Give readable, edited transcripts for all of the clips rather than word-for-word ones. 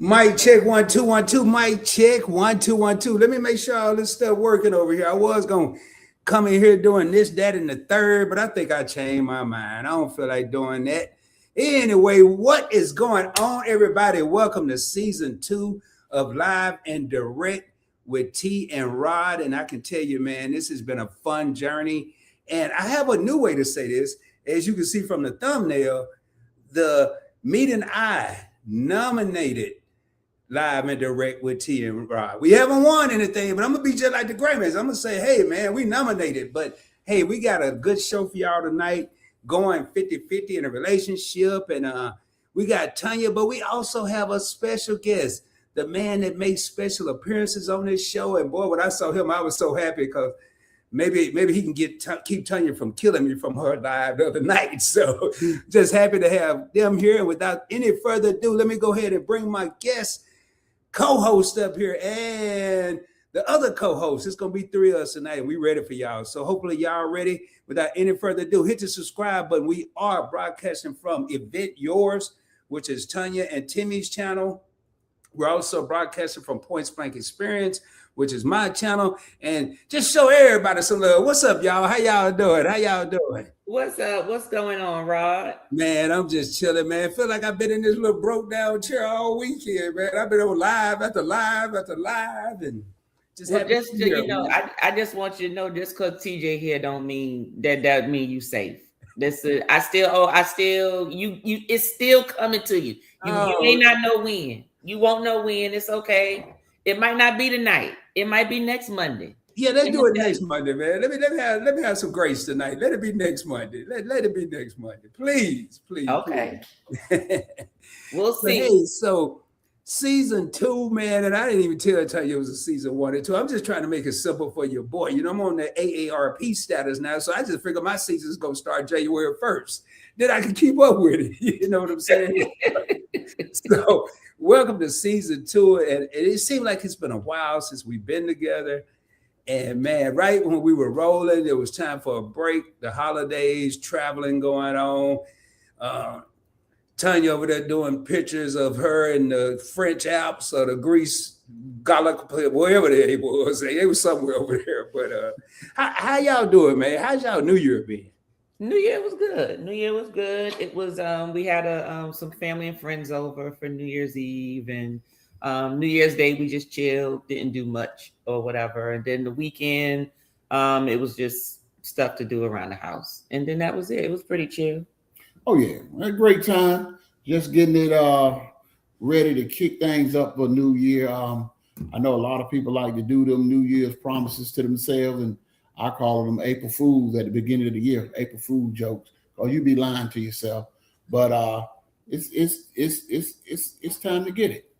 Mic check 1 2 1 2. Mic check 1 2 1 2. Let me make sure all this stuff working over here. I was gonna come in here doing this, that, and the third, but I think I changed my mind. I don't feel like doing that. Anyway, what is going on, everybody? Welcome to season 2 of Live and Direct with T and Rod. And I can tell you, man, this has been a fun journey. And I have a new way to say this. As you can see from the thumbnail, the Meet and I nominated Live and Direct with T and Rod. We haven't won anything, but I'm gonna be just like the Grammys. I'm gonna say, hey man, we nominated, but hey, we got a good show for y'all tonight, going 50-50 in a relationship. And we got Tanya, but we also have a special guest, the man that makes special appearances on this show. And boy, when I saw him, I was so happy because maybe he can keep Tanya from killing me from her live the other night. So just happy to have them here. And without any further ado, let me go ahead and bring my guest co-host up here and the other co-host. It's gonna be 3 of us tonight, and we ready for y'all. So hopefully y'all ready. Without any further ado, hit the subscribe button. We are broadcasting from Event Yours, which is Tanya and Timmy's channel. We're also broadcasting from Points Blank Experience, which is my channel. And just show everybody some love. What's up, y'all? How y'all doing? How y'all doing? What's up? What's going on, Rod? Man, I'm just chilling, man. Feel like I've been in this little broke down chair all weekend, man. I've been on live after live after live, and just Well, happy just to be to, here, you know, man. I just want you to know, just because TJ here don't mean that mean you safe. This I still you it's still coming to you. You may Oh, not know when. You won't know when. It's okay. It might not be tonight. It might be next Monday. yeah, let's I'm do gonna it tell next you. Monday, man. Let me have some grace tonight. Let it be next Monday. Let it be next Monday, please, please, Okay. please. We'll But see. hey, so season 2, man, and I didn't even tell you it was a season 1 and 2. I'm just trying to make it simple for your boy. You know, I'm on the AARP status now, so I just figure my season's gonna start January 1st. Then I can keep up with it. You know what I'm saying? So, welcome to season 2, and it seemed like it's been a while since we've been together. And man, right when we were rolling, it was time for a break. The holidays, traveling going on. Uh, Tanya over there doing pictures of her in the French Alps or the Greece, Gallic, wherever they was. They was somewhere over there. But how y'all doing, man? How's y'all New Year been? New Year was good. New Year was good. It was we had some family and friends over for New Year's Eve, and New Year's Day we just chilled, didn't do much or whatever. And then the weekend, it was just stuff to do around the house. And then that was it. It was pretty chill. Oh yeah, a great time. Just getting it ready to kick things up for New Year. I know a lot of people like to do them New Year's promises to themselves, and I call them April Fools at the beginning of the year, April Fool jokes, or you be lying to yourself. But it's time to get it.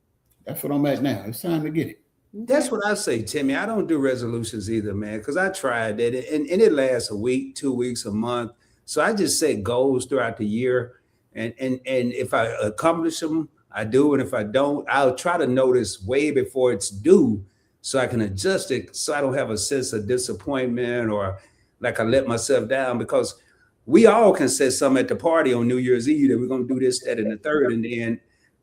That's what I'm at now. It's time to get it. That's Okay. what I say, Timmy. I don't do resolutions either, man, because I tried that, and it lasts a week, 2 weeks, a month. So I just set goals throughout the year, and if I accomplish them, I do, and if I don't, I'll try to notice way before it's due, so I can adjust it, so I don't have a sense of disappointment or like I let myself down. Because we all can set something at the party on New Year's Eve that we're gonna do this, that, and the third, and then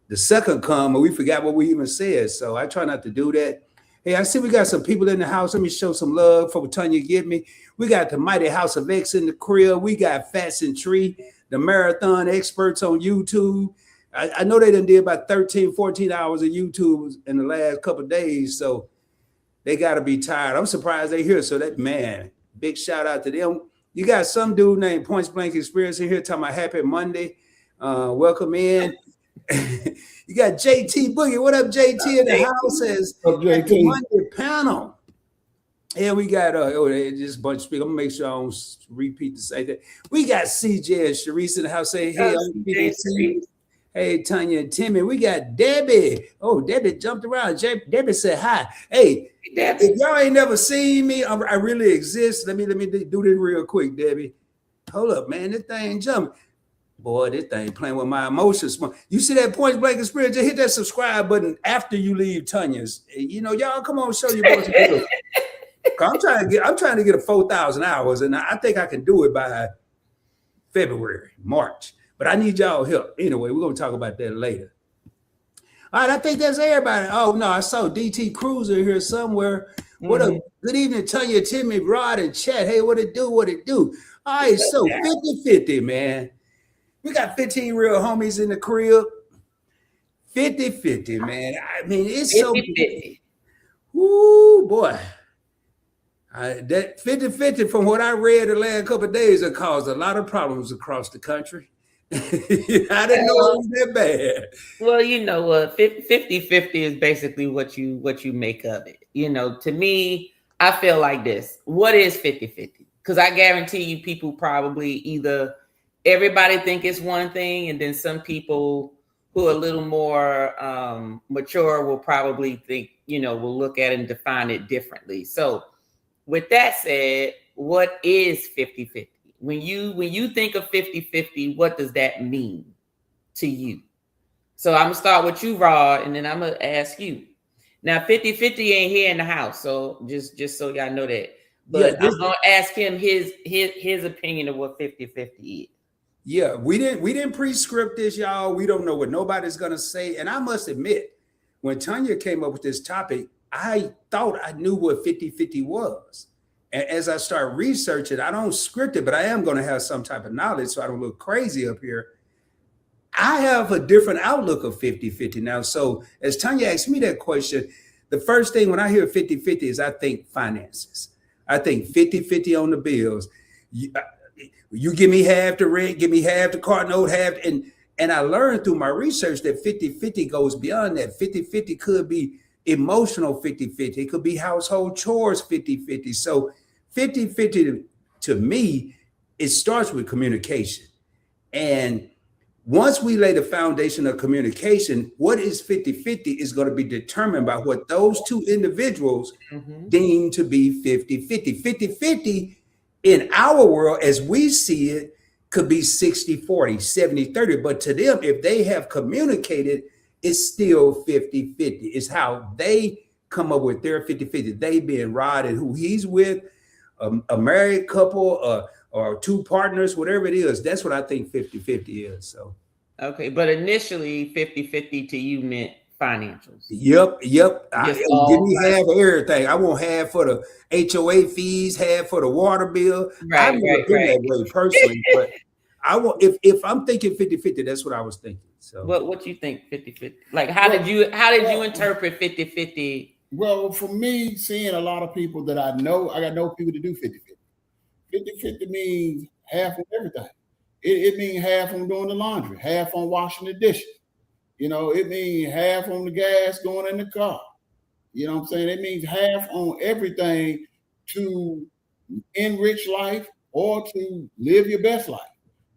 the second come and we forgot what we even said. So I try not to do that. Hey, I see we got some people in the house. Let me show some love for what Tanya give me. We got the Mighty House of X in the crib. We got Fats and Tree, the marathon experts on YouTube. I know they done did about 13, 14 hours of YouTube in the last couple of days. So they got to be tired. I'm surprised they here. So that, man, big shout out to them. You got some dude named Points Blank Experience in here talking about Happy Monday. Welcome in. You got JT Boogie. What up, JT in the house? As Up, Happy JT. Monday panel. And we got just a bunch of people. I'm gonna make sure I don't repeat the same thing. We got CJ and Sharice in the house saying, hey, Oh, I'm CJ PDC. Hey, Tanya and Timmy. We got Debbie. Oh, Debbie jumped around. Debbie said hi. Hey, Debbie. if y'all ain't never seen me, I really exist. Let me do this real quick, Debbie. Hold up, man. This thing jumping. Boy, this thing playing with my emotions. You see that Point Blank Experience? Just hit that subscribe button after you leave Tanya's. You know, y'all come on, show your boys. I'm trying to get a 4,000 hours, and I think I can do it by February, March. But I need y'all help. Anyway, we're gonna talk about that later. All right, I think that's everybody. Oh no, I saw DT Cruiser here somewhere. What Mhm. up? Good evening, Tanya, Timmy, Rod, and Chat. Hey, what it do? What it do? All right, so 50-50, man. We got 15 real homies in the crib. 50-50, man. I mean, it's so 50-50. whoo boy. That 50-50, from what I read the last couple of days, it caused a lot of problems across the country. I didn't know it was that bad. Well, you know what, 50-50 is basically what you make of it. You know, to me, I feel like this. What is 50-50? Because I guarantee you people probably either everybody think it's one thing, and then some people who are a little more mature will probably think, you know, will look at it and define it differently. So with that said, what is 50-50? When you think of 50-50, what does that mean to you? So I'm gonna start with you, Rod, and then I'm gonna ask you. Now, 50-50 ain't here in the house, so just so y'all know that. Yeah, But I'm gonna ask him his opinion of what 50-50 is. yeah, we didn't pre-script this, y'all. We don't know what nobody's gonna say. And I must admit, when Tanya came up with this topic, I thought I knew what 50-50 was. And as I start researching, I don't script it, but I am gonna have some type of knowledge so I don't look crazy up here. I have a different outlook of 50-50 now. So as Tanya asked me that question, the first thing when I hear 50-50 is I think finances. I think 50-50 on the bills. You give me half the rent, give me half the car note, half. And I learned through my research that 50-50 goes beyond that. 50-50 could be emotional 50-50. It could be household chores 50-50. So 50-50 to me, it starts with communication. And once we lay the foundation of communication, what is 50-50 is going to be determined by what those two individuals deem to be 50-50. 50-50 in our world, as we see it, could be 60-40, 70-30. But to them, if they have communicated, it's still 50-50. It's how they come up with their 50-50. They being Rod and who he's with, a married couple, or two partners, whatever it is. That's what I think 50-50 is. So Okay, but initially 50-50 to you meant financials. Yep. Give me Right. half of everything. I want half for the HOA fees, half for the water bill. I've never been that way personally, but I want if I'm thinking 50-50, that's what I was thinking. So What you think 50-50? Like how did you interpret 50-50? Well, for me, seeing a lot of people that I got no people to do 50-50. 50-50 means half on everything. It means half on doing the laundry, half on washing the dishes. You know, it means half on the gas going in the car. You know what I'm saying? It means half on everything to enrich life or to live your best life.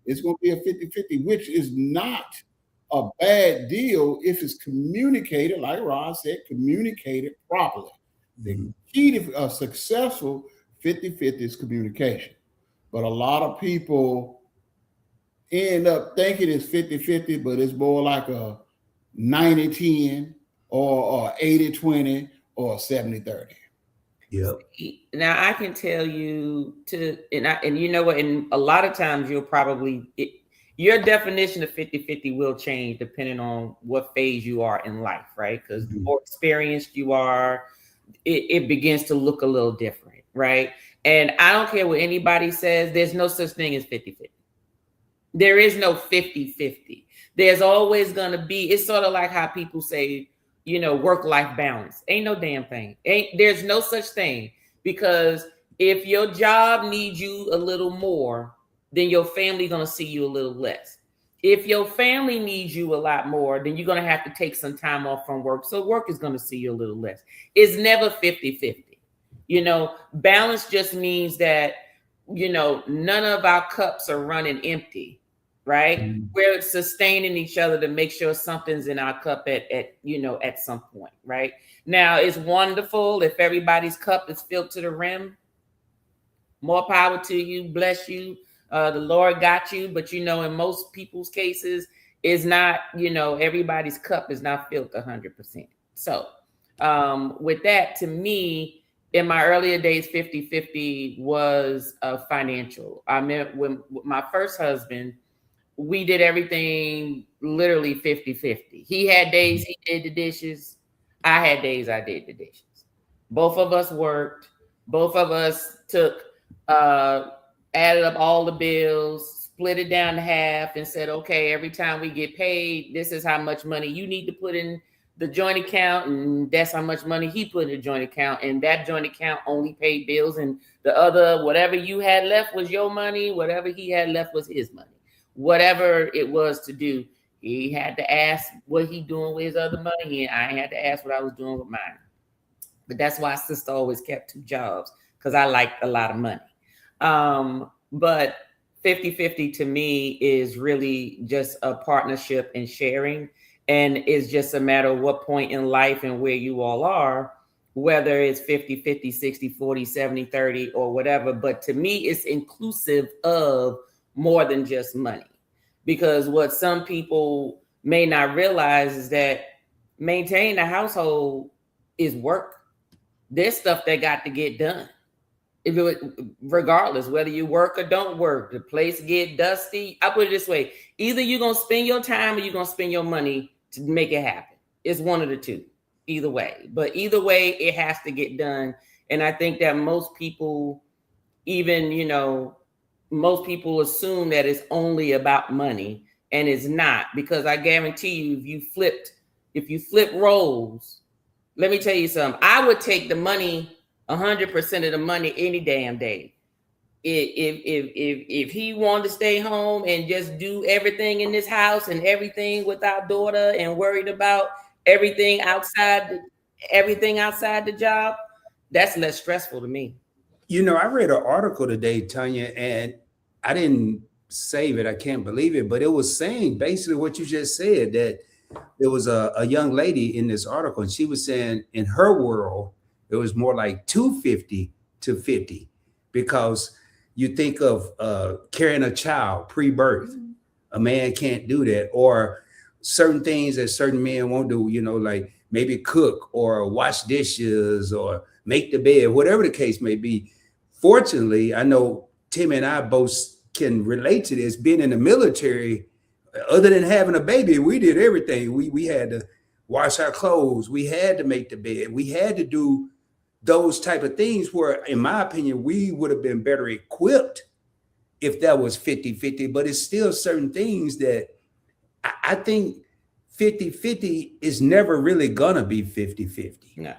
It's going to be a 50-50, which is not a bad deal if it's communicated, like Rod said, communicated properly. The key to a successful 50-50 is communication. But a lot of people end up thinking it's 50-50, but it's more like a 90-10 or 80-20 or 70-30. yep. Now I can tell you and you know what, and a lot of times you'll probably your definition of 50-50 will change depending on what phase you are in life, right? Because the more experienced you are, it begins to look a little different, right? And I don't care what anybody says, there's no such thing as 50-50. There is no 50-50. There's always going to be, it's sort of like how people say, you know, work-life balance. Ain't no damn thing. There's no such thing, because if your job needs you a little more, then your family going to see you a little less. If your family needs you a lot more, then you're going to have to take some time off from work. So work is going to see you a little less. It's never 50-50. You know, balance just means that, you know, none of our cups are running empty, right? We're sustaining each other to make sure something's in our cup at some point, right? Now, it's wonderful if everybody's cup is filled to the rim. More power to you, bless you. The Lord got you, but you know, in most people's cases, is not, you know, everybody's cup is not filled 100%. So with that, to me, in my earlier days, 50-50 was financial. I mean, when my first husband, we did everything literally 50-50. He had days he did the dishes. I had days I did the dishes. Both of us worked. Both of us took, added up all the bills, split it down to half, and said, okay, every time we get paid, this is how much money you need to put in the joint account, and that's how much money he put in the joint account, and that joint account only paid bills, and the other, whatever you had left was your money, whatever he had left was his money. Whatever it was to do, he had to ask what he doing with his other money, and I had to ask what I was doing with mine. But that's why sister always kept 2 jobs, because I liked a lot of money. But 50-50 to me is really just a partnership and sharing. And it's just a matter of what point in life and where you all are, whether it's 50-50, 60-40, 70-30, or whatever. But to me, it's inclusive of more than just money. Because what some people may not realize is that maintaining a household is work. There's stuff that got to get done. If it, regardless, whether you work or don't work, the place get dusty. I put it this way: either you're gonna spend your time or you're gonna spend your money to make it happen. It's one of the two, either way. But either way, it has to get done. And I think that most people, even, most people assume that it's only about money, and it's not, because I guarantee you, if you flip roles, let me tell you something. I would take the money, 100% of the money, any damn day. If he wanted to stay home and just do everything in this house and everything with our daughter and worried about everything outside the job, that's less stressful to me. I read an article today, Tanya, and I didn't save it. I can't believe it, but it was saying basically what you just said, that there was a young lady in this article, and she was saying in her world, it was more like 250-50, because you think of carrying a child pre-birth. A man can't do that, or certain things that certain men won't do, like maybe cook or wash dishes or make the bed, whatever the case may be. Fortunately, I know Tim and I both can relate to this. Being in the military, other than having a baby, we did everything. We had to wash our clothes. We had to make the bed. We had to do those type of things where, in my opinion, we would have been better equipped if that was 50-50. But it's still certain things that I think 50-50 is never really going to be 50-50. No.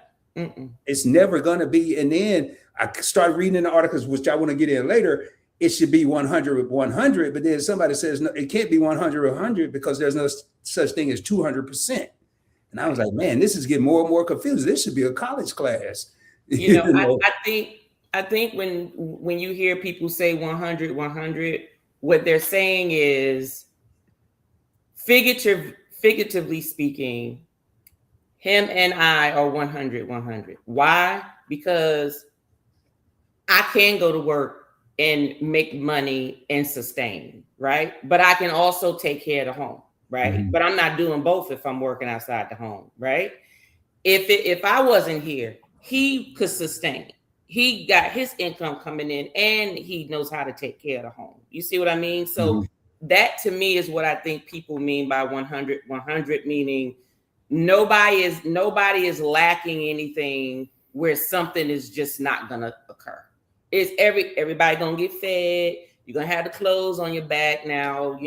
It's never going to be. And then I started reading in the articles, which I want to get in later. It should be 100-100, but then somebody says, no, it can't be 100-100 because there's no such thing as 200%. And I was like, man, this is getting more and more confused. This should be a college class. I think when you hear people say 100-100, what they're saying is, figuratively speaking, him and I are 100-100. Why? Because I can go to work and make money and sustain, right? But I can also take care of the home, right? Mm-hmm. But I'm not doing both if I'm working outside the home, right? If I wasn't here, he could sustain. He got his income coming in and he knows how to take care of the home. You see what I mean? So that to me is what I think people mean by 100-100, meaning nobody is lacking anything where something is just not gonna occur. It's everybody gonna get fed. You're gonna have the clothes on your back now.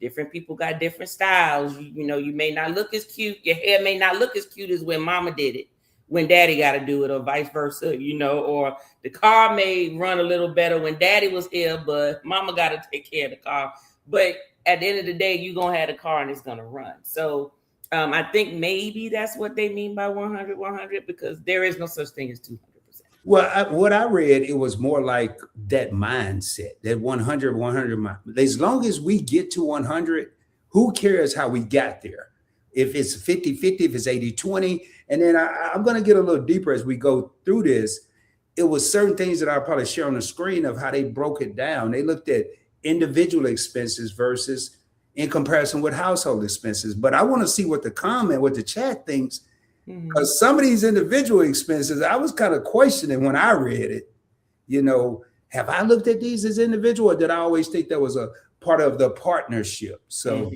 Different people got different styles. You may not look as cute. Your hair may not look as cute as when mama did it, when daddy got to do it, or vice versa, or the car may run a little better when daddy was here, but mama got to take care of the car. But at the end of the day, you're going to have the car and it's going to run. So I think maybe that's what they mean by 100-100, because there is no such thing as 200%. Well, what I read, it was more like that mindset, that 100-100. As long as we get to 100, who cares how we got there? If it's 50-50, if it's 80-20, and then I'm going to get a little deeper as we go through this. It was certain things that I'll probably share on the screen of how they broke it down. They looked at individual expenses versus in comparison with household expenses. But I want to see what the chat thinks, because some of these individual expenses, I was kind of questioning when I read it. Have I looked at these as individual, or did I always think that was a part of the partnership. So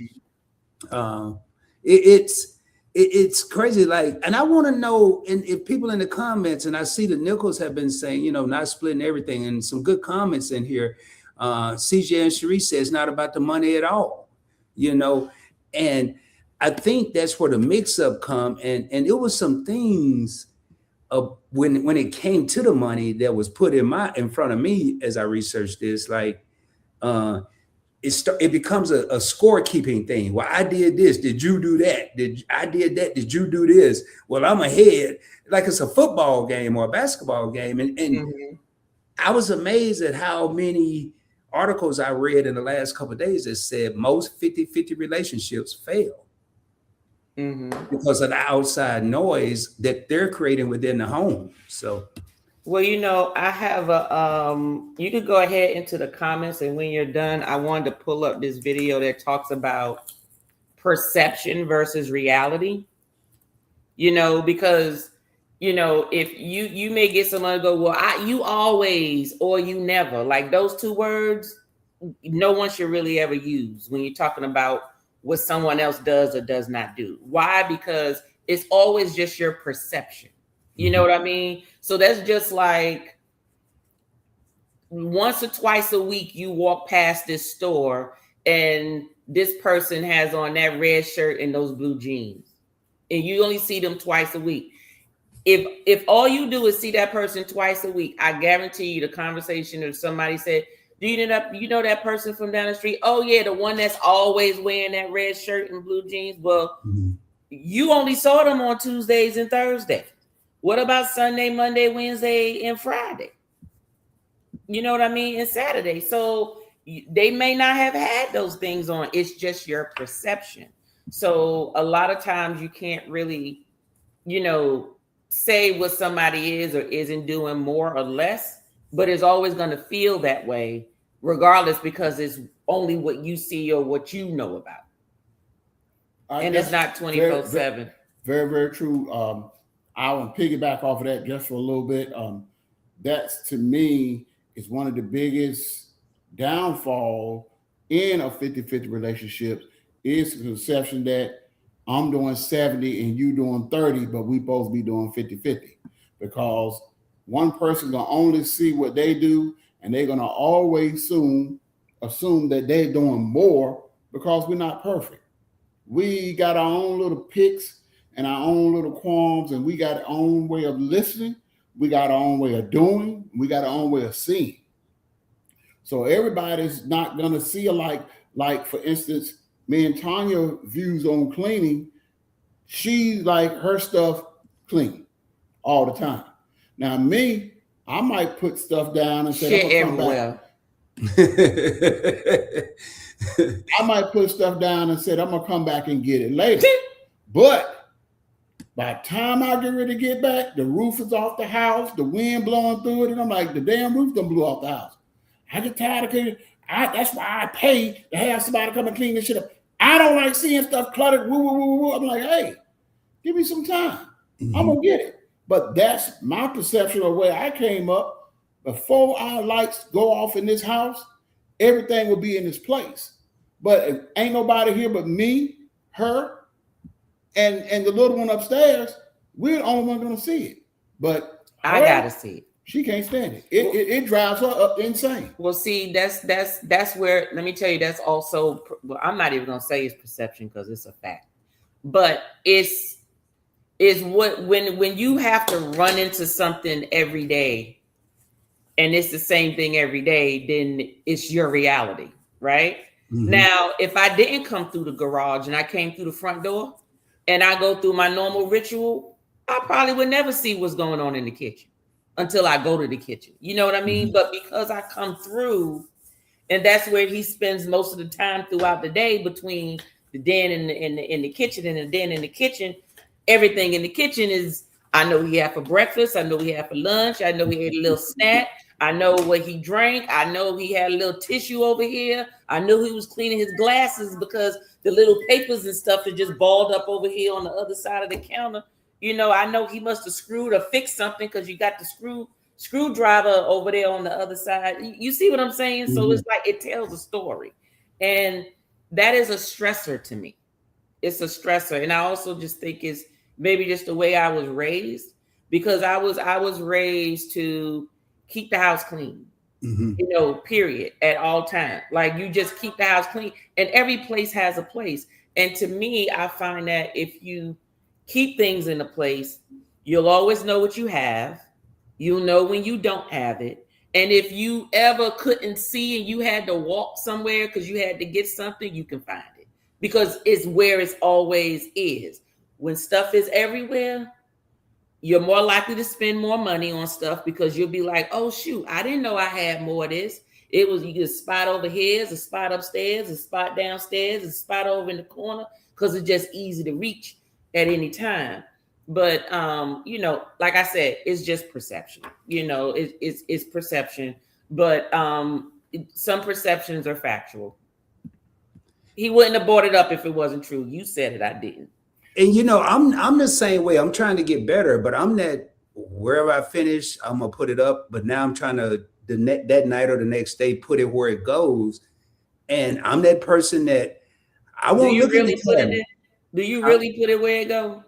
Mhm. it's crazy. Like, and I want to know, and if people in the comments, and I see the Nichols have been saying, you know, not splitting everything, and some good comments in here. CJ and Cherie says it's not about the money at all, you know, and I think that's where the mix-up come, and it was some things when it came to the money that was put in front of me as I researched this, like it becomes a scorekeeping thing. Well, I did this. Did you do that? I did that? Did you do this? Well, I'm ahead. Like it's a football game or a basketball game. And Mhm. I was amazed at how many articles I read in the last couple of days that said most 50-50 relationships fail Mhm. because of the outside noise that they're creating within the home. So Well, you know, I have a you could go ahead into the comments, and when you're done, I wanted to pull up this video that talks about perception versus reality. You know, because you know, if you may get someone to go, well, you always or you never, like those two words, no one should really ever use when you're talking about what someone else does or does not do. Why? Because it's always just your perception. You know what I mean? So that's just like once or twice a week you walk past this store and this person has on that red shirt and those blue jeans, and you only see them twice a week. If all you do is see that person twice a week, I guarantee you the conversation if somebody said, do you know that person from down the street? Oh yeah, the one that's always wearing that red shirt and blue jeans. Well, you only saw them on Tuesdays and Thursdays. What about Sunday, Monday, Wednesday, and Friday? You know what I mean? And Saturday. So they may not have had those things on. It's just your perception. So a lot of times you can't really, you know, say what somebody is or isn't doing more or less, but it's always going to feel that way regardless because it's only what you see or what you know about. And it's not 24/7. Very, very true. I want to piggyback off of that just for a little bit. That's to me is one of the biggest downfall in a 50-50 relationship is the conception that I'm doing 70 and you doing 30, but we both be doing 50-50 because one person gonna only see what they do and they're gonna always assume that they're doing more because we're not perfect. We got our own little picks and our own little qualms, and we got our own way of listening. We got our own way of doing. We got our own way of seeing. So everybody's not going to see alike. Like, for instance, me and Tanya views on cleaning, she like her stuff clean all the time. Now me, I might put stuff down and say, Shit I'm gonna come everywhere. back. I might put stuff down and said, I'm gonna come back and get it later. But by the time I get ready to get back, the roof is off the house, the wind blowing through it, and I'm like, the damn roof done blew off the house. I get tired of cleaning. That's why I pay to have somebody come and clean this shit up. I don't like seeing stuff cluttered. Woo, woo, woo, woo. I'm like, hey, give me some time. I'm gonna get it. But that's my perception of where I came up. Before our lights go off in this house, everything will be in its place. But if ain't nobody here but me, her, and the little one upstairs, we're the only one gonna see it. But I gotta see it. She can't stand it. It drives her up insane. Well, see, that's where, let me tell you, that's also, well, I'm not even gonna say it's perception because it's a fact, but it's what when you have to run into something every day and it's the same thing every day, then it's your reality, right? Now, if I didn't come through the garage and I came through the front door and I go through my normal ritual, I probably would never see what's going on in the kitchen until I go to the kitchen. You know what I mean? But because I come through, and that's where he spends most of the time throughout the day between the den and the kitchen and the den and the kitchen, everything in the kitchen is, I know he had for breakfast. I know he had for lunch. I know he had a little snack. I know what he drank. I know he had a little tissue over here. I knew he was cleaning his glasses because the little papers and stuff are just balled up over here on the other side of the counter. You know, I know he must have screwed or fixed something because you got the screwdriver over there on the other side. You see what I'm saying? So it's like it tells a story. And that is a stressor to me. It's a stressor. And I also just think it's maybe just the way I was raised, because I was raised to keep the house clean. Period, at all time. Like, you just keep the house clean, and every place has a place. And to me, I find that if you keep things in a place, you'll always know what you have. You'll know when you don't have it. And if you ever couldn't see and you had to walk somewhere because you had to get something, you can find it, because it's where it's always is. When stuff is everywhere, you're more likely to spend more money on stuff, because you'll be like, oh, shoot, I didn't know I had more of this. It was, you get a spot over here, a spot upstairs, a spot downstairs, a spot over in the corner, because it's just easy to reach at any time. But, like I said, it's just perception. It's perception. But some perceptions are factual. He wouldn't have brought it up if it wasn't true. You said it, I didn't. And I'm the same way. I'm trying to get better, but I'm that wherever I finish, I'm gonna put it up. But now I'm trying to that night or the next day put it where it goes. And I'm that person that I won't. Do you really put it? Do you really put it where it goes?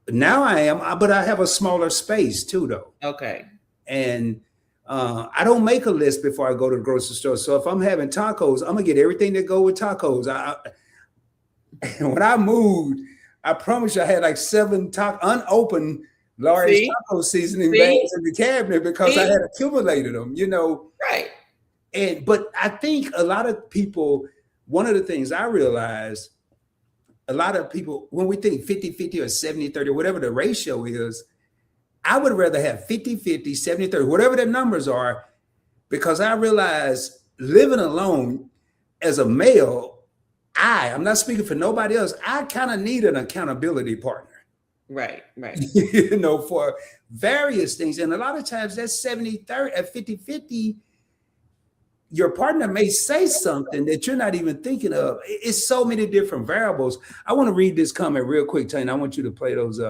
Now I am, but I have a smaller space too, though. Okay. And I don't make a list before I go to the grocery store. So if I'm having tacos, I'm gonna get everything that go with tacos. When I moved, I promise you, I had like 7 unopened large taco seasoning bags in the cabinet because I had accumulated them, Right. But I think a lot of people, one of the things I realized, a lot of people, when we think 50-50 or 70-30, whatever the ratio is, I would rather have 50-50, 70-30, whatever the numbers are, because I realize living alone as a male, I'm not speaking for nobody else, I kind of need an accountability partner. Right. For various things. And a lot of times that's 70-30, at 50-50, your partner may say something that you're not even thinking of. It's so many different variables. I want to read this comment real quick, Tanya. I want you to play those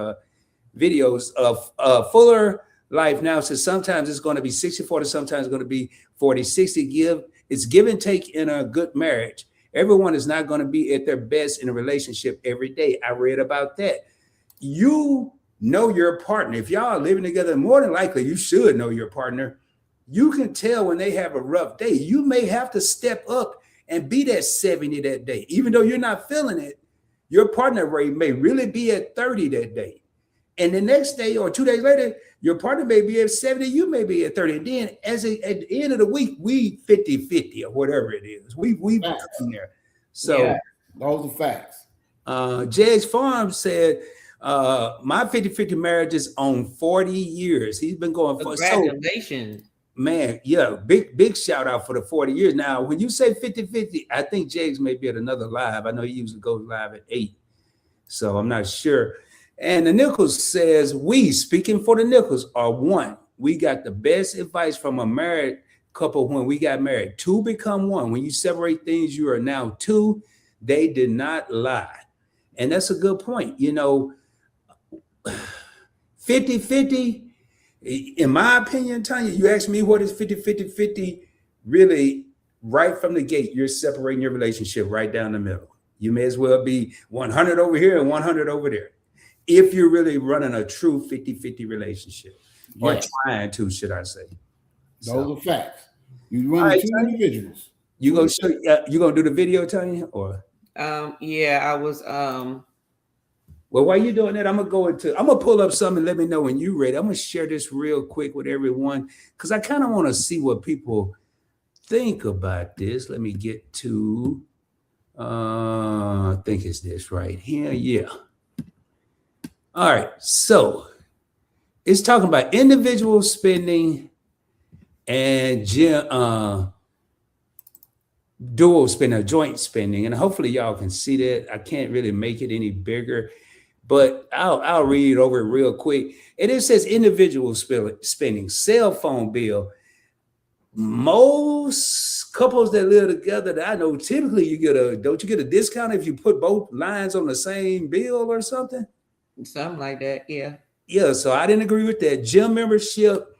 videos of Fuller Life now says sometimes it's going to be 60-40, sometimes it's going to be 40-60. It's give and take in a good marriage. Everyone is not going to be at their best in a relationship every day. I read about that. You know your partner. If y'all are living together, more than likely you should know your partner. You can tell when they have a rough day. You may have to step up and be that 70 that day. Even though you're not feeling it, your partner may really be at 30 that day. And the next day or 2 days later, your partner may be at 70, you may be at 30. And then at the end of the week, we 50-50 or whatever it is. We come there. So those are facts. Jags Farm said, my 50-50 marriage is on 40 years. He's been going for congratulations. So, man, yeah, big shout out for the 40 years. Now, when you say 50-50, I think Jags may be at another live. I know he usually goes live at 8. So I'm not sure. And the Nichols says, speaking for the Nichols, are one. We got the best advice from a married couple when we got married. 2 become 1. When you separate things, you are now 2. They did not lie. And that's a good point. 50-50, in my opinion, Tanya, you asked me what is 50-50, really, right from the gate, you're separating your relationship right down the middle. You may as well be 100 over here and 100 over there, if you're really running a true 50-50 relationship, or trying to, should I say. Those are facts. You run 2 individuals. You gonna do the video, Tanya? Or I was well, while you're doing that, I'm gonna pull up something and let me know when you're ready. I'm gonna share this real quick with everyone because I kind of want to see what people think about this. Let me get to I think it's this right here. Yeah. All right, so it's talking about individual spending and dual spending, joint spending, and hopefully y'all can see that. I can't really make it any bigger, but I'll read over it real quick. And it says individual spending, cell phone bill. Most couples that live together that I know, typically don't you get a discount if you put both lines on the same bill or something? Something like that, yeah. Yeah, so I didn't agree with that. Gym membership,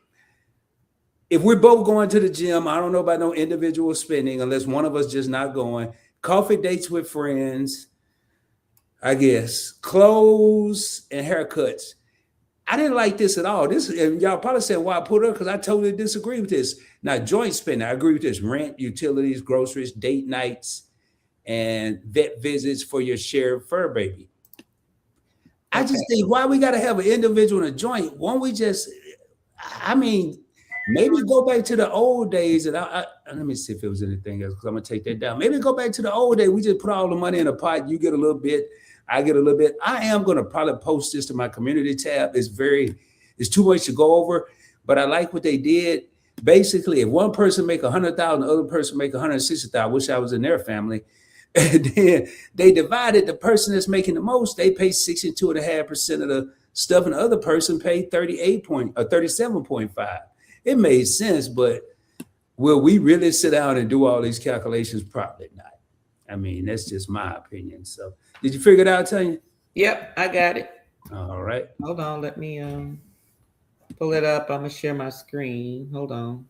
if we're both going to the gym, I don't know about no individual spending unless one of us just not going. coffee dates with friends, I guess, clothes and haircuts. I didn't like this at all. This, and y'all probably said why I put it up, because I totally disagree with this. Now, joint spending, I agree with this: rent, utilities, groceries, date nights, and vet visits for your shared fur baby. I just think, why we got to have an individual and a joint? Won't we just? I mean, maybe go back to the old days. And let me see if it was anything else, because I'm gonna take that down. Maybe go back to the old days. We just put all the money in a pot. You get a little bit, I get a little bit. I am gonna probably post this to my community tab. It's too much to go over, but I like what they did. Basically, if one person make 100,000, the other person make 160,000. I wish I was in their family. And then they divided. The person that's making the most, they pay 62.5% of the stuff, and the other person paid 37.5. It made sense, but will we really sit down and do all these calculations? Probably not. I mean, that's just my opinion. So, did you figure it out, Tanya? Yep, I got it. All right. Hold on, let me pull it up. I'm gonna share my screen. Hold on.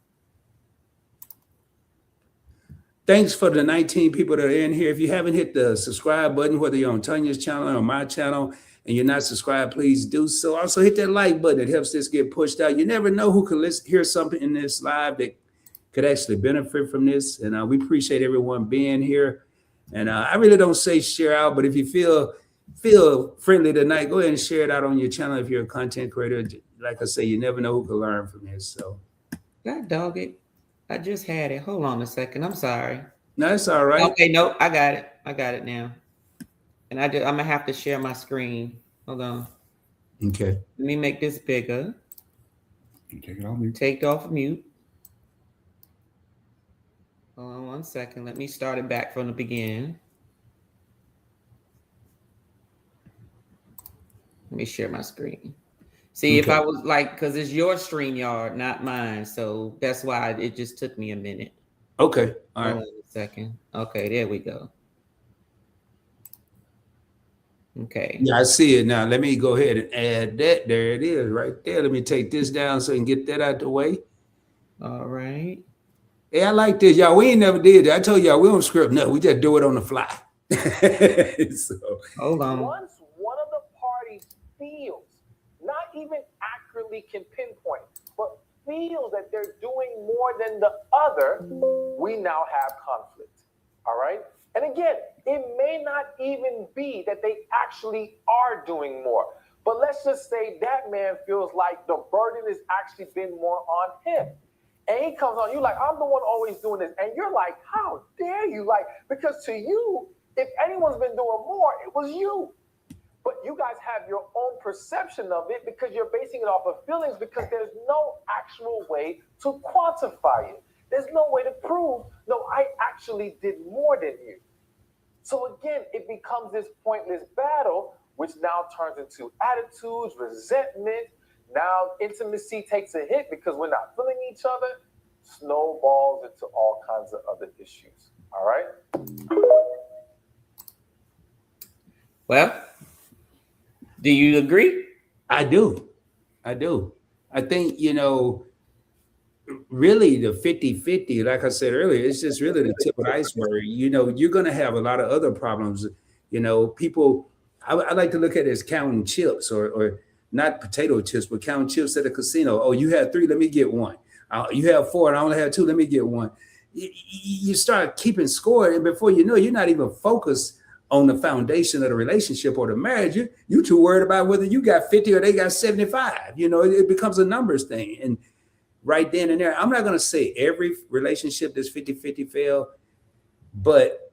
Thanks for the 19 people that are in here. If you haven't hit the subscribe button, whether you're on Tanya's channel or my channel, and you're not subscribed, please do so. Also hit that like button. It helps this get pushed out. You never know who could hear something in this live that could actually benefit from this. And we appreciate everyone being here. And I really don't say share out, but if you feel friendly tonight, go ahead and share it out on your channel if you're a content creator. Like I say, you never know who could learn from this. So, God dog it. I just had it. Hold on a second. I'm sorry. No, that's all right. Okay, nope. I got it. I got it now. And I'm gonna have to share my screen. Hold on. Okay. Let me make this bigger. Take it off mute. Take it off mute. Hold on 1 second. Let me start it back from the beginning. Let me share my screen. See, if I was like, because it's your StreamYard, not mine. So that's why it just took me a minute. Okay. All right. Hold on a second. Okay, there we go. Okay. Yeah, I see it now. Let me go ahead and add that. There it is right there. Let me take this down so I can get that out the way. All right. Hey, I like this. Y'all, we ain't never did that. I told y'all we don't script nothing. We just do it on the fly. So, hold on. Once one of the parties feels, not even accurately can pinpoint, but feels that they're doing more than the other, we now have conflict. All right? And again, it may not even be that they actually are doing more. But let's just say that man feels like the burden has actually been more on him. And he comes on you like, I'm the one always doing this. And you're like, how dare you? Like, because to you, if anyone's been doing more, it was you. But you guys have your own perception of it because you're basing it off of feelings, because there's no actual way to quantify it. There's no way to prove, no, I actually did more than you. So again, it becomes this pointless battle, which now turns into attitudes, resentment. Now intimacy takes a hit because we're not feeling each other, snowballs into all kinds of other issues. All right? Well, do you agree? I do. I think, really the 50-50, like I said earlier, it's just really the tip of the iceberg. You're going to have a lot of other problems. People, I like to look at it as counting chips or not potato chips, but counting chips at a casino. Oh, you had 3, let me get 1. You have 4 and I only have 2, let me get 1. You start keeping score, and before you know, you're not even focused on the foundation of the relationship or the marriage. You too worried about whether you got 50 or they got 75. It becomes a numbers thing. And right then and there, I'm not going to say every relationship that's 50-50 fail, but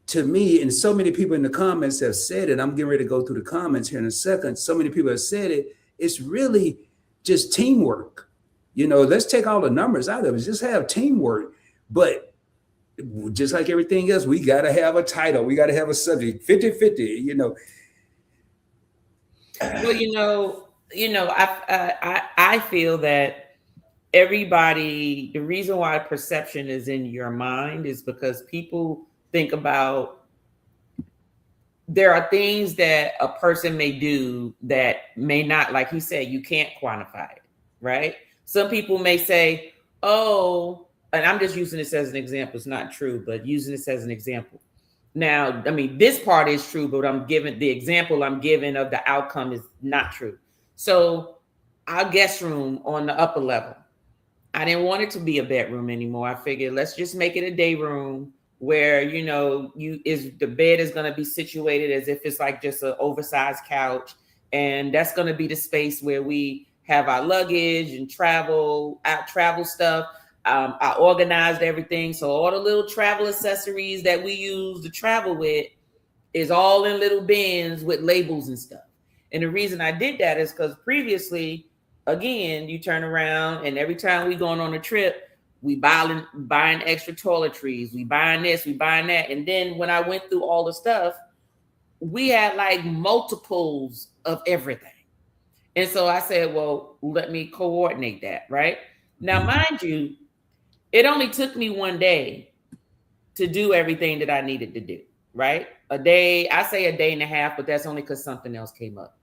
to me, and so many people in the comments have said it, I'm getting ready to go through the comments here in a second. So many people have said it. It's really just teamwork. Let's take all the numbers out of it. Just have teamwork. But just like everything else, we got to have a title. We got to have a subject, 50-50, Well, I feel that everybody, the reason why perception is in your mind is because people think about, there are things that a person may do that may not, like he said, you can't quantify it, right? Some people may say, oh, and I'm just using this as an example. It's not true, but using this as an example. Now, I mean, this part is true, but I'm giving the example I'm giving of the outcome is not true. So our guest room on the upper level, I didn't want it to be a bedroom anymore. I figured let's just make it a day room where the bed is going to be situated as if it's like just an oversized couch, and that's going to be the space where we have our luggage and travel stuff. I organized everything, so all the little travel accessories that we use to travel with is all in little bins with labels and stuff. And the reason I did that is because previously, again, you turn around and every time we going on a trip, we buying extra toiletries, we buying this, we buying that. And then when I went through all the stuff, we had like multiples of everything. And so I said, well, let me coordinate that, right? Now, mind you, it only took me one day to do everything that I needed to do, right? I say a day and a half, but that's only because something else came up.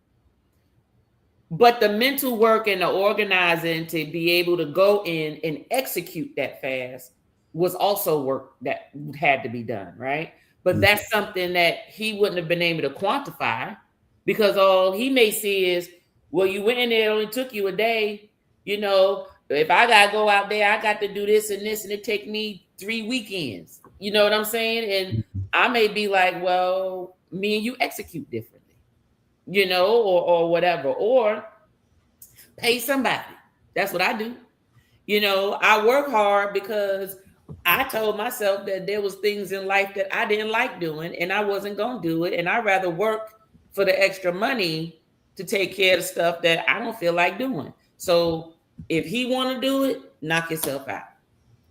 But the mental work and the organizing to be able to go in and execute that fast was also work that had to be done, right? But that's something that he wouldn't have been able to quantify, because all he may see is, well, you went in there, it only took you a day. If I got to go out there, I got to do this and this, and it take me 3 weekends. You know what I'm saying? And I may be like, well, me and you execute differently, or whatever, or pay somebody. That's what I do. I work hard because I told myself that there was things in life that I didn't like doing and I wasn't going to do it. And I'd rather work for the extra money to take care of stuff that I don't feel like doing. So if he want to do it, knock yourself out.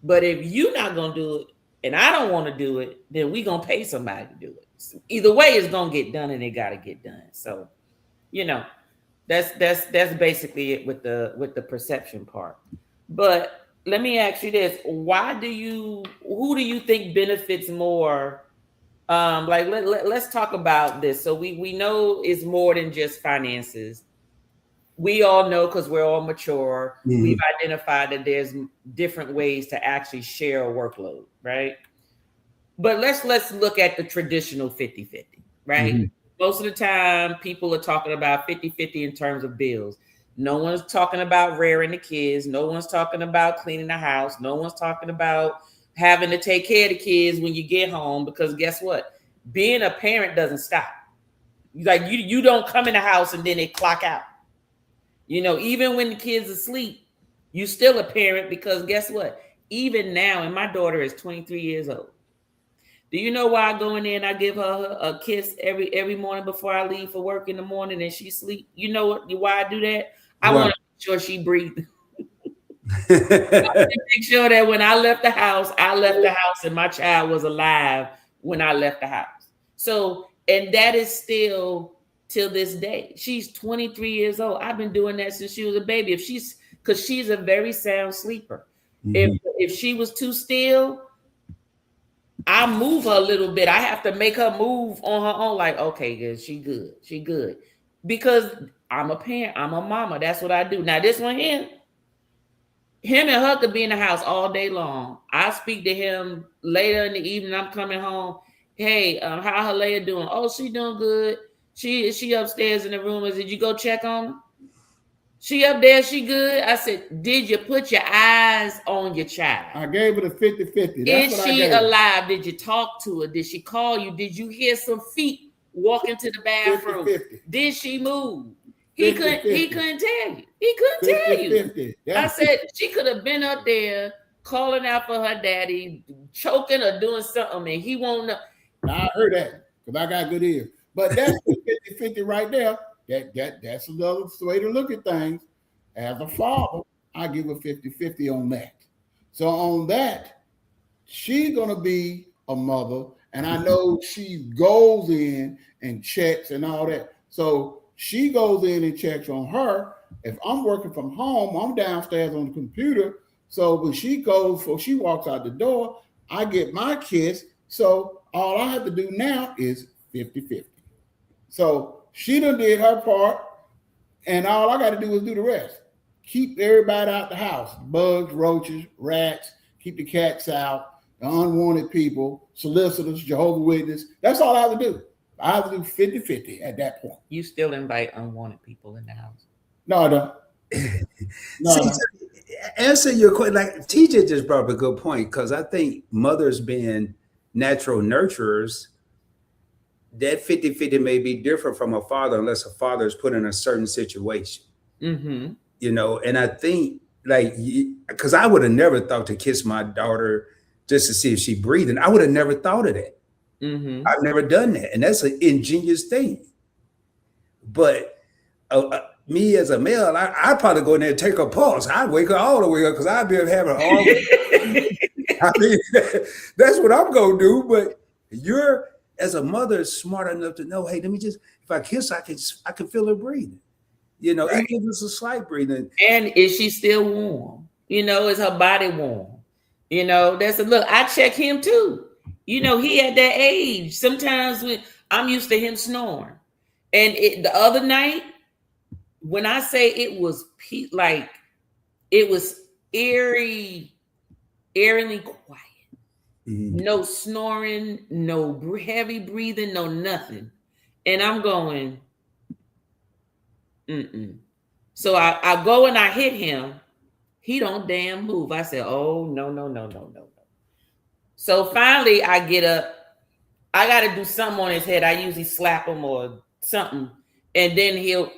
But if you're not going to do it and I don't want to do it, then we going to pay somebody to do it. So either way, it's going to get done and it got to get done. So, that's basically it with the perception part. But let me ask you this. Who do you think benefits more? Let's talk about this. So we know it's more than just finances. We all know, because we're all mature, we've identified that there's different ways to actually share a workload, right? But let's look at the traditional 50-50, right? Most of the time, people are talking about 50-50 in terms of bills. No one's talking about rearing the kids. No one's talking about cleaning the house. No one's talking about having to take care of the kids when you get home, because guess what? Being a parent doesn't stop. You don't come in the house and then they clock out. Even when the kids are asleep, you still a parent, because guess what? Even now, and my daughter is 23 years old. Do you know why I go in there and I give her a kiss every morning before I leave for work in the morning and she sleep? You know why I do that? I want to make sure she breathes. I want to make sure that when I left the house and my child was alive when I left the house. So, and that is still till this day. She's 23 years old. I've been doing that since she was a baby. Because she's a very sound sleeper. If she was too still, I move her a little bit. I have to make her move on her own. Like, okay, good. She good. Because I'm a parent. I'm a mama. That's what I do. Now, this one here, him and her could be in the house all day long. I speak to him later in the evening. I'm coming home. Hey, how Halea doing? Oh, she doing good. She upstairs in the room. Did you go check on her? She up there, she good? I said, did you put your eyes on your child? I gave her the 50-50. Is she alive? Did you talk to her? Did she call you? Did you hear some feet walking to the bathroom? 50-50. Did she move? He couldn't tell you. He couldn't 50, tell you. 50. I said she could have been up there calling out for her daddy, choking or doing something, and he won't know. I heard that because I got good ears. But that's the 50-50 right there. That's another way to look at things. As a father, I give a 50-50 on that. So on that, she's gonna be a mother, and I know she goes in and checks and all that. So she goes in and checks on her. If I'm working from home, I'm downstairs on the computer. So when she goes, before she walks out the door, I get my kiss. So all I have to do now is 50-50. So she done did her part, and all I got to do is do the rest. Keep everybody out the house. Bugs, roaches, rats, keep the cats out. the unwanted people, solicitors, Jehovah's Witness. That's all I have to do. I have to do 50-50 at that point. You still invite unwanted people in the house. No, I don't. No, I See, don't. to answer your question, like TJ just brought up a good point, because I think mothers being natural nurturers, that 50-50 may be different from a father unless a father is put in a certain situation. Mm-hmm. You know, and I think like, because I would have never thought to kiss my daughter just to see if she breathing. I would have never thought of that. Mm-hmm. I've never done that, and that's an ingenious thing. But me as a male, I'd probably go in there and take a pulse. I'd wake her all the way up because I'd be having all. I mean, that's what I'm gonna do. But you're, as a mother, smart enough to know, hey, let me just, if I kiss, I can feel her breathing. You know, even if it's a slight breathing. And is she still warm? You know, is her body warm? You know, that's a look. I check him too. You know, he at that age. Sometimes when I'm used to him snoring, and the other night, when I say it was like it was eerily quiet. Mm-hmm. No snoring, no heavy breathing, no nothing. And I'm going, mm-mm. So I go and I hit him. He don't damn move. I said, oh, no. So finally I get up. I got to do something on his head. I usually slap him or something. And then he'll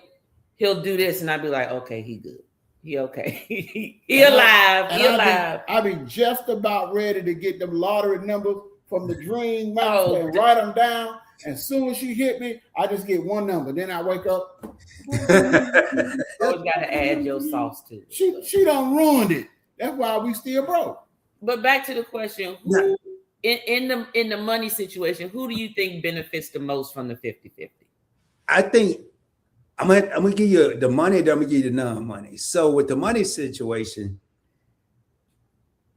do this. And I'll be like, okay, he good. He okay. He alive. He alive. I'll be just about ready to get them lottery numbers from the dream master and write them down. As soon as she hit me, I just get one number. Then I wake up. Always got to add your sauce to it. She done ruined it. That's why we still broke. But back to the question, who in the money situation, who do you think benefits the most from the 50-50? I think I'm gonna give you the money, then I'm gonna give you the non-money. So with the money situation,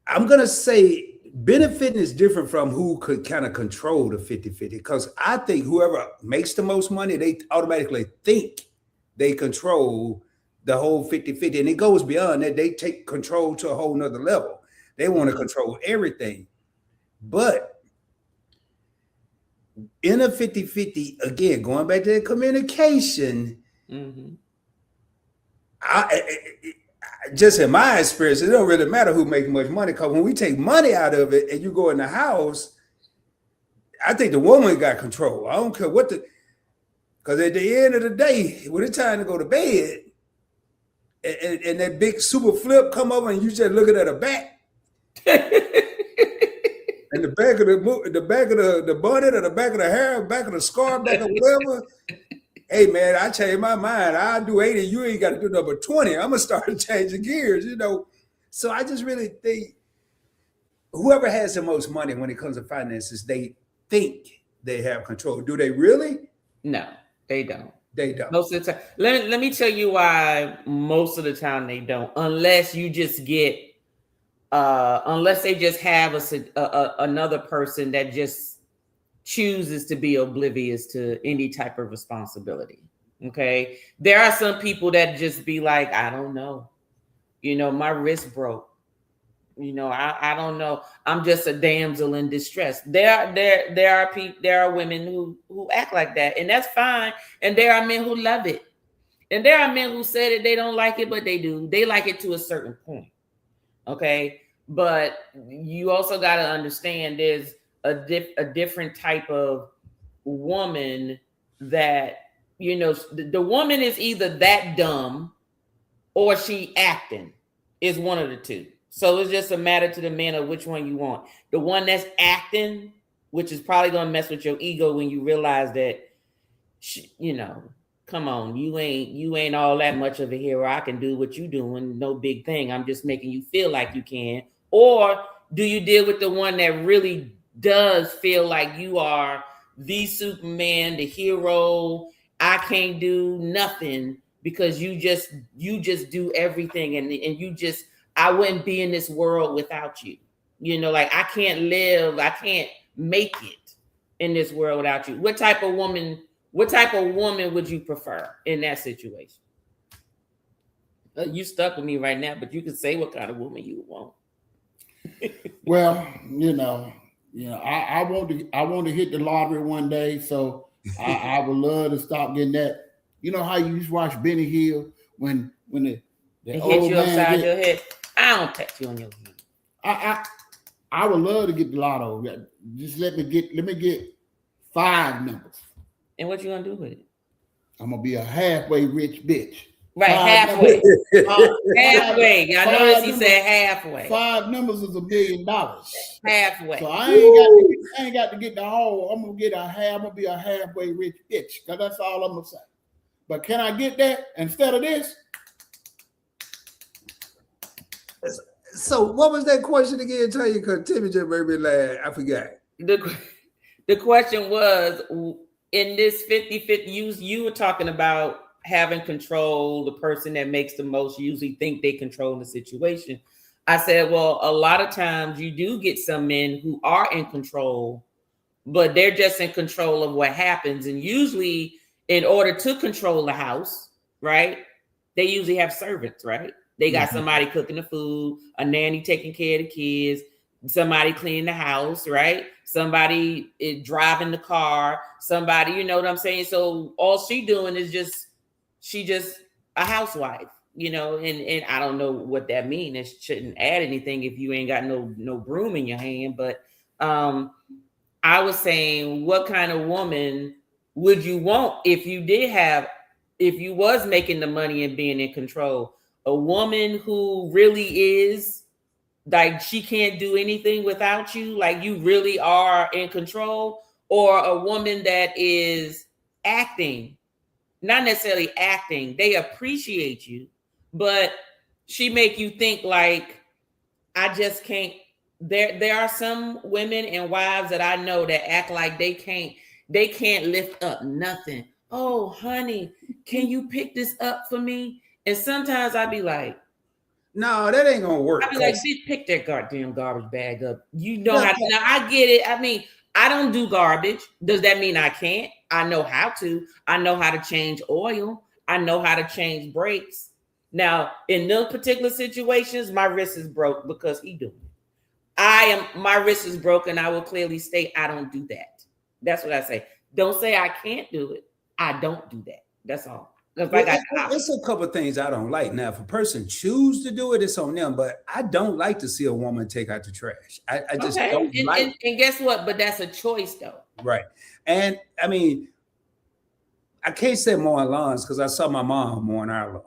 I'm gonna say benefiting is different from who could kind of control the 50-50. Because I think whoever makes the most money, they automatically think they control the whole 50-50. And it goes beyond that. They take control to a whole nother level. They want to control everything. But in a 50-50, again, going back to the communication, Mm-hmm. just in my experience, it don't really matter who makes much money, because when we take money out of it and you go in the house, I think the woman got control. I don't care what because at the end of the day, when it's time to go to bed, and that big super flip come over and you just looking at her back, and the back of the bonnet, or the back of the hair, back of the scarf, back of whatever. Hey man, I changed my mind. I'll do 80. You ain't got to do number 20. I'm gonna start changing gears, you know. So I just really think whoever has the most money when it comes to finances, they think they have control. Do they really? No, they don't. They don't. Most of the time. Let me tell you why most of the time they don't. Unless you just get, unless they just have another person that just chooses to be oblivious to any type of responsibility. Okay. There are some people that just be like, I don't know. You know, my wrist broke. You know, I don't know. I'm just a damsel in distress. There are people, there are women who act like that, and that's fine. And there are men who love it. And there are men who say that they don't like it, but they do. They like it to a certain point. Okay. But you also got to understand there's a different type of woman that, you know, the woman is either that dumb or she acting, is one of the two. So it's just a matter to the man of which one you want. The one that's acting, which is probably going to mess with your ego when you realize that, you know, come on, you ain't all that much of a hero. I can do what you doing. No big thing. I'm just making you feel like you can. Or do you deal with the one that really does feel like you are the Superman, the hero? I can't do nothing because you just do everything, and you just, I wouldn't be in this world without you. You know, like I can't make it in this world without you. What type of woman would you prefer in that situation? You stuck with me right now, but you can say what kind of woman you want. Well, I want to hit the lottery one day, so I would love to stop getting that. You know how you used to watch Benny Hill when the It hit old you man upside get, your head. I don't touch you on your head. I would love to get the lotto. Just let me get 5 numbers. And what you gonna do with it? I'm gonna be a halfway rich bitch. Right, 5 halfway. numbers. Halfway. I noticed he said halfway. 5 numbers is $1 million. Halfway. So I ain't got to get the whole. I'm gonna be a halfway rich bitch, because that's all I'm gonna say. But can I get that instead of this? So what was that question again? Tell you, because Timmy just made me laugh. I forgot. The question was, in this 50-50, you were talking about having control. The person that makes the most usually think they control the situation. I said, well, a lot of times you do get some men who are in control, but they're just in control of what happens. And usually in order to control the house, right, they usually have servants, right? They got somebody cooking the food, a nanny taking care of the kids, somebody cleaning the house, right? Somebody is driving the car, somebody, you know what I'm saying? So all she doing is she just a housewife, and I don't know what that means. It shouldn't add anything if you ain't got no broom in your hand. But I was saying, what kind of woman would you want if you was making the money and being in control? A woman who really is like, she can't do anything without you, like you really are in control, or a woman that is acting, not necessarily acting, they appreciate you, but she make you think like, I just can't. There are some women and wives that I know that act like they can't lift up nothing. Oh, honey, can you pick this up for me? And sometimes I'd be like, no, that ain't gonna work. I'd be like, bitch, pick that goddamn garbage bag up. You know how to. Now I get it. I mean, I don't do garbage. Does that mean I can't? I know how to. I know how to change oil. I know how to change brakes. Now, in those particular situations, my wrist is broke because he doing it. My wrist is broken. I will clearly state I don't do that. That's what I say. Don't say I can't do it. I don't do that. That's all. It's a couple of things I don't like. Now, if a person choose to do it, it's on them. But I don't like to see a woman take out the trash. I just don't like. And guess what? But that's a choice, though. Right. And I mean, I can't say mowing lawns because I saw my mom mowing our lawn.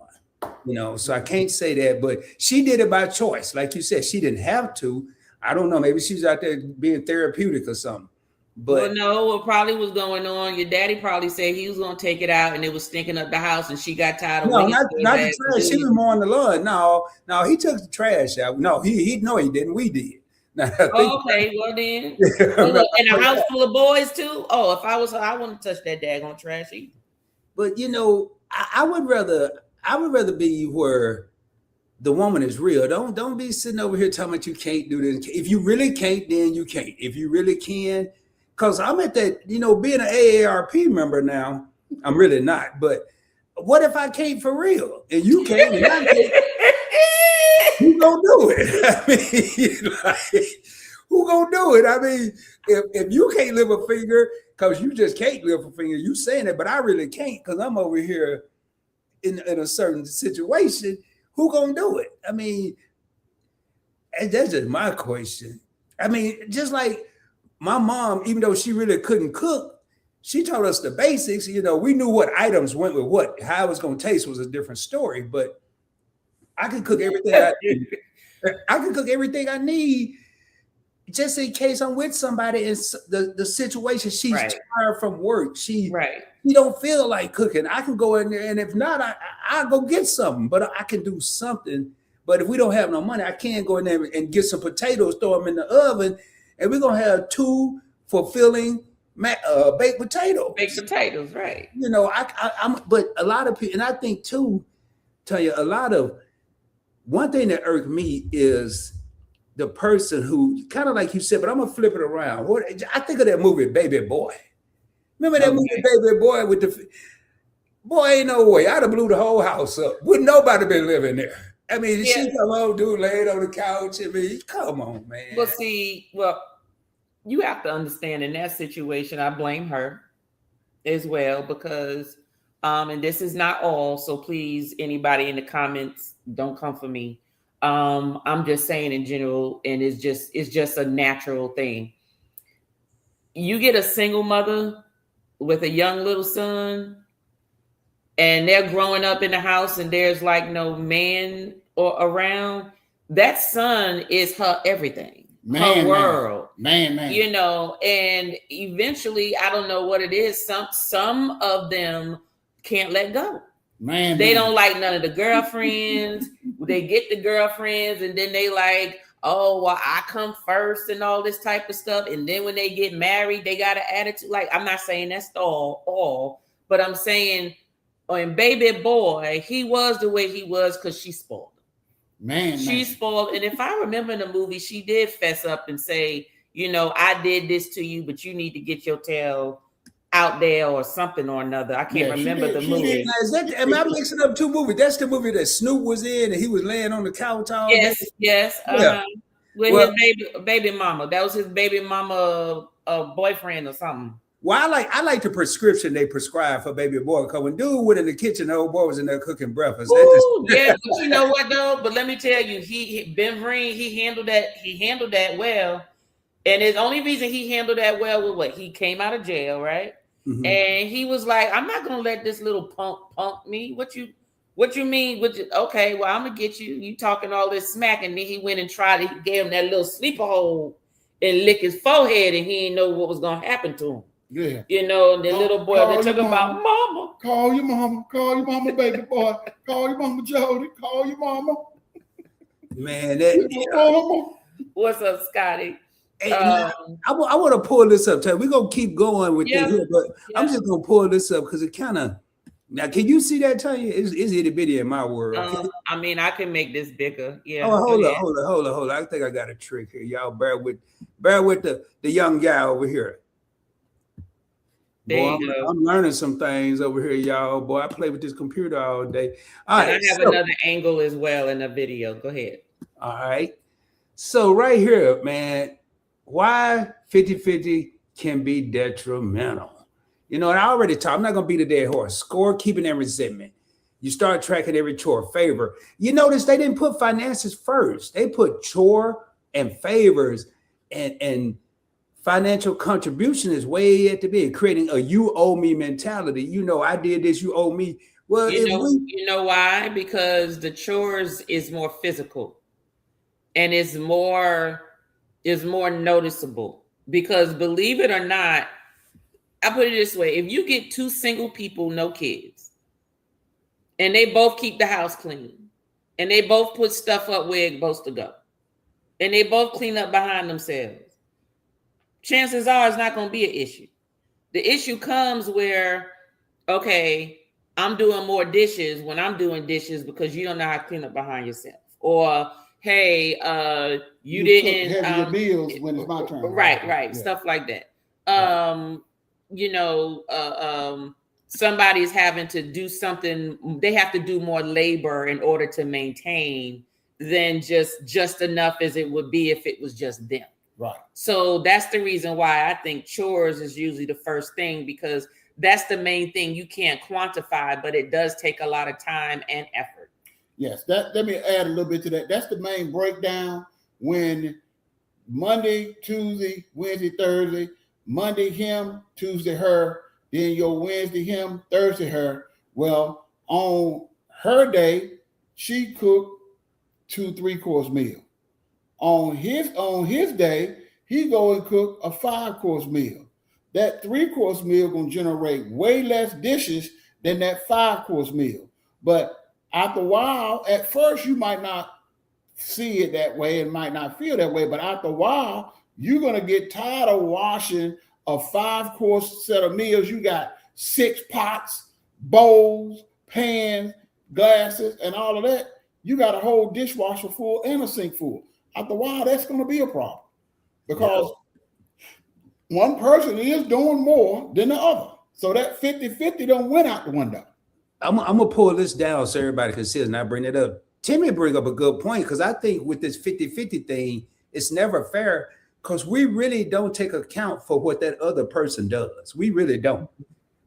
So I can't say that. But she did it by choice, like you said. She didn't have to. I don't know. Maybe she was out there being therapeutic or something. But well, no, what probably was going on, your daddy probably said he was going to take it out and it was stinking up the house and she got tired of no, not the trash. She was mowing the lawn. No, he took the trash out. No, he didn't. We did. Now, okay, well then. And a house full of boys too? Oh, if I was her, I wouldn't touch that daggone trash either. But I would rather be where the woman is real. Don't be sitting over here talking about you can't do this. If you really can't, then you can't. If you really can. Because I'm at that, being an AARP member now, I'm really not. But what if I can't for real? And you can't, and I can't. Who gonna do it? I mean, who gonna do it? I mean, if you can't lift a finger, because you just can't lift a finger, you saying it, but I really can't because I'm over here in a certain situation. Who gonna do it? I mean, and that's just my question. I mean, just like my mom, even though she really couldn't cook, she taught us the basics. We knew what items went with what. How it was going to taste was a different story. But I could cook everything I could cook everything I need, just in case I'm with somebody in the situation. She's tired from work. She don't feel like cooking. I can go in there, and if not, I'll go get something. But I can do something. But if we don't have no money, I can't go in there and get some potatoes, throw them in the oven. And we're going to have 2 fulfilling baked potatoes. Baked potatoes, right. But a lot of people, and I think too, tell you, one thing that irked me is the person who, kind of like you said, but I'm going to flip it around. I think of that movie, Baby Boy. Remember that movie, Baby Boy, with boy, ain't no way. I'd have blew the whole house up. Wouldn't nobody been living there. I mean, Yeah. she come home, dude laying on the couch. I mean, come on, man. Well, see, well, you have to understand in that situation, I blame her as well because, and this is not all. So please, anybody in the comments, don't come for me. I'm just saying in general, and it's just a natural thing. You get a single mother with a young little son, and they're growing up in the house, and there's like no man or around. That son is her everything, her world, man. you know. And eventually, I don't know what it is. Some of them can't let go. They don't like none of the girlfriends. They get the girlfriends, and then they like, oh, well, I come first and all this type of stuff. And then when they get married, they got an attitude. Like, I'm not saying that's all, but I'm saying, in Baby Boy, he was the way he was because she spoiled him. She spoiled. And if I remember in the movie, she did fess up and say, you know, I did this to you, but you need to get your tail out there or something or another. I can't remember the movie. Am I mixing up two movies? That's the movie that Snoop was in and he was laying on the couch all day? Yes. With his baby mama. That was his baby mama boyfriend or something. Well, I like the prescription they prescribe for Baby Boy. Because when dude went in the kitchen, the old boy was in there cooking breakfast. Yeah, but you know what though? But let me tell you, Ben Vereen, he handled that well. And the only reason he handled that well was what? He came out of jail, right? Mm-hmm. And he was like, I'm not gonna let this little punk me. What you mean? Okay, well, I'm gonna get you. You talking all this smack, and then he went and he gave him that little sleeper hole and lick his forehead, and he didn't know what was gonna happen to him. Yeah. You know, the little boy, they talking about mama. Call your mama, baby boy. Call your mama, Jody. Call your mama. Man, what's up, Scotty? Hey, I want to pull this up. We're going to keep going with this here, but I'm just going to pull this up because it kind of... Now, can you see that, Tanya? It's itty bitty in my world. I mean, I can make this bigger. Yeah. Oh, hold on. I think I got a trick here. Y'all bear with the young guy over here. Boy, I'm learning some things over here, y'all. Boy, I play with this computer all day. All right, I have another angle as well in the video. Go ahead. All right. So right here, man, why 50-50 can be detrimental. You know, and I already talked. I'm not going to beat a dead horse. Score, keeping, and resentment. You start tracking every chore, favor. You notice they didn't put finances first. They put chore and favors and financial contribution is way at the big, creating a you owe me mentality. You know, I did this, you owe me. Well, you know why? Because the chores is more physical and is more noticeable. Because believe it or not, I put it this way: if you get two single people, no kids, and they both keep the house clean, and they both put stuff up where it's supposed to go, and they both clean up behind themselves, chances are it's not going to be an issue. The issue comes where, okay, I'm doing more dishes when I'm doing dishes because you don't know how to clean up behind yourself. Or, hey, you didn't have your meals when it's my turn. Right. Yeah. Stuff like that. Somebody's having to do something. They have to do more labor in order to maintain than just enough as it would be if it was just them. Right. So that's the reason why I think chores is usually the first thing, because that's the main thing you can't quantify, but it does take a lot of time and effort. Yes, let me add a little bit to that. That's the main breakdown. When Monday, Tuesday, Wednesday, Thursday, Monday him, Tuesday her, then your Wednesday him, Thursday her. Well, on her day, she cooked 2 3-course meal. On his day, he go and cook a 5-course meal. That 3-course meal gonna generate way less dishes than that 5-course meal. But after a while, at first you might not see it that way and might not feel that way. But after a while, you're gonna get tired of washing a 5-course set of meals. You got 6 pots, bowls, pans, glasses, and all of that. You got a whole dishwasher full and a sink full. After a while, that's going to be a problem because one person is doing more than the other. So that 50-50 don't went out the window. I'm going to pull this down so everybody can see it, and I bring it up Timmy bring up a good point because I think with this 50-50 thing, it's never fair because we really don't take account for what that other person does. We really don't.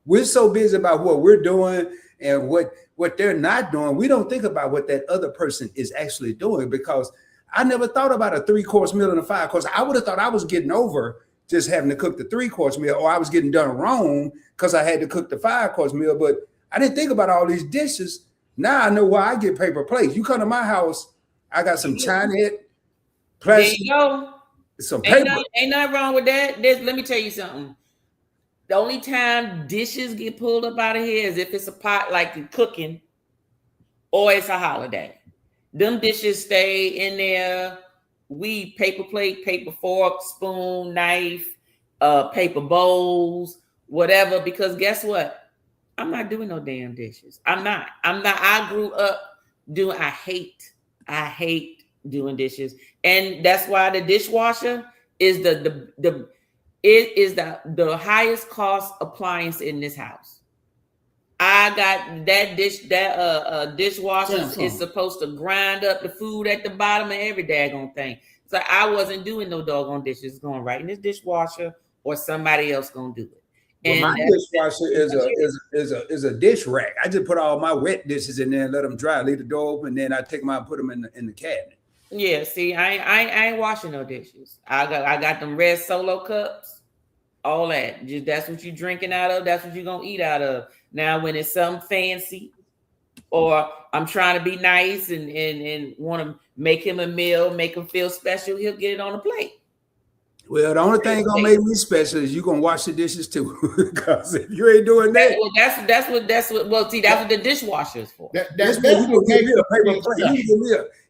We're so busy about what we're doing and what they're not doing. We don't think about what that other person is actually doing because I never thought about a 3-course meal and a 5-course. I would have thought I was getting over just having to cook the 3-course meal, or I was getting done wrong because I had to cook the 5-course meal. But I didn't think about all these dishes. Now I know why I get paper plates. You come to my house, I got some China There plastic, you go. some Ain't, paper. ain't nothing wrong with that. Let me tell you something. The only time dishes get pulled up out of here is if it's a pot like you're cooking or it's a holiday. Them dishes stay in there. We paper plate, paper fork, spoon, knife, paper bowls, whatever. Because guess what? I'm not doing no damn dishes. I'm not. I grew up doing. I hate doing dishes, and that's why the dishwasher is the highest cost appliance in this house. I got that dishwasher is supposed to grind up the food at the bottom of every daggone thing. So I wasn't doing no doggone dishes. It's going right in this dishwasher, or somebody else gonna do it. Well, my dishwasher is a dish rack. I just put all my wet dishes in there and let them dry. Leave the door open, then I take them out and put them in the cabinet. Yeah, see, I ain't washing no dishes. I got them red Solo cups, all that. That's what you drinking out of. That's what you gonna eat out of. Now, when it's something fancy, or I'm trying to be nice and want to make him a meal, make him feel special, he'll get it on a plate. Well, the only thing gonna make me special is you gonna wash the dishes too. Because if you ain't doing that, well, that's what. Well, see, that's what the dishwasher is for. That's you what can give makes me a paper plate.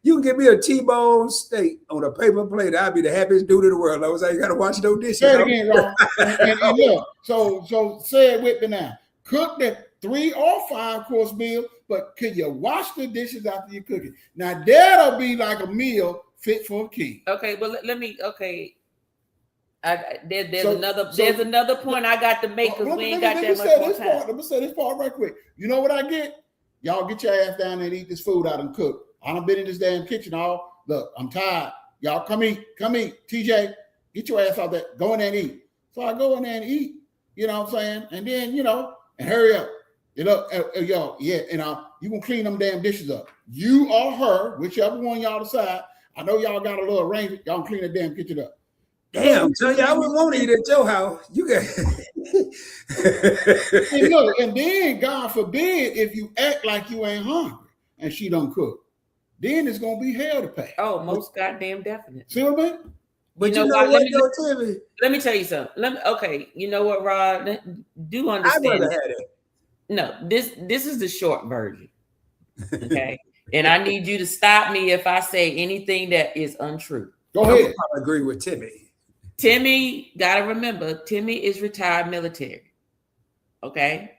You can give me a T-bone steak on a paper plate. I'll be the happiest dude in the world. I was like, you gotta wash no dishes. Say it again, Ron. and look, so say it with me now. Cook that 3 or 5-course meal, but can you wash the dishes after you cook it? Now that'll be like a meal fit for a king. Okay, but let me. Okay. There's another point I got to make because we ain't got that much more time. Let me say this part right quick. You know what I get? Y'all get your ass down there and eat this food out and cook. I done been in this damn kitchen all. Look, I'm tired. Y'all come eat. TJ, get your ass out there. Go in there and eat. So I go in there and eat. You know what I'm saying? And then, and hurry up. Y'all, yeah, and you gonna clean them damn dishes up. You or her, whichever one y'all decide. I know y'all got a little arrangement. Y'all clean the damn kitchen up. Damn, tell you I wouldn't want to eat at your house. You got and look, and then God forbid if you act like you ain't hungry and she don't cook, then it's gonna be hell to pay. Oh, most goddamn definite. See what I mean? But you know what, Timmy? Let me tell you something. Okay, you know what, Rod? Do understand? I'd rather have it. No, this is the short version. Okay, and I need you to stop me if I say anything that is untrue. Go ahead. I agree with Timmy. Timmy, gotta remember, Timmy is retired military. Okay.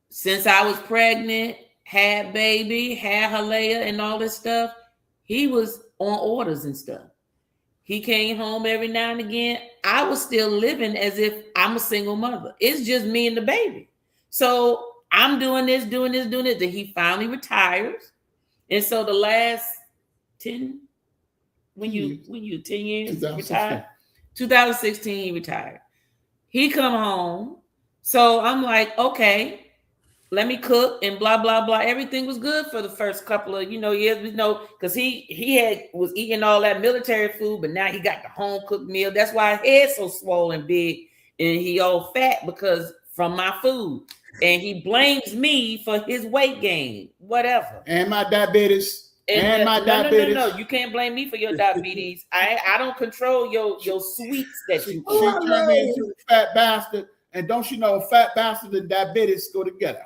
Since I was pregnant, had baby, had Halea and all this stuff, he was on orders and stuff. He came home every now and again. I was still living as if I'm a single mother. It's just me and the baby. So I'm doing this. Then he finally retires. And so the last 10, when you 10 years retired, 2016 he retired. He come home. So I'm like, okay, let me cook and blah, blah, blah. Everything was good for the first couple of, years, because he was eating all that military food, but now he got the home cooked meal. That's why his head's so swollen big and he all fat because from my food. And he blames me for his weight gain, whatever. And my diabetes. No, you can't blame me for your diabetes. I don't control your sweets that you eat. She turned me into a fat bastard. And don't you know, fat bastard and diabetes go together.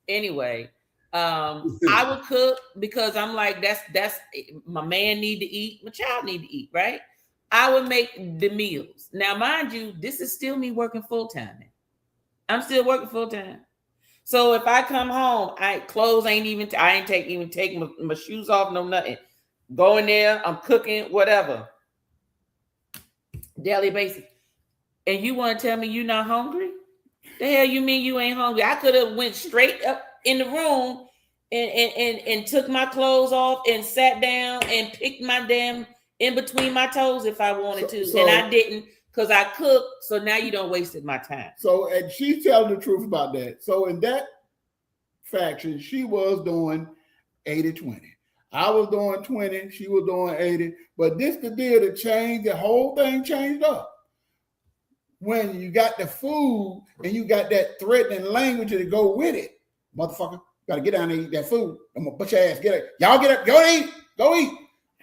Anyway, I would cook because I'm like, that's my man need to eat, my child need to eat, right? I would make the meals. Now, mind you, this is still me working full time. I'm still working full time. So if I come home, I ain't taking my shoes off, no nothing. Go in there, I'm cooking, whatever. Daily basis. And you want to tell me you're not hungry? The hell you mean you ain't hungry? I could have went straight up in the room and took my clothes off and sat down and picked my damn in between my toes if I wanted to. And I didn't because I cooked. So now you don't wasted my time. So, and she's telling the truth about that. So in that faction, she was doing 80-20. I was doing 20, she was doing 80. But this the deal that changed, the whole thing changed up. When you got the food and you got that threatening language to go with it, motherfucker, gotta get down and eat that food. I'm gonna put your ass, get it. Y'all get up, go eat, go eat.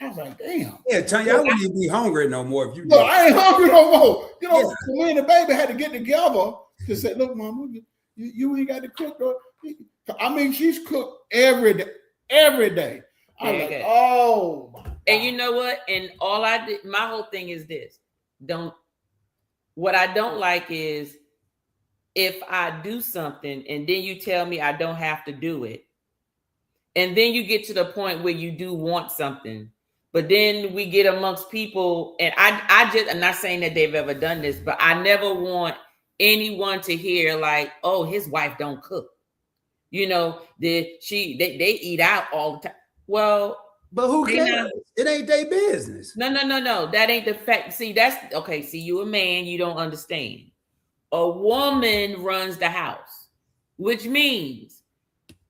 I was like, damn. Yeah, Tanya, I wouldn't even be hungry no more if you did. No, I ain't hungry no more. You know, so me and the baby had to get together to say, look, mama, you ain't got to cook. Though. I mean, she's cooked every day. Every day. I was like, oh my God. And you know what? And all I did, my whole thing is this. What I don't like is if I do something and then you tell me I don't have to do it. And then you get to the point where you do want something. But then we get amongst people, and I'm not saying that they've ever done this, but I never want anyone to hear like, oh, his wife don't cook. You know, they eat out all the time. Well, but who cares? It ain't their business. No. That ain't the fact. See, that's okay. See, you a man, you don't understand. A woman runs the house, which means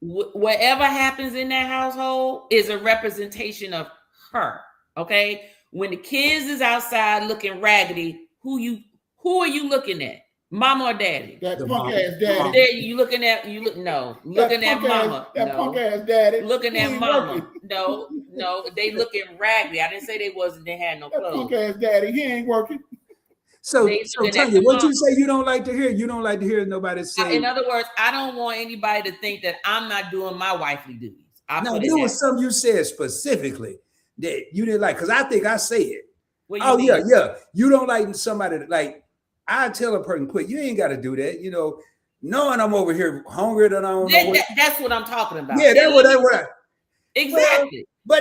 whatever happens in that household is a representation of her. Okay. When the kids is outside looking raggedy, who are you looking at? Mama or daddy? That punk ass daddy. There you looking at looking at mama. That punk ass daddy. Looking at mama. No, they looking raggedy. I didn't say they had no clothes. That punk ass daddy, he ain't working. So Tanya, what you say you don't like to hear? You don't like to hear nobody say. In other words, I don't want anybody to think that I'm not doing my wifely duties. No, there was something you said specifically that you didn't like, because I think I say it. Yeah. You don't like somebody like. I tell a person quick, you ain't got to do that. You know, knowing I'm over here hungry that I don't know. That's what I'm talking about. Yeah, that's what. Exactly. Well,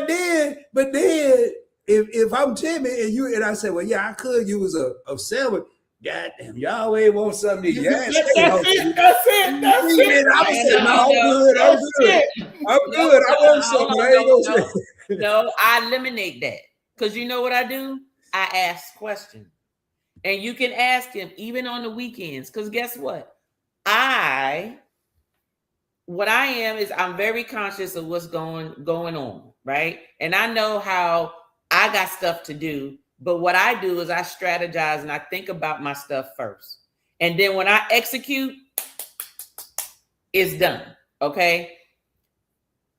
but then, if I'm timid and I say, well, yeah, I could use a sandwich. God damn, y'all ain't want something to eat. That's it. I'm saying, I'm good. I want something. I ain't gonna say. No, I eliminate that because you know what I do? I ask questions. And you can ask him even on the weekends, because guess what? I'm very conscious of what's going on, right? And I know how I got stuff to do, but what I do is I strategize and I think about my stuff first. And then when I execute, it's done, okay?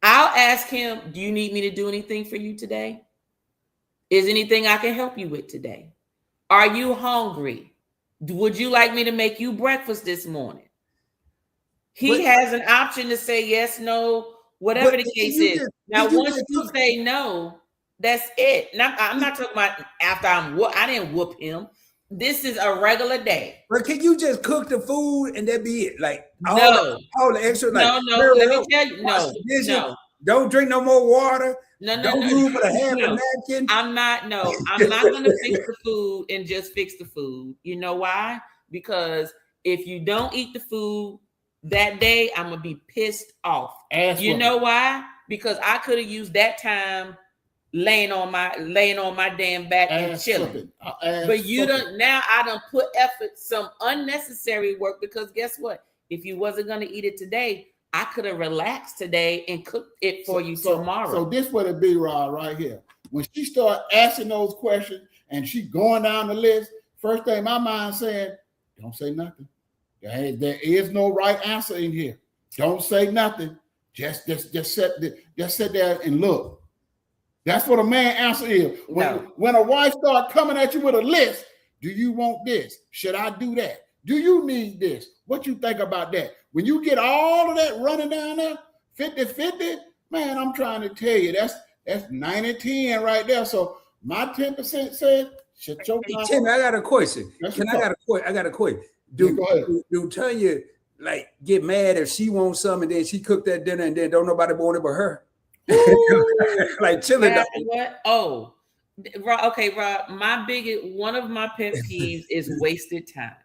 I'll ask him, do you need me to do anything for you today? Is anything I can help you with today? Are you hungry? Would you like me to make you breakfast this morning? He has an option to say yes, no, whatever the case is. Now, once you say no, that's it. Now, I'm not talking about after I didn't whoop him. This is a regular day. But can you just cook the food and that be it? Like all the extra. Like, no. Let me tell you, no. Don't drink no more water. Don't move for the half a napkin. I'm not going to fix the food and just fix the food. You know why? Because if you don't eat the food that day, I'm going to be pissed off. You know why? Because I could have used that time laying on my damn back and chilling. But you don't. Now I done put effort, some unnecessary work, because guess what? If you wasn't going to eat it today, I could have relaxed today and cooked it for you tomorrow. So this what it be, Rod, right here. When she start asking those questions and she going down the list, first thing my mind saying, don't say nothing. There is no right answer in here. Don't say nothing. Just sit there and look. That's what a man answer is. When a wife start coming at you with a list, do you want this? Should I do that? Do you need this? What you think about that? When you get all of that running down there, 50-50, man, I'm trying to tell you, that's 90-10 right there. So my 10% said, shut your mouth. Tim, I got a question. I got a question. Do Tanya like get mad if she wants something and then she cooked that dinner and then don't nobody want it but her? Like chilling. What? Oh, okay, Rob. One of my pet peeves is wasted time.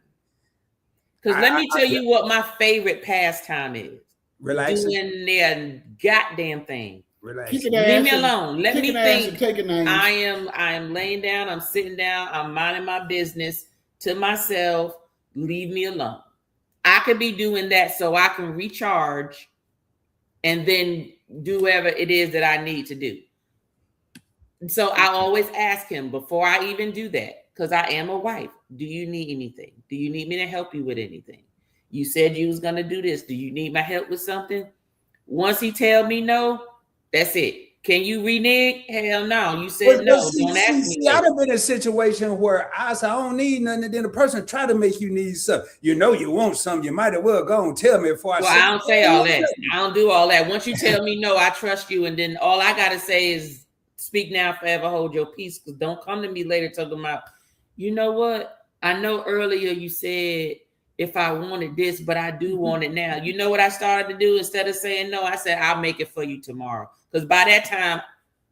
Because let me tell you what my favorite pastime is. Relaxing. doing their goddamn thing. Relaxing. Kicking Leave ass me and- alone. Let me kicking ass and think. taking names. I am laying down, I'm sitting down, I'm minding my business to myself. Leave me alone. I could be doing that so I can recharge and then do whatever it is that I need to do. So I always ask him before I even do that, because I am a wife. Do you need anything? Do you need me to help you with anything? You said you was gonna do this. Do you need my help with something? Once he tell me no, that's it. Can you renege? Hell no. You said no. Don't ask me. See, I'd have been in a situation where I said, I don't need nothing. And then the person try to make you need something. You know you want something. You might as well go and tell me before I Well, say I don't say all that. I don't do all that. Once you tell me no, I trust you. And then all I got to say is speak now, forever hold your peace. Because don't come to me later talking about, you know what? I know earlier you said if I wanted this, but I do want it now. You know what I started to do? Instead of saying no, I said, I'll make it for you tomorrow. Because by that time,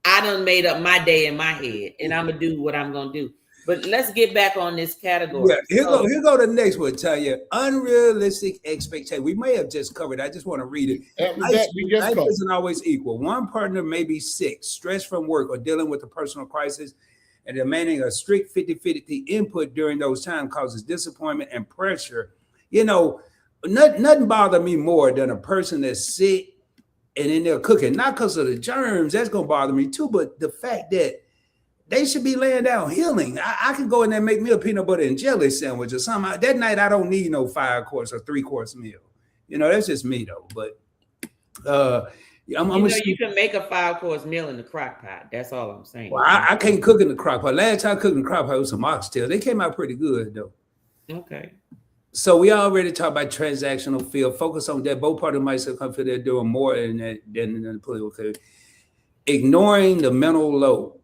I done made up my day in my head, and I'm gonna do what I'm gonna do. But let's get back on this category. Yeah, here go the next one. Tell you unrealistic expectation. We may have just covered. I just want to read it. Life isn't always equal. One partner may be sick, stressed from work, or dealing with a personal crisis, and demanding a strict 50-50 input during those times causes disappointment and pressure. You know, nothing bothers me more than a person that's sick and in there cooking, not because of the germs, that's gonna bother me too, but the fact that they should be laying down healing. I can go in there and make me a peanut butter and jelly sandwich or something. That night I don't need no 5-course or 3-course meal. You know, that's just me though. But you can make a 5-course meal in the crock pot. That's all I'm saying. Well, I can't cook in the crock pot. Last time I cooked in the crock pot was some oxtails. They came out pretty good though. Okay. So we already talked about transactional field. Focus on that. Both parties might say they're doing more than the political field. Ignoring the mental load.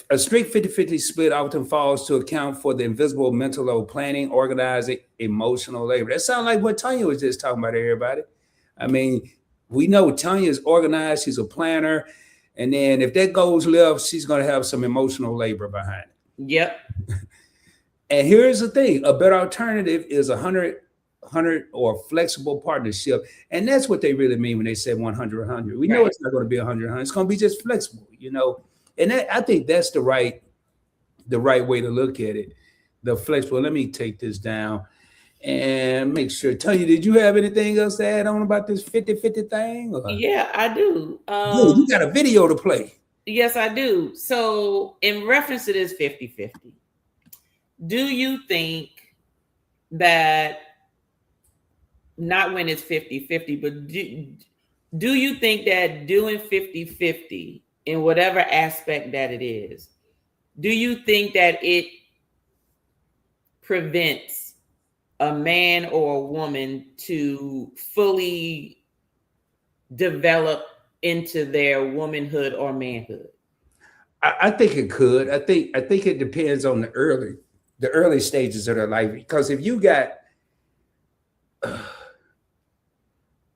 A strict 50-50 split often falls to account for the invisible mental load, planning, organizing, emotional labor. That sounds like what Tanya was just talking about, everybody. I mean, we know Tanya is organized. She's a planner. And then if that goes left, she's going to have some emotional labor behind it. Yep. And here's the thing, a better alternative is 100 or flexible partnership. And that's what they really mean when they say 100. We know it's not going to be 100. It's going to be just flexible, you know. And I think that's the right way to look at it. The flexible. Let me take this down and make sure. Tanya, did you have anything else to add on about this 50-50 thing? Or? Yeah, I do. You got a video to play. Yes, I do. So in reference to this 50-50, do you think that, not when it's 50-50, but do you think that doing 50-50 in whatever aspect that it is, do you think that it prevents a man or a woman to fully develop into their womanhood or manhood? I think it could. I think it depends on the early stages of their life. Because if you got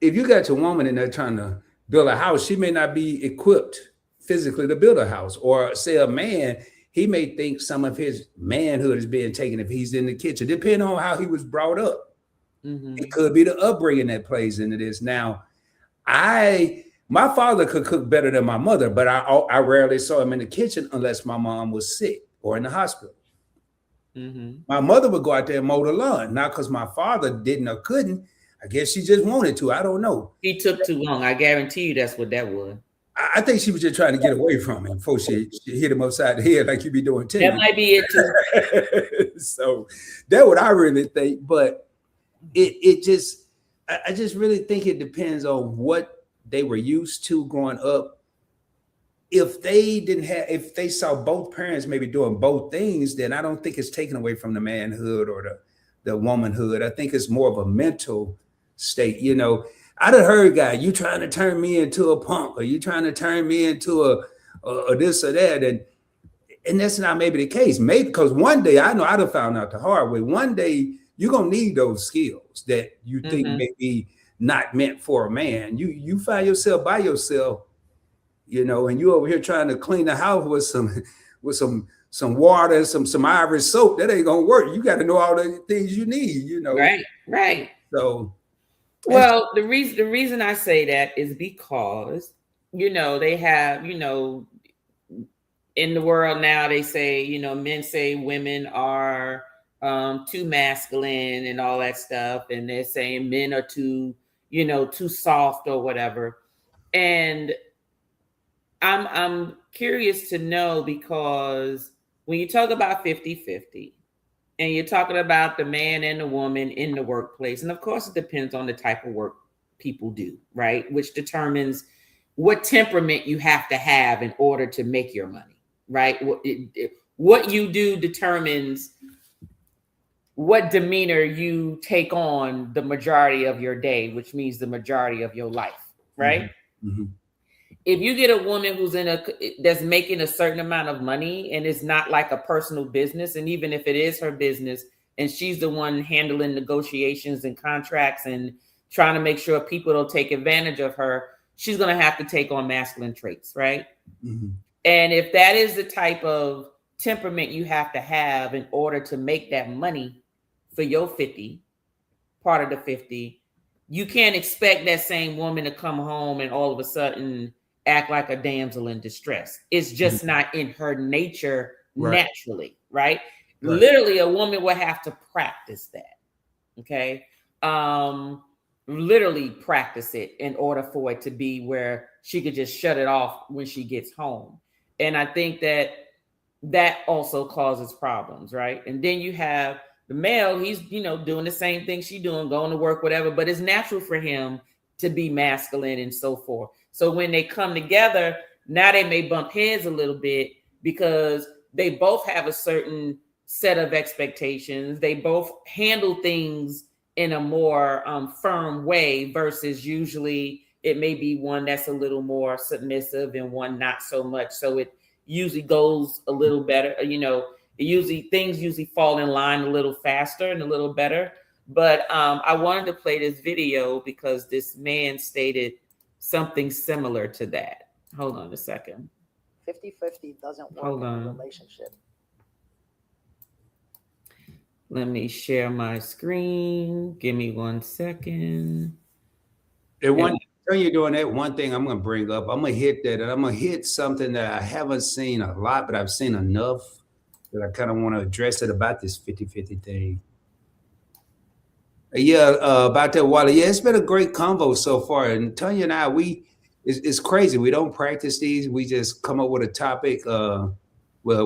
your woman and they're trying to build a house, she may not be equipped physically to build a house. Or say a man, he may think some of his manhood is being taken if he's in the kitchen, depending on how he was brought up. Mm-hmm. It could be the upbringing that plays into this. Now, my father could cook better than my mother, but I rarely saw him in the kitchen unless my mom was sick or in the hospital. Mm-hmm. My mother would go out there and mow the lawn, not because my father didn't or couldn't. I guess she just wanted to. I don't know. He took too long. I guarantee you that's what that was. I think she was just trying to get away from him before she hit him upside the head like you be doing too. That might be it too. So that's what I really think. But I just really think it depends on what they were used to growing up. If they saw both parents maybe doing both things, then I don't think it's taken away from the manhood or the womanhood. I think it's more of a mental state. You know, I done heard guy, you trying to turn me into a punk, or you trying to turn me into a this or that, and that's not maybe the case. Maybe because one day I know I'd have found out the hard way. One day you're gonna need those skills that you think may be not meant for a man. You find yourself by yourself, you know, and you over here trying to clean the house with some water and some Irish soap. That ain't gonna work. You got to know all the things you need, you know. Right. So Well, the reason I say that is because they have in the world now they say men say women are too masculine and all that stuff, and they're saying men are too soft or whatever. And I'm curious to know, because when you talk about 50-50 and you're talking about the man and the woman in the workplace, and of course it depends on the type of work people do, right? Which determines what temperament you have to have in order to make your money, right? What you do determines what demeanor you take on the majority of your day, which means the majority of your life, right? Mm-hmm. If you get a woman that's making a certain amount of money and it's not like a personal business, and even if it is her business and she's the one handling negotiations and contracts and trying to make sure people don't take advantage of her, she's going to have to take on masculine traits, right? Mm-hmm. And if that is the type of temperament you have to have in order to make that money for your 50, part of the 50, you can't expect that same woman to come home and all of a sudden act like a damsel in distress. It's just not in her nature naturally, right? Literally, a woman will have to practice that. Okay. Literally practice it in order for it to be where she could just shut it off when she gets home. And I think that also causes problems, right? And then you have the male, he's, doing the same thing she's doing, going to work, whatever, but it's natural for him to be masculine and so forth. So when they come together, now they may bump heads a little bit because they both have a certain set of expectations. They both handle things in a more firm way versus usually it may be one that's a little more submissive and one not so much. So it usually goes a little better. Things usually fall in line a little faster and a little better. But I wanted to play this video because this man stated something similar to that. Hold on a second. 50-50 doesn't work in a relationship. Let me share my screen. Give me 1 second. When you're doing that, one thing I'm going to bring up, I'm going to hit that, and I'm going to hit something that I haven't seen a lot, but I've seen enough that I kind of want to address it about this 50-50 thing. About that, Wally. Yeah, it's been a great convo so far. And Tanya and I, it's crazy. We don't practice these. We just come up with a topic. Well,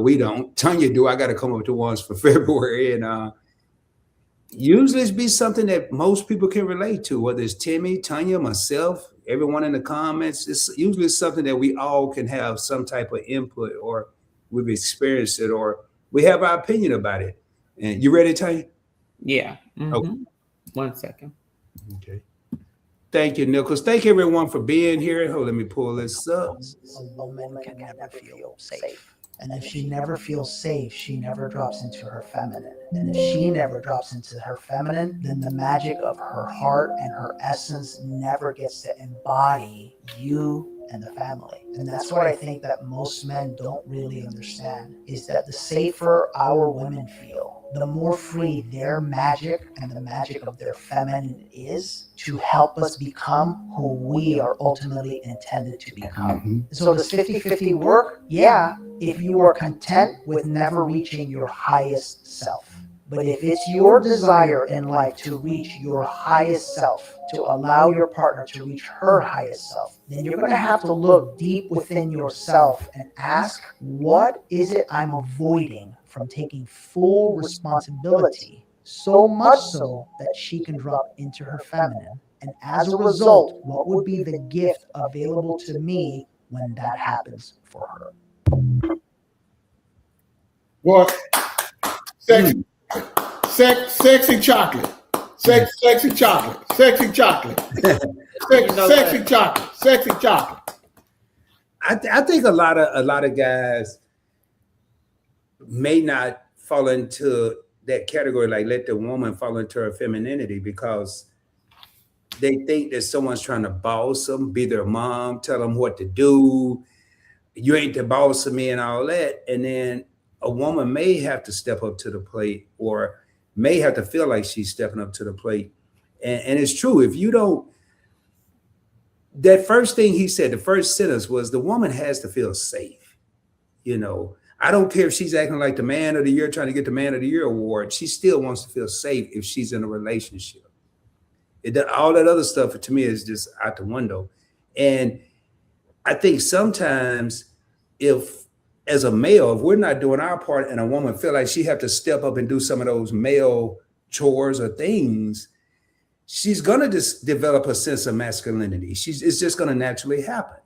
we don't. Tanya do. I got to come up with the ones for February. And usually it's be something that most people can relate to, whether it's Timmy, Tanya, myself, everyone in the comments. It's usually something that we all can have some type of input, or we've experienced it, or we have our opinion about it. And you ready, Tanya? Yeah. Mm-hmm. Okay. 1 second. Okay. Thank you, Nicholas. Thank everyone for being here. Let me pull this up. A woman can never feel safe. And if she never feels safe, she never drops into her feminine. And if she never drops into her feminine, then the magic of her heart and her essence never gets to embody you and the family. And that's what I think that most men don't really understand, is that the safer our women feel, the more free their magic and the magic of their feminine is to help us become who we are ultimately intended to become. Mm-hmm. So does 50-50 work? Yeah, if you are content with never reaching your highest self. But if it's your desire in life to reach your highest self, to allow your partner to reach her highest self, then you're going to have to look deep within yourself and ask, what is it I'm avoiding from taking full responsibility, so much so that she can drop into her feminine? And as a result, what would be the gift available to me when that happens for her? What? Sexy chocolate. Sexy chocolate. Sexy chocolate. Sexy chocolate. Sexy chocolate. I think a lot of guys may not fall into that category, like let the woman fall into her femininity, because they think that someone's trying to boss them, be their mom, tell them what to do. You ain't the boss of me and all that. And then a woman may have to step up to the plate, or may have to feel like she's stepping up to the plate. And it's true. If you don't, that first thing he said, the first sentence was the woman has to feel safe. You know, I don't care if she's acting like the man of the year, trying to get the man of the year award. She still wants to feel safe if she's in a relationship. All that other stuff to me is just out the window. And I think sometimes if, as a male, if we're not doing our part and a woman feel like she have to step up and do some of those male chores or things, she's going to just develop a sense of masculinity. It's just going to naturally happen.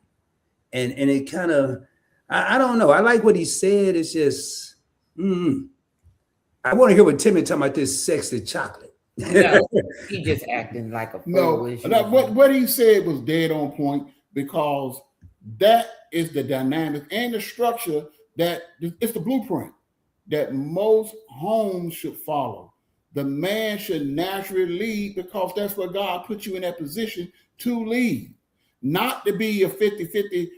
And it kind of, I don't know. I like what he said. It's just, I want to hear what Timmy talking about this sexy chocolate. No, he just acting like a foolish. No, what he said was dead on point, because that is the dynamic and the structure that it's the blueprint that most homes should follow. The man should naturally lead, because that's what God put you in that position to lead, not to be a 50-50.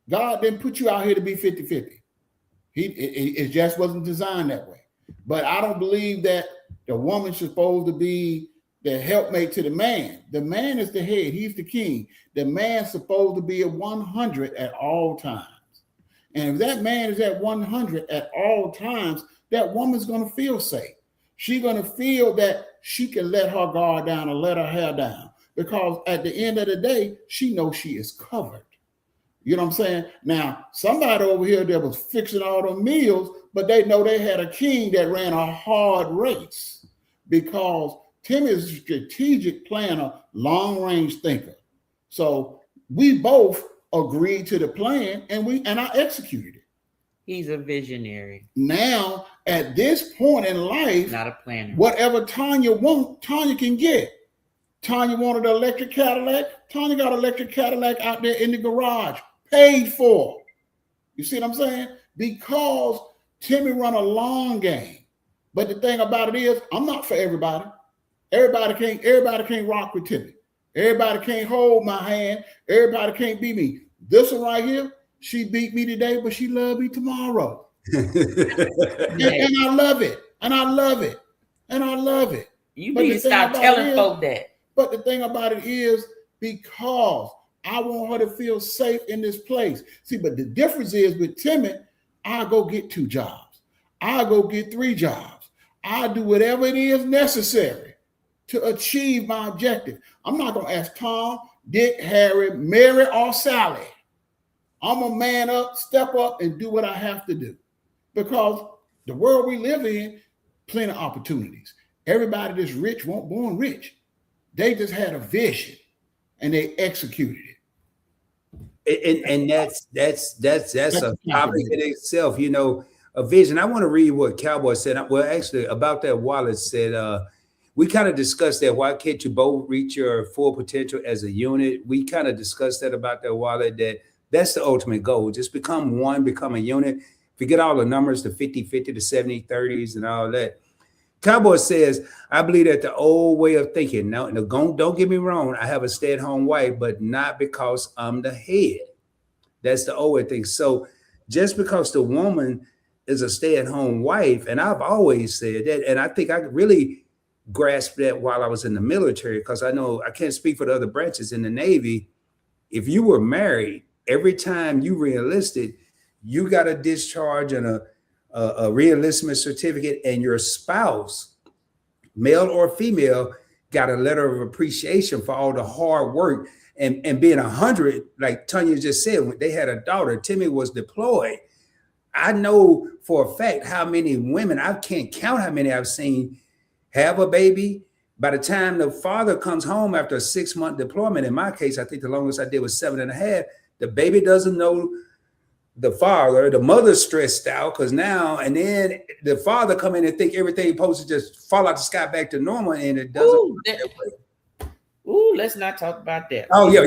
God didn't put you out here to be 50-50. It just wasn't designed that way. But I don't believe that the woman's supposed to be the helpmate to the man. The man is the head. He's the king. The man's supposed to be at 100 at all times. And if that man is at 100 at all times, that woman's going to feel safe. She's going to feel that she can let her guard down or let her hair down, because at the end of the day, she knows she is covered. You know what I'm saying? Now, somebody over here that was fixing all the meals, but they know they had a king that ran a hard race, because Tim is a strategic planner, long-range thinker. So we both agreed to the plan, and I executed it. He's a visionary. Now, at this point in life, not a planner. Whatever Tanya wants, Tanya can get. Tanya wanted an electric Cadillac. Tanya got an electric Cadillac out there in the garage, paid for. You see what I'm saying? Because Timmy run a long game. But the thing about it is, I'm not for everybody. Everybody can't rock with Timmy. Everybody can't hold my hand. Everybody can't beat me. This one right here, she beat me today, but she loved me tomorrow. and I love it. And I love it. And I love it. You need to stop telling folk that. But the thing about it is, because I want her to feel safe in this place. See, but the difference is with Timmy, I go get 2 jobs. I go get 3 jobs. I do whatever it is necessary to achieve my objective. I'm not going to ask Tom, Dick, Harry, Mary, or Sally. I'm a man up, step up, and do what I have to do. Because the world we live in, plenty of opportunities. Everybody that's rich weren't born rich. They just had a vision and they executed it. And that's a topic in itself, you know, a vision. I want to read what Cowboy said. Well, actually, about that wallet said, we kind of discussed that. Why can't you both reach your full potential as a unit? We kind of discussed that about that wallet, that's the ultimate goal. Just become one, become a unit. Forget all the numbers, the 50-50, the 70-30s and all that. Cowboy says, I believe that the old way of thinking, now, don't get me wrong, I have a stay-at-home wife, but not because I'm the head. That's the old way of thinking. So just because the woman is a stay-at-home wife, and I've always said that, and I think I really grasped that while I was in the military, because I know I can't speak for the other branches in the Navy. If you were married, every time you re-enlisted, you got a discharge and a re-enlistment certificate, and your spouse, male or female, got a letter of appreciation for all the hard work and being 100, like Tanya just said, when they had a daughter, Timmy was deployed. I know for a fact how many women, I can't count how many I've seen have a baby. By the time the father comes home after a 6-month deployment, in my case, I think the longest I did was 7.5, the baby doesn't know the father, the mother's stressed out because now, and then the father come in and think everything supposed to just fall out the sky back to normal, and it doesn't. Ooh, let's not talk about that. Oh, yeah.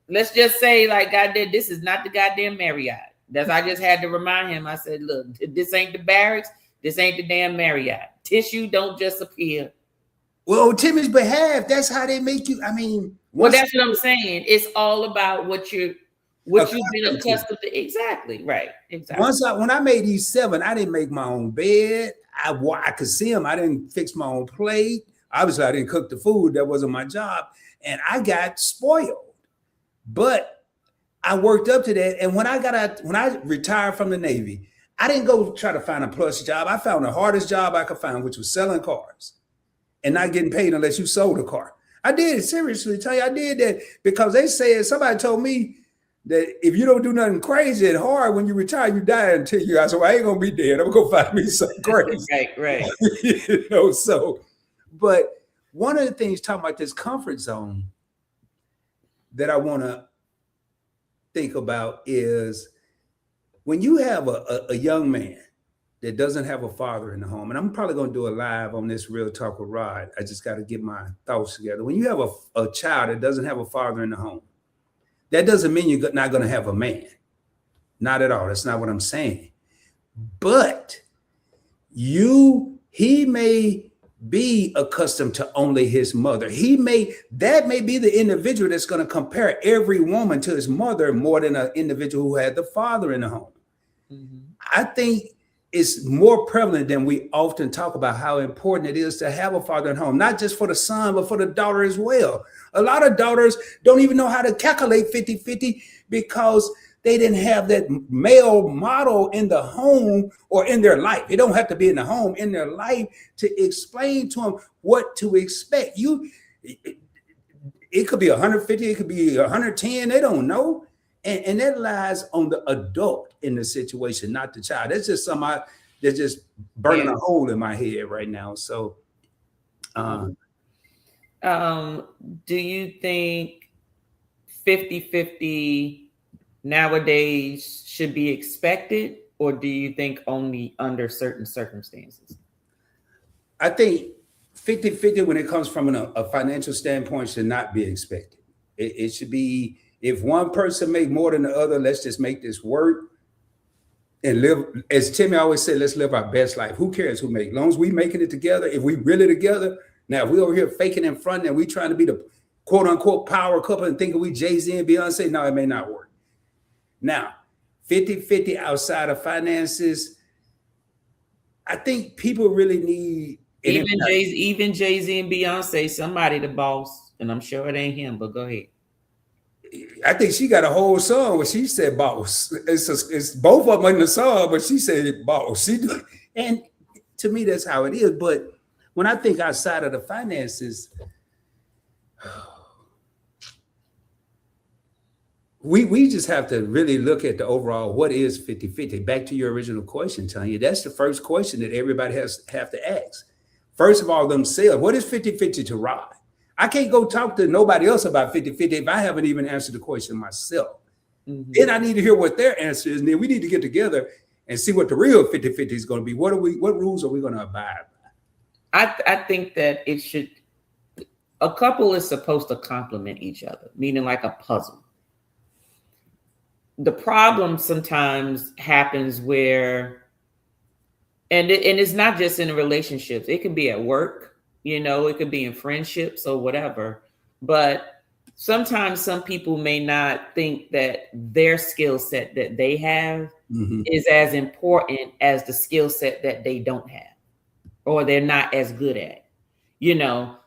Let's just say, like God did, this is not the goddamn Marriott. I just had to remind him. I said, look, this ain't the barracks. This ain't the damn Marriott. Tissue don't just appear. Well, Timmy's behalf, that's how they make you. I mean, well, that's what I'm saying. It's all about what What you've been accustomed to. Exactly. Right. Exactly. When I made these 7, I didn't make my own bed. I could see them. I didn't fix my own plate. Obviously, I didn't cook the food. That wasn't my job. And I got spoiled. But I worked up to that. And when I retired from the Navy, I didn't go try to find a plus job. I found the hardest job I could find, which was selling cars and not getting paid unless you sold a car. I did, seriously tell you, I did that because they said, somebody told me that if you don't do nothing crazy and hard, when you retire, you die until you. I said, well, I ain't gonna be dead. I'm gonna go find me something crazy. Right. So, but one of the things talking about this comfort zone that I want to think about is when you have a young man that doesn't have a father in the home, and I'm probably going to do a live on this Real Talk with Rod. I just got to get my thoughts together. When you have a child that doesn't have a father in the home, that doesn't mean you're not going to have a man. Not at all. That's not what I'm saying. But he may be accustomed to only his mother. That may be the individual that's going to compare every woman to his mother more than an individual who had the father in the home. Mm-hmm. I think it's more prevalent than we often talk about how important it is to have a father at home, not just for the son, but for the daughter as well. A lot of daughters don't even know how to calculate 50-50 because they didn't have that male model in the home or in their life. It don't have to be in the home, in their life, to explain to them what to expect. It could be 150, it could be 110, they don't know. And that lies on the adult in the situation, not the child. That's just somebody that's just burning a hole in my head right now. So, do you think 50-50 nowadays should be expected, or do you think only under certain circumstances? I think 50-50 when it comes from a financial standpoint should not be expected. It should be, if one person make more than the other, let's just make this work and live. As Timmy always said, let's live our best life. Who cares who make? As long as we making it together, if we really together. Now, if we over here faking in front and we trying to be the quote unquote power couple and thinking we Jay-Z and Beyonce, no, it may not work. Now, 50-50 outside of finances, I think people really need. Even Jay-Z and Beyonce, somebody the boss, and I'm sure it ain't him, but go ahead. I think she got a whole song where she said boss. It's both of them in the song, but she said boss. And to me, that's how it is. But when I think outside of the finances, we just have to really look at the overall, what is 50-50? Back to your original question, Tanya, that's the first question that everybody have to ask. First of all, themselves, what is 50-50 to Rod? I can't go talk to nobody else about 50-50 if I haven't even answered the question myself. Mm-hmm. Then I need to hear what their answer is. And then we need to get together and see what the real 50-50 is going to be. What rules are we going to abide by? I think that a couple is supposed to complement each other, meaning like a puzzle. The problem sometimes happens where, and it's not just in relationships, it can be at work. It could be in friendships or whatever, but sometimes some people may not think that their skill set that they have is as important as the skill set that they don't have, or they're not as good at,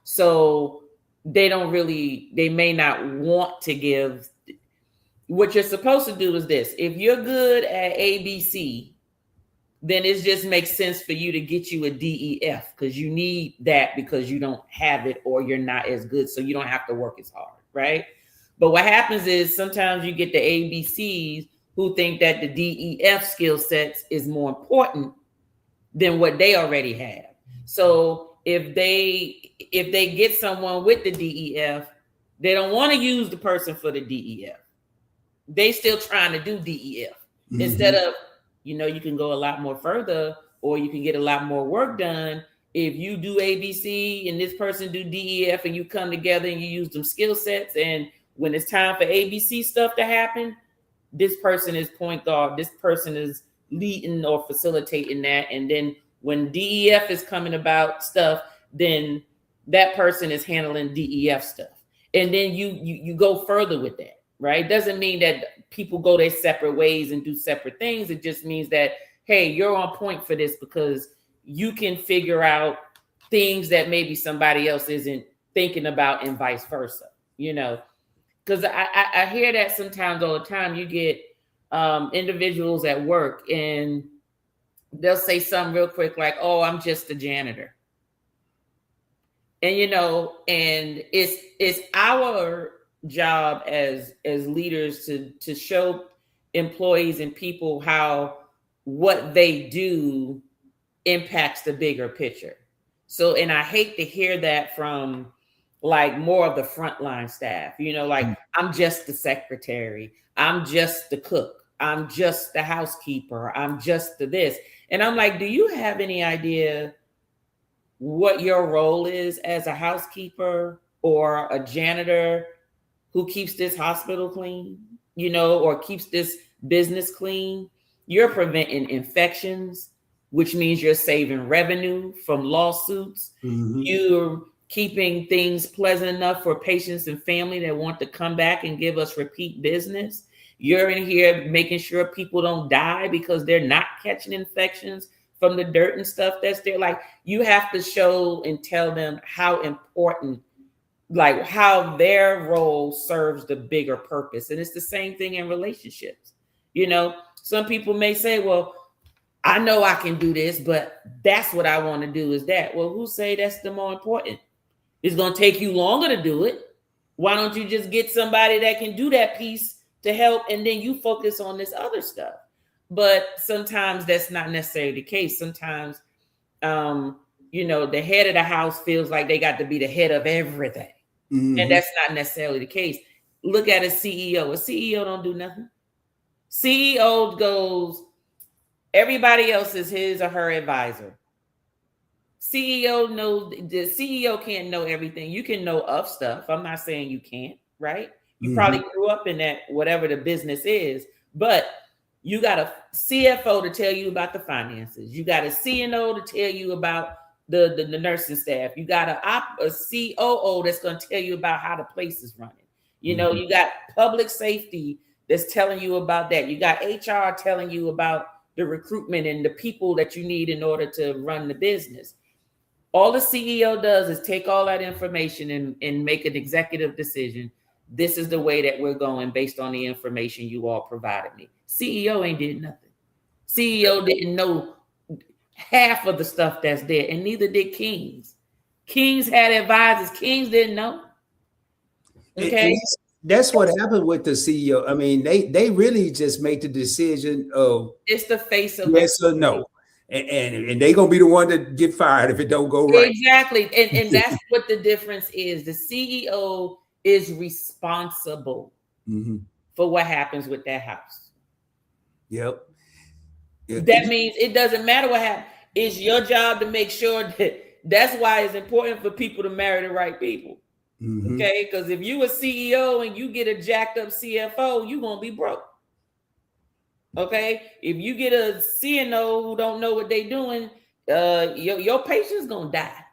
so they may not want to give. What you're supposed to do is this: if you're good at ABC, then it just makes sense for you to get you a DEF, because you need that because you don't have it or you're not as good. So you don't have to work as hard, right? But what happens is sometimes you get the ABCs who think that the DEF skill sets is more important than what they already have. So if they get someone with the DEF, they don't want to use the person for the DEF. They still trying to do DEF instead of, you can go a lot more further, or you can get a lot more work done if you do ABC and this person do DEF, and you come together and you use them skill sets. And when it's time for ABC stuff to happen, this person is point guard, this person is leading or facilitating that. And then when DEF is coming about stuff, then that person is handling DEF stuff. And then you go further with that, right? Doesn't mean that people go their separate ways and do separate things. It just means that, hey, you're on point for this because you can figure out things that maybe somebody else isn't thinking about, and vice versa, you know? Because I hear that sometimes all the time. You get individuals at work and they'll say something real quick like, oh, I'm just a janitor. And, you know, and it's our job as leaders to show employees and people how what they do impacts the bigger picture. So, and I hate to hear that from like more of the frontline staff, you know, like I'm just the secretary, I'm just the cook, I'm just the housekeeper, I'm just the this. And I'm like, do you have any idea what your role is as a housekeeper or a janitor who keeps this hospital clean, you know, or keeps this business clean? You're preventing infections, which means you're saving revenue from lawsuits. Mm-hmm. You're keeping things pleasant enough for patients and family that want to come back and give us repeat business. You're in here making sure people don't die because they're not catching infections from the dirt and stuff that's there. Like, you have to show and tell them how important, like how their role serves the bigger purpose. And it's the same thing in relationships. You know, some people may say, well, I know I can do this, but that's what I want to do is that. Well, who say that's the more important? It's going to take you longer to do it. Why don't you just get somebody that can do that piece to help, and then you focus on this other stuff? But sometimes that's not necessarily the case. Sometimes, you know, the head of the house feels like they got to be the head of everything. Mm-hmm. And that's not necessarily the case. Look at a CEO. A CEO don't do nothing. CEO goes, everybody else is his or her advisor. CEO knows, the CEO can't know everything. You can know of stuff. I'm not saying you can't, right? You probably grew up in that, whatever the business is, but you got a CFO to tell you about the finances. You got a CNO to tell you about the nursing staff. You got a COO that's going to tell you about how the place is running. You know, you got public safety that's telling you about that. You got HR telling you about the recruitment and the people that you need in order to run the business. All the CEO does is take all that information and make an executive decision. This is the way that we're going based on the information you all provided me. CEO ain't did nothing. CEO didn't know half of the stuff that's there, and neither did Kings. Kings had advisors. Kings didn't know. Okay. That's what happened with the CEO. I mean, they really just make the decision of it's the face of yes or no. And they gonna be the one to get fired if it don't go right. Exactly. And that's what the difference is. The CEO is responsible for what happens with that house. Yep. That means it doesn't matter what happens. It's your job to make sure that's why it's important for people to marry the right people. Okay, because if you a CEO and you get a jacked up CFO, you're gonna be broke. Okay, if you get a CNO who don't know what they're doing, your patient's gonna die.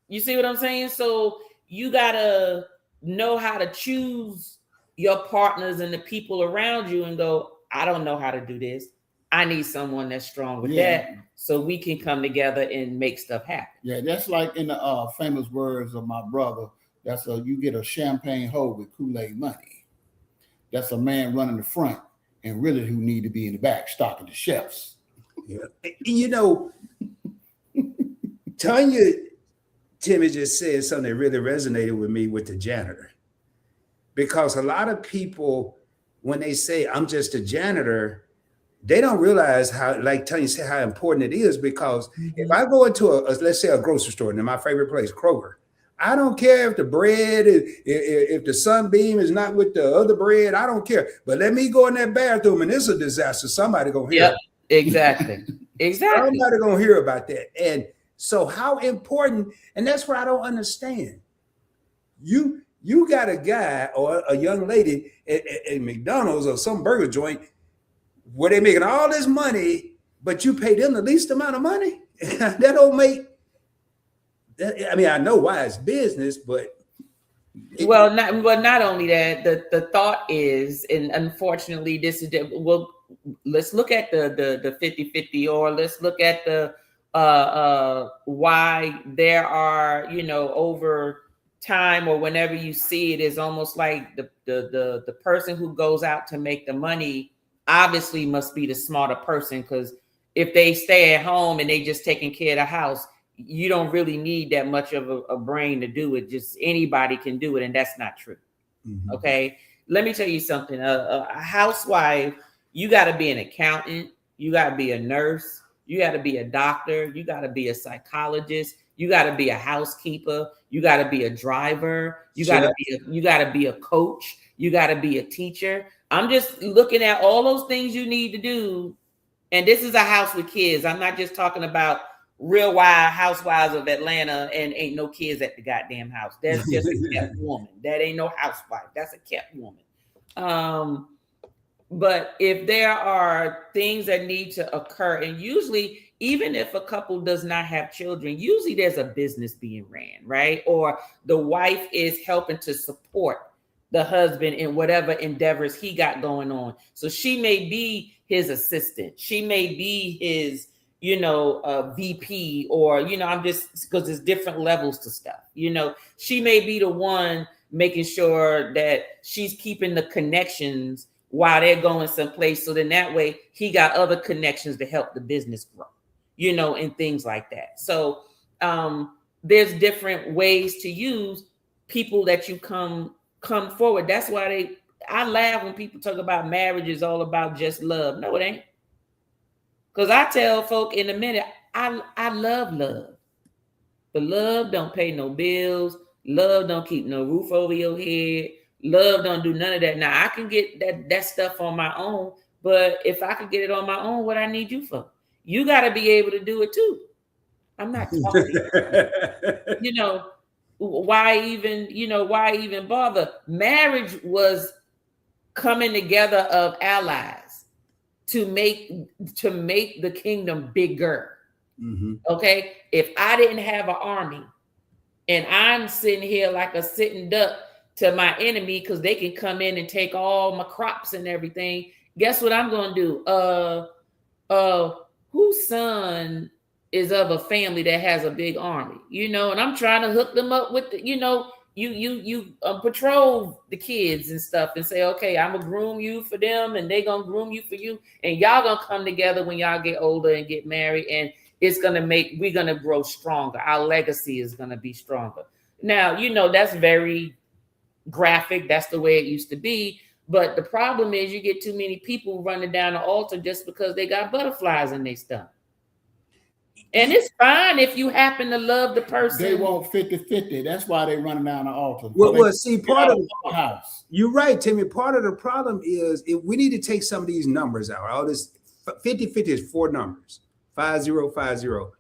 You see what I'm saying? So you gotta know how to choose your partners and the people around you and go, I don't know how to do this. I need someone that's strong with that so we can come together and make stuff happen. Yeah, that's like in the famous words of my brother. That's you get a champagne hoe with Kool-Aid money. That's a man running the front and really who need to be in the back stocking the shelves. Yeah. You know, Tanya Timmy just said something that really resonated with me with the janitor. Because a lot of people, when they say I'm just a janitor, they don't realize how, like Tanya said, how important it is. Because if I go into let's say a grocery store, and my favorite place, Kroger, I don't care if the bread, if the sunbeam is not with the other bread, I don't care. But let me go in that bathroom and it's a disaster. Somebody gonna hear. Yep, exactly. Exactly. Somebody gonna hear about that. And so how important, and that's what I don't understand. You got a guy or a young lady at McDonald's or some burger joint where they making all this money, but you pay them the least amount of money. That don't make. I mean, I know why it's business, but Well, not only that, the thought is, and unfortunately, this is well. Let's look at the 50-50, or let's look at the why there are, over time or whenever you see it, is almost like the person who goes out to make the money obviously must be the smarter person, because if they stay at home and they just taking care of the house, you don't really need that much of a brain to do it. Just anybody can do it, and that's not true. Mhm. Okay, let me tell you something. A housewife, you got to be an accountant, you got to be a nurse, you got to be a doctor, you got to be a psychologist, you got to be a housekeeper, you got to be a driver, you got to be a coach, you got to be a teacher. I'm just looking at all those things you need to do. And this is a house with kids. I'm not just talking about Real Wild Housewives of Atlanta and ain't no kids at the goddamn house. That's just a kept woman. That ain't no housewife. That's a kept woman. But if there are things that need to occur, and usually, even if a couple does not have children, usually there's a business being ran, right? Or the wife is helping to support the husband in whatever endeavors he got going on. So she may be his assistant. She may be his, VP, or, I'm just, because there's different levels to stuff. She may be the one making sure that she's keeping the connections while they're going someplace. So then that way he got other connections to help the business grow, and things like that. So there's different ways to use people that you come forward. That's why I laugh when people talk about marriage is all about just love. No, it ain't. Because I tell folk in a minute, I love, but love don't pay no bills. Love don't keep no roof over your head. Love don't do none of that. Now I can get that stuff on my own, but if I could get it on my own, what I need you for? You got to be able to do it too. I'm not talking. Why even bother? Marriage was coming together of allies to make the kingdom bigger. Mm-hmm. Okay, if I didn't have an army and I'm sitting here like a sitting duck to my enemy because they can come in and take all my crops and everything, guess what I'm gonna do? Whose son is of a family that has a big army, and I'm trying to hook them up with you patrol the kids and stuff and say, okay, I'm gonna groom you for them and they gonna groom you for you, and y'all gonna come together when y'all get older and get married, and we're gonna grow stronger. Our legacy is gonna be stronger. Now, that's very graphic. That's the way it used to be. But the problem is you get too many people running down the altar just because they got butterflies in their stomach. And it's fine if you happen to love the person. They want 50-50. That's why they running down the altar. Well, see, part of the house. You're right, Timmy. Part of the problem is we need to take some of these numbers out. All this 50-50 is 4 numbers, 50-50.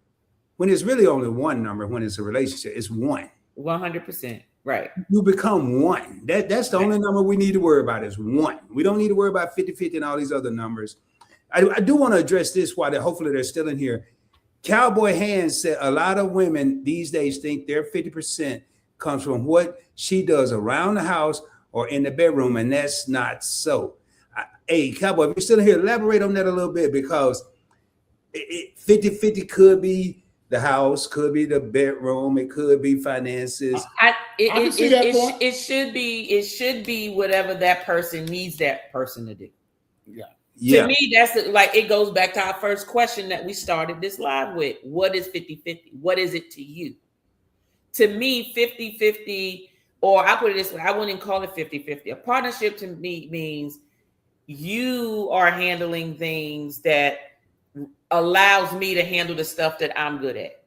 When it's really only one number, when it's a relationship, it's 1. 100%. Right. You become 1. That's the only number we need to worry about is 1. We don't need to worry about 50-50 and all these other numbers. I do want to address this while hopefully they're still in here. Cowboy Hands said a lot of women these days think their 50% comes from what she does around the house or in the bedroom, and that's not so. Hey, Cowboy, if you're still here, elaborate on that a little bit, because 50-50 could be the house, could be the bedroom, it could be finances. It should be whatever that person needs that person to do. Yeah. To me, that's like, it goes back to our first question that we started this live with. What is 50-50? What is it to you? To me, 50-50, or I put it this way, I wouldn't call it 50-50. A partnership to me means you are handling things that allows me to handle the stuff that I'm good at.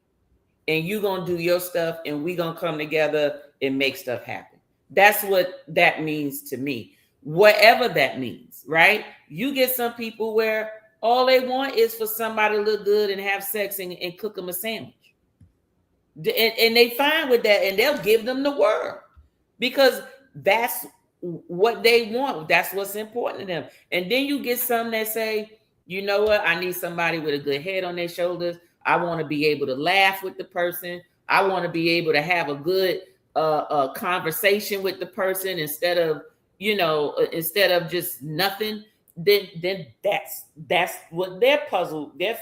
And you're going to do your stuff, and we're going to come together and make stuff happen. That's what that means to me. Whatever that means, right? You get some people where all they want is for somebody to look good and have sex and cook them a sandwich. And they fine with that, and they'll give them the world because that's what they want. That's what's important to them. And then you get some that say, you know what? I need somebody with a good head on their shoulders. I want to be able to laugh with the person. I want to be able to have a good a conversation with the person instead of just nothing, then that's what their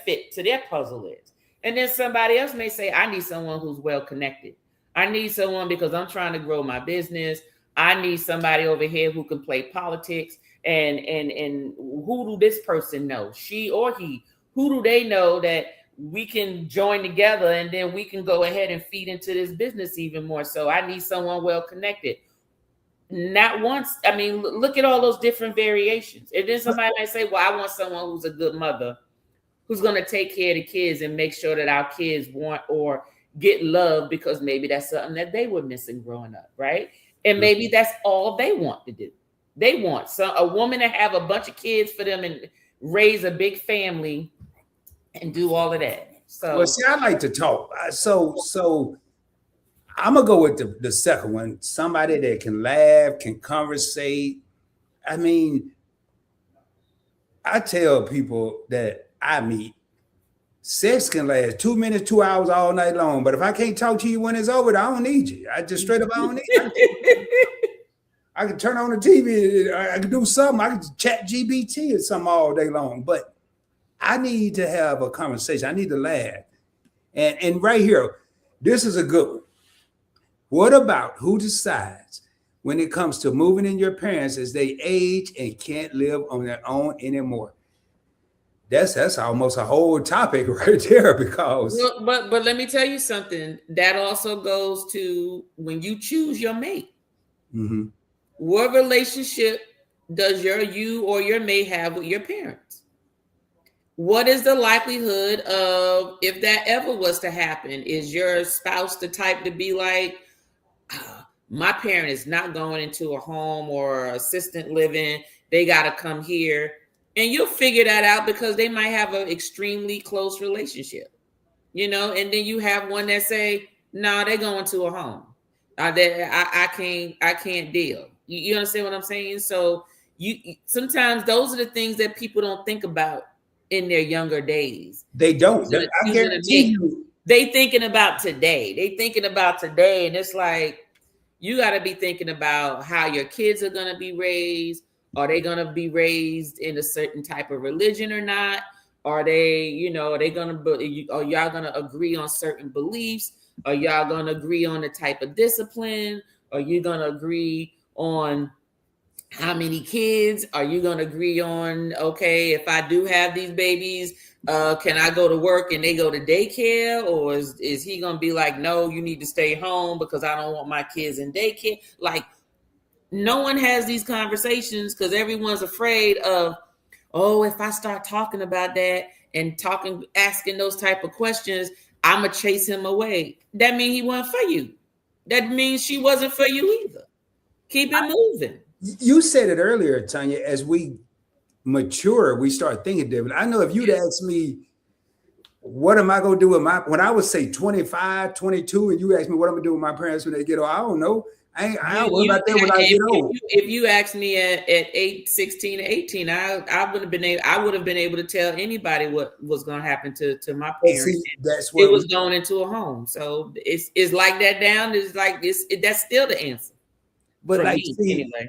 fit to their puzzle is. And then somebody else may say, I need someone who's well connected. I need someone because I'm trying to grow my business. I need somebody over here who can play politics. And who do this person know? She or he? Who do they know that we can join together and then we can go ahead and feed into this business even more? So I need someone well connected. Not once. I mean, look at all those different variations. And then somebody might say, well, I want someone who's a good mother, who's going to take care of the kids and make sure that our kids want or get love, because maybe that's something that they were missing growing up, right? And maybe that's all they want to do. They want a woman to have a bunch of kids for them and raise a big family and do all of that. So, well, see, I like to talk. So I'm gonna go with the second one. Somebody that can laugh, can conversate. I mean, I tell people that I meet, sex can last 2 minutes, 2 hours, all night long. But if I can't talk to you when it's over, I don't need you. I just straight up, I don't need you. I can turn on the TV. I can do something. I can chat GBT or something all day long. But I need to have a conversation. I need to laugh. And right here, this is a good one. What about who decides when it comes to moving in your parents as they age and can't live on their own anymore? That's almost a whole topic right there, because but let me tell you something. That also goes to when you choose your mate. Mm-hmm. What relationship does you or your mate have with your parents? What is the likelihood of, if that ever was to happen, is your spouse the type to be like, my parent is not going into a home or assistant living, they got to come here? And you'll figure that out because they might have an extremely close relationship, and then you have one that say, no, they're going to a home. I can't deal. You understand what I'm saying? So sometimes those are the things that people don't think about in their younger days. They don't. I guarantee you. They thinking about today. And it's like, you got to be thinking about how your kids are going to be raised. Are they going to be raised in a certain type of religion or not? Are they, are y'all going to agree on certain beliefs? Are y'all going to agree on the type of discipline? Are you going to agree on how many kids? Are you going to agree on, okay, if I do have these babies, can I go to work and they go to daycare? Or is he going to be like, no, you need to stay home because I don't want my kids in daycare? Like, no one has these conversations because everyone's afraid of, oh, if I start talking about that and asking those type of questions, I'm going to chase him away. That means he wasn't for you. That means she wasn't for you either. Keep it moving. You said it earlier, Tanya, as we mature, we start thinking different. I know if you'd asked me, what am I going to do with when I would say 25, 22, and you asked me what I'm going to do with my parents when they get old, I don't know. I don't worry about that when I get old. If you asked me at 16 or 18, I would have been able to tell anybody what was going to happen to my parents. See, that's what it was going into a home. So it's like that down. It's like that's still the answer. But like, anyway.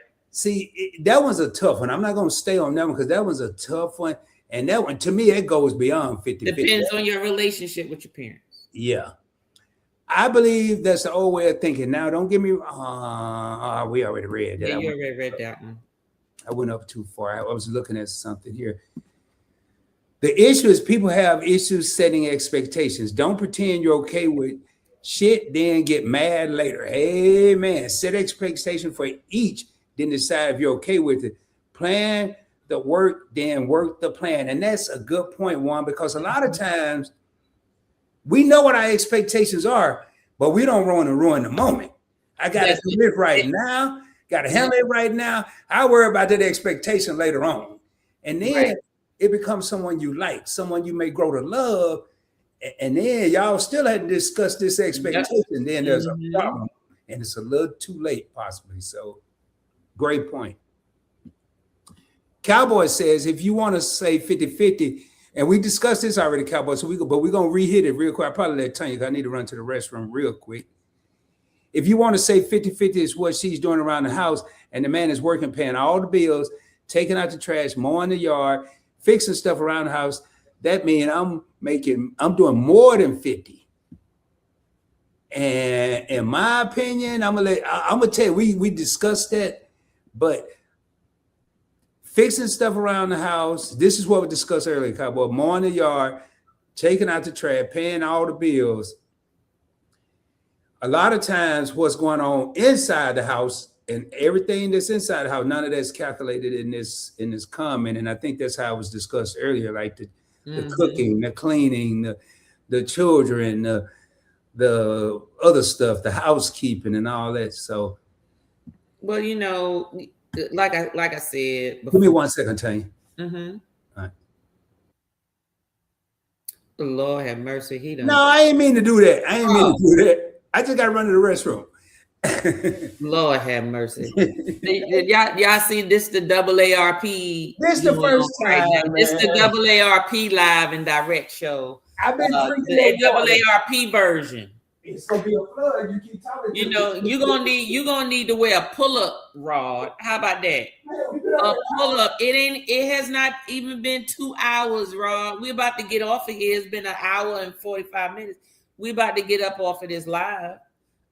That one's a tough one. I'm not going to stay on that one because that one's a tough one. And that one, to me, it goes beyond 50-50. Depends on your relationship with your parents. Yeah. I believe that's the old way of thinking. Now, don't give me, we already read that. Yeah, you already read that one. I went up too far. I was looking at something here. The issue is people have issues setting expectations. Don't pretend you're okay with shit, then get mad later. Amen. Set expectation for each, then decide if you're okay with it. Plan the work, then work the plan. And that's a good point, Juan, because a lot of times we know what our expectations are, but we don't want to ruin the moment. I got to do it right now. Got to handle it right now. I worry about that expectation later on. And then it becomes someone you like, someone you may grow to love. And then y'all still hadn't discussed this expectation. Then there's a problem. And it's a little too late, possibly. So great point. Cowboy says, if you want to say 50-50, and we discussed this already, Cowboy, but we're going to re-hit it real quick. I probably let Tanya, because I need to run to the restroom real quick. If you want to say 50-50 is what she's doing around the house, and the man is working, paying all the bills, taking out the trash, mowing the yard, fixing stuff around the house, that means I'm doing more than 50. And in my opinion, I'm gonna tell you, we discussed that, but fixing stuff around the house, this is what we discussed earlier, Cowboy, mowing the yard, taking out the trash, paying all the bills. A lot of times what's going on inside the house and everything that's inside the house, none of that's calculated in this comment. And I think that's how it was discussed earlier, like the cooking, the cleaning, the children, the other stuff, the housekeeping and all that. So, well, you know, like I said before. Give me 1 second, Tanya. All right. Lord have mercy. He done. No, I ain't mean to do that. I ain't mean to do that. I just got to run to the restroom. Lord have mercy. y'all see this the AARP. This the first time. This the AARP live and direct show. I've been drinking the AARP version. It's gonna be a flood. You keep talking. You know, you're gonna need to wear a pull-up rod. How about that? A pull-up. It has not even been 2 hours, Rod. We're about to get off of here. It's been 1 hour and 45 minutes. We're about to get up off of this live.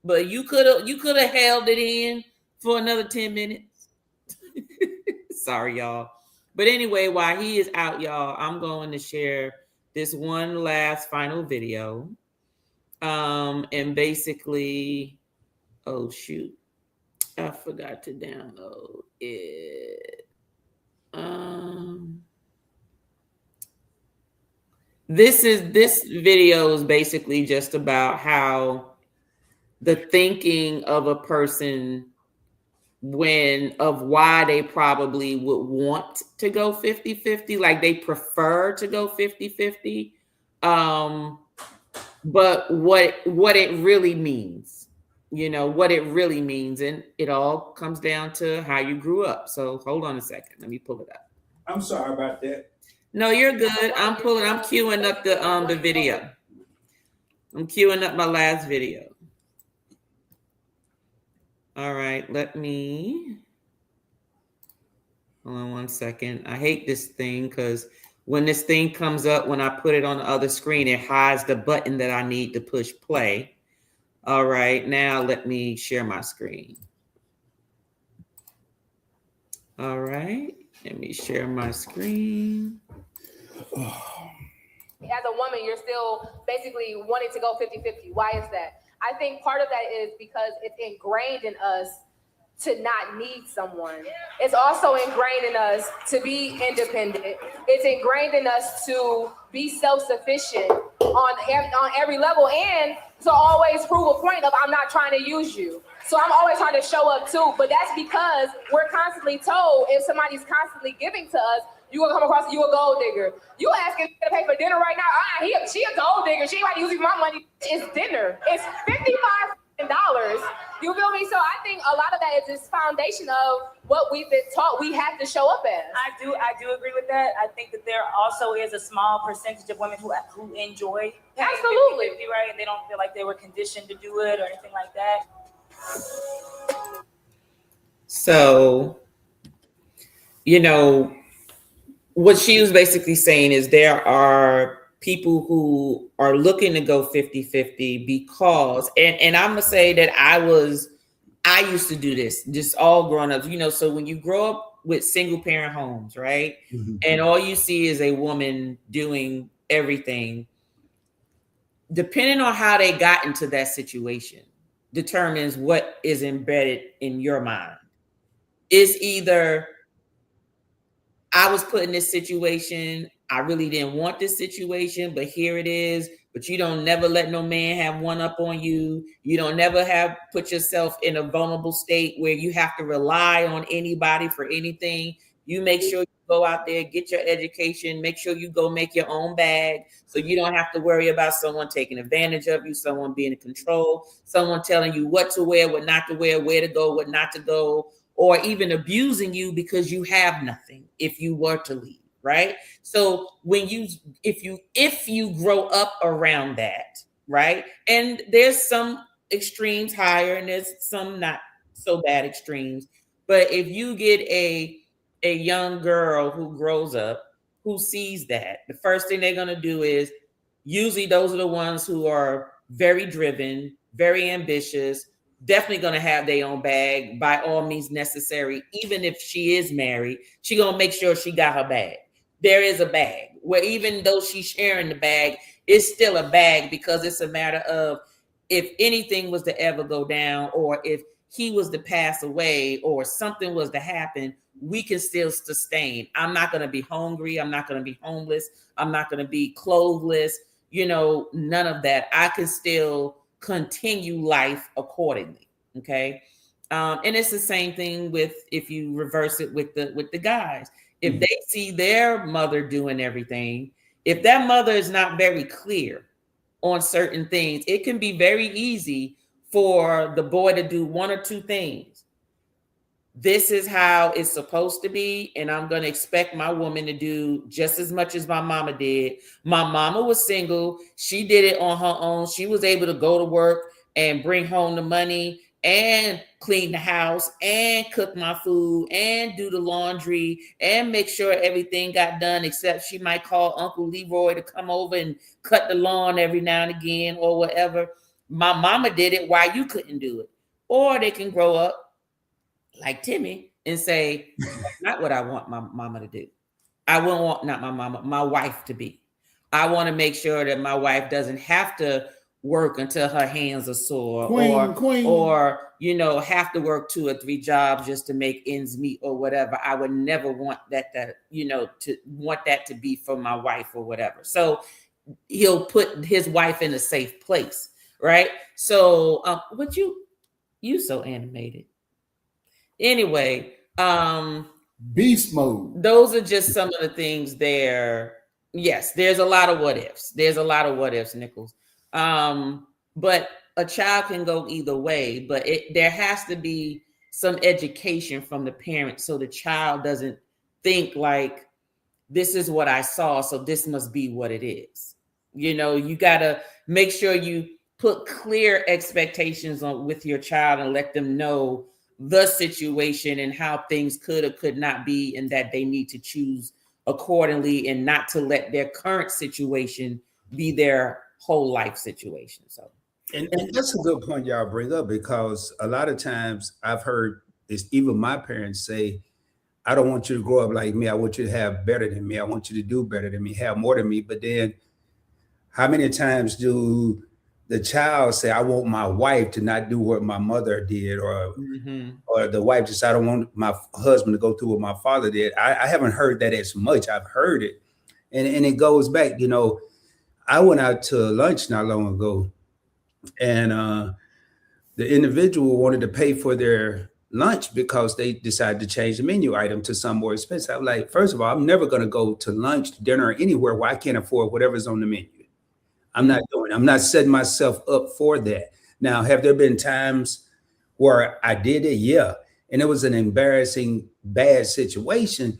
But you could have held it in for another 10 minutes. Sorry, y'all. But anyway, while he is out, y'all, I'm going to share this one last final video. And basically, oh shoot, I forgot to download it. This video is basically just about how the thinking of a person of why they probably would want to go 50-50, like they prefer to go 50-50. But what it really means, you know, what it really means. And it all comes down to how you grew up. So hold on a second. Let me pull it up. I'm sorry about that. No, you're good. I'm queuing up the video. I'm queuing up my last video. All right, let me, hold on 1 second. I hate this thing because when this thing comes up, when I put it on the other screen, it hides the button that I need to push play. All right, now let me share my screen. All right, let me share my screen. As a woman, you're still basically wanting to go 50-50. Why is that? I think part of that is because it's ingrained in us to not need someone. It's also ingrained in us to be independent. It's ingrained in us to be self-sufficient on every level and to always prove a point of I'm not trying to use you. So I'm always trying to show up too, but that's because we're constantly told if somebody's constantly giving to us, you gonna come across you a gold digger. You asking to pay for dinner right now? She a gold digger. She ain't using my money. It's dinner. It's $55. You feel me? So I think a lot of that is this foundation of what we've been taught we have to show up as. I do agree with that. I think that there also is a small percentage of women who enjoy Absolutely 50-50, right? And they don't feel like they were conditioned to do it or anything like that. So, you know, what she was basically saying is there are people who are looking to go 50-50 because, and I'm gonna say that I used to do this, just all growing up, you know, so when you grow up with single parent homes, right? Mm-hmm. And all you see is a woman doing everything, depending on how they got into that situation, determines what is embedded in your mind. It's either I was put in this situation, I really didn't want this situation, but here it is. But you don't never let no man have one up on you. You don't never put yourself in a vulnerable state where you have to rely on anybody for anything. You make sure you go out there, get your education, make sure you go make your own bag so you don't have to worry about someone taking advantage of you, someone being in control, someone telling you what to wear, what not to wear, where to go, what not to go, or even abusing you because you have nothing if you were to leave, right? So if you grow up around that, right? And there's some extremes higher, and there's some not so bad extremes. But if you get a young girl who grows up who sees that, the first thing they're gonna do is, usually those are the ones who are very driven, very ambitious, definitely gonna have their own bag by all means necessary. Even if she is married, she gonna make sure she got her bag. There is a bag where even though she's sharing the bag, it's still a bag, because it's a matter of, if anything was to ever go down, or if he was to pass away, or something was to happen, we can still sustain. I'm not going to be hungry. I'm not going to be homeless. I'm not going to be clothless. None of that. I can still continue life accordingly. Okay. And it's the same thing with, if you reverse it with the guys, if they see their mother doing everything, if that mother is not very clear on certain things, it can be very easy for the boy to do one or two things. This is how it's supposed to be, and I'm going to expect my woman to do just as much as my mama did. My mama was single. She did it on her own. She was able to go to work and bring home the money and clean the house and cook my food and do the laundry and make sure everything got done, except she might call Uncle Leroy to come over and cut the lawn every now and again or whatever. My mama did it. Why you couldn't do it? Or they can grow up like Timmy and say, that's not what I want my mama to do. I wouldn't want, not my mama, my wife to be. I want to make sure that my wife doesn't have to work until her hands are sore, or have to work 2 or 3 jobs just to make ends meet or whatever. I would never want that to be for my wife or whatever. So he'll put his wife in a safe place, right? So what you so animated. Anyway, beast mode. Those are just some of the things there. Yes, there's a lot of what ifs. Nichols. But a child can go either way, but there has to be some education from the parent, so the child doesn't think like, this is what I saw, so this must be what it is. You got to make sure you put clear expectations with your child and let them know the situation and how things could or could not be, and that they need to choose accordingly, and not to let their current situation be their whole life situation. So, and that's a good point y'all bring up, because a lot of times I've heard even my parents say, I don't want you to grow up like me. I want you to have better than me. I want you to do better than me, have more than me. But then how many times do the child say, I want my wife to not do what my mother did, or the wife just, I don't want my husband to go through what my father did. I haven't heard that as much. I've heard it. And it goes back, I went out to lunch not long ago, and the individual wanted to pay for their lunch because they decided to change the menu item to some more expensive. I'm like, first of all, I'm never going to go to lunch, dinner, or anywhere where I can't afford whatever's on the menu. I'm not setting myself up for that. Now, have there been times where I did it? Yeah. And it was an embarrassing, bad situation.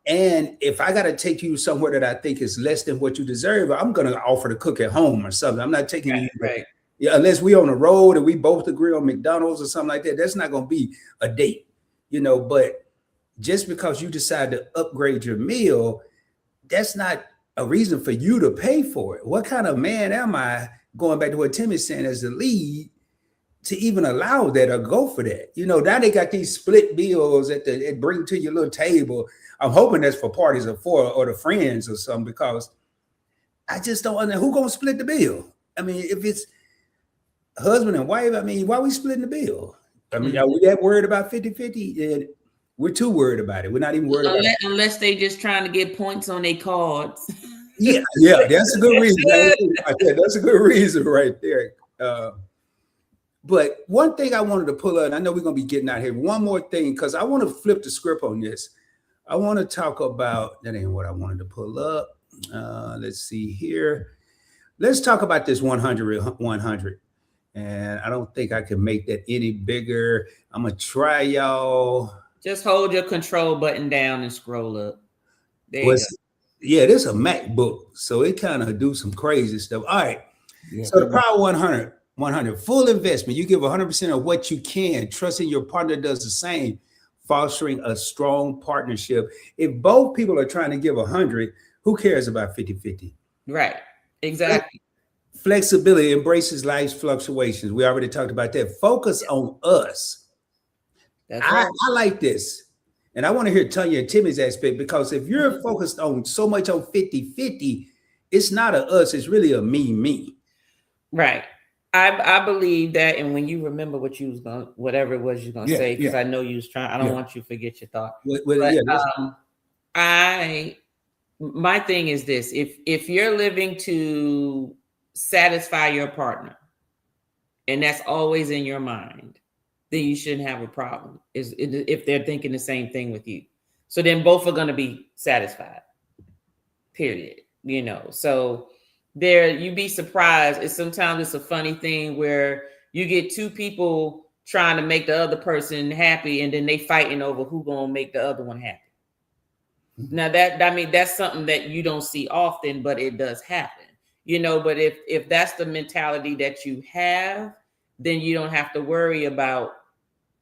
And if I got to take you somewhere that I think is less than what you deserve, I'm going to offer to cook at home or something. I'm not taking you. Right. Yeah, unless we on the road and we both agree on McDonald's or something like that. That's not going to be a date, but just because you decide to upgrade your meal, that's not a reason for you to pay for it. What kind of man am I, going back to what Timmy's saying, as the lead, to even allow that or go for that? Now they got these split bills that it bring to your little table. I'm hoping that's for parties of 4 or the friends or something, because I just don't understand who gonna split the bill. I mean, if it's husband and wife, why we splitting the bill? Are we that worried about 50-50? We're too worried about it. We're not even worried about it. Unless they just trying to get points on their cards. Yeah, that's a good reason. That's a good reason right there. But one thing I wanted to pull up, and I know we're going to be getting out here. One more thing, because I want to flip the script on this. I want to talk about, that ain't what I wanted to pull up. Let's see here. Let's talk about this 100. And I don't think I can make that any bigger. I'm going to try, y'all. Just hold your control button down and scroll up. There you go. Yeah, this is a MacBook, so it kind of do some crazy stuff. All right. Yeah. So the Power 100. 100. Full investment. You give 100% of what you can, trusting your partner does the same, fostering a strong partnership. If both people are trying to give 100, who cares about 50-50? Right. Exactly. Flexibility embraces life's fluctuations. We already talked about that. Focus on us. That's right. I like this. And I want to hear Tanya and Timmy's aspect, because if you're focused on so much on 50-50, it's not a us, it's really a me. Right. I believe that, and when you remember what you was going, whatever it was you're gonna say, because I know you was trying. I don't want you to forget your thought. My thing is this: if you're living to satisfy your partner, and that's always in your mind, then you shouldn't have a problem. If they're thinking the same thing with you, so then both are going to be satisfied. Period. You know, so there, you'd be surprised. Sometimes it's a funny thing where you get two people trying to make the other person happy, and then they fighting over who gonna make the other one happy. Now that's something that you don't see often, but it does happen. You know, but if that's the mentality that you have, then you don't have to worry about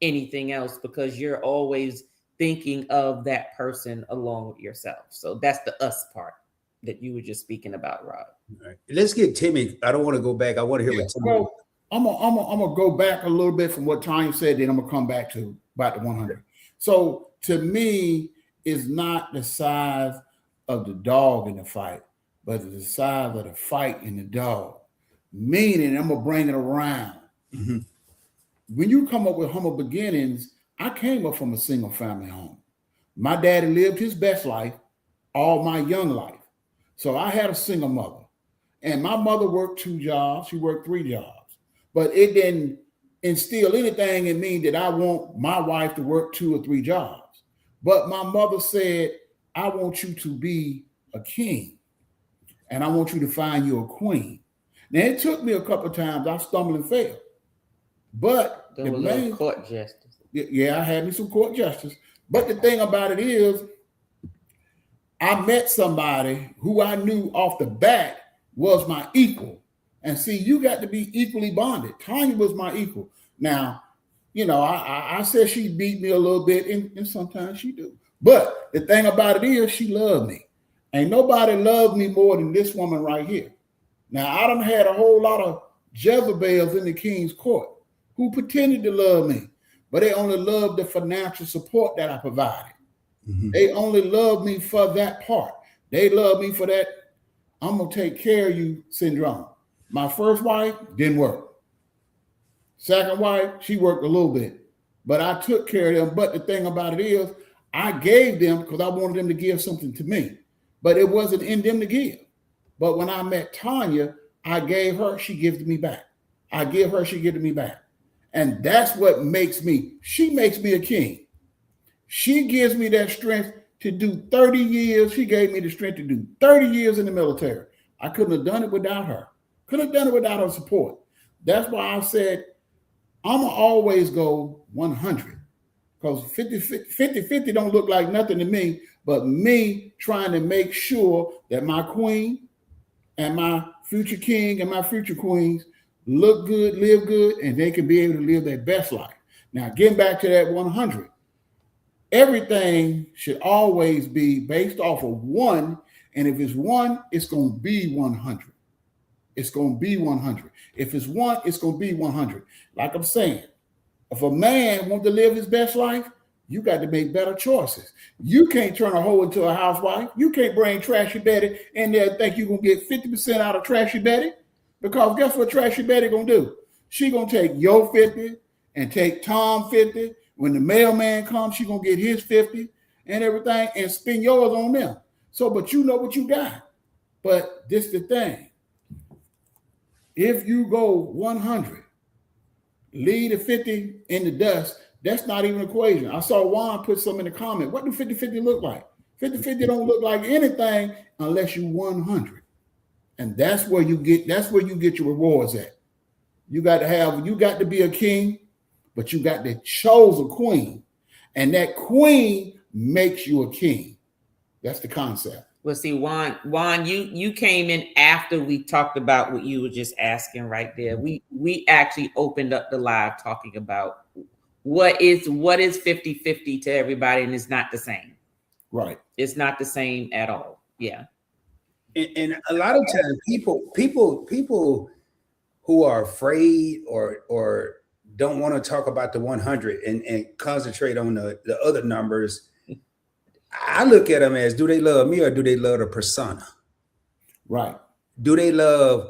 anything else, because you're always thinking of that person along with yourself. So that's the us part that you were just speaking about, Rob. All right. Let's get Timmy. I don't want to go back. I want to hear what Timmy. Well, I'm gonna go back a little bit from what Tanya said, then I'm gonna come back to about the 100. So to me, it's not the size of the dog in the fight, but it's the size of the fight in the dog. Meaning, I'm gonna bring it around. Mm-hmm. When you come up with humble beginnings, I came up from a single family home. My daddy lived his best life all my young life. So I had a single mother, and my mother worked 2 jobs. She worked 3 jobs, but it didn't instill anything in me that I want my wife to work 2 or 3 jobs. But my mother said, I want you to be a king, and I want you to find you a queen. Now, it took me a couple of times. I stumbled and failed. But the main court justice. Yeah, I had me some court justice. But the thing about it is, I met somebody who I knew off the bat was my equal. And see, you got to be equally bonded. Tanya was my equal. Now, you know, I said she beat me a little bit, and sometimes she do. But the thing about it is, she loved me. Ain't nobody loved me more than this woman right here. Now, I done had a whole lot of Jezebels in the king's court who pretended to love me, but they only loved the financial support that I provided. Mm-hmm. They only love me for that part. They love me for that, I'm going to take care of you syndrome. My first wife didn't work. Second wife, she worked a little bit, but I took care of them. But the thing about it is, I gave them because I wanted them to give something to me, but it wasn't in them to give. But when I met Tanya, I gave her, she gives me back. I give her, she gives me back. And that's what makes me, she makes me a king. She gives me that strength to do 30 years. She gave me the strength to do 30 years in the military. I couldn't have done it without her. Couldn't have done it without her support. That's why I said, I'm going to always go 100. Because 50-50 don't look like nothing to me, but me trying to make sure that my queen and my future king and my future queens look good, live good, and they can be able to live their best life. Now, getting back to that 100, everything should always be based off of 1. And if it's 1, it's going to be 100. It's going to be 100. If it's 1, it's going to be 100. Like I'm saying, if a man wants to live his best life, you got to make better choices. You can't turn a hoe into a housewife. You can't bring Trashy Betty in there and think you're going to get 50% out of Trashy Betty. Because guess what Trashy Betty going to do? She going to take your 50 and take Tom 50. When the mailman comes, she going to get his 50 and everything and spend yours on them. So, but you know what you got. But this the thing. If you go 100, leave the 50 in the dust, that's not even an equation. I saw Juan put some in the comment. What do 50-50 look like? 50-50 don't look like anything unless you 100. And that's where you get your rewards at. You got to be a king, but you got to chose a queen. And that queen makes you a king. That's the concept. Well, see, Juan, you came in after we talked about what you were just asking right there. We actually opened up the live talking about what is 50-50 to everybody, and it's not the same. Right. It's not the same at all. Yeah. And a lot of times people who are afraid or don't want to talk about the 100 and concentrate on the other numbers, I look at them as, do they love me or do they love the persona? Right. Do they love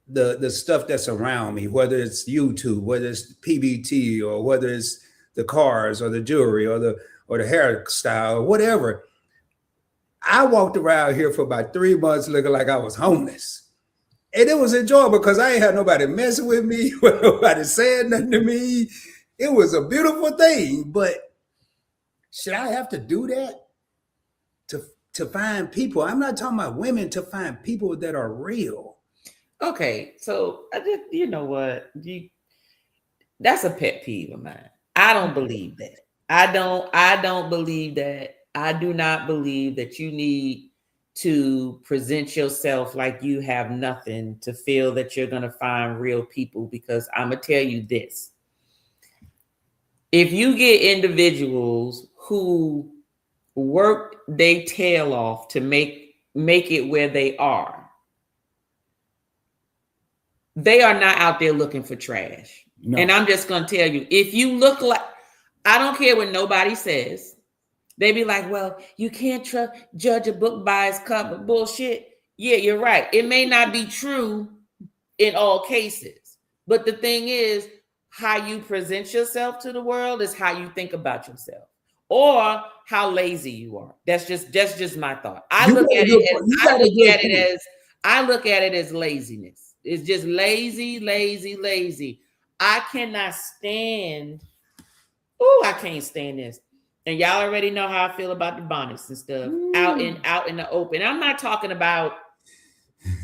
the stuff that's around me, whether it's YouTube, whether it's PBT, or whether it's the cars or the jewelry or the hairstyle or whatever? I walked around here for about 3 months looking like I was homeless. And it was enjoyable because I ain't had nobody messing with me, nobody saying nothing to me. It was a beautiful thing. But should I have to do that to find people? I'm not talking about women, to find people that are real. Okay, so I just, you know what? That's a pet peeve of mine. I don't believe that. I don't believe that. I do not believe that you need to present yourself like you have nothing to feel that you're going to find real people, because I'm going to tell you this. If you get individuals who work their tail off to make it where they are not out there looking for trash. No. And I'm just going to tell you, if you look like, I don't care what nobody says. They be like, well, you can't judge a book by its cover. Bullshit. Yeah, you're right. It may not be true in all cases. But the thing is, how you present yourself to the world is how you think about yourself, or how lazy you are. That's just my thought. I look at it as laziness. It's just lazy. I cannot stand. I can't stand this. And y'all already know how I feel about the bonnets and stuff out in the open. I'm not talking about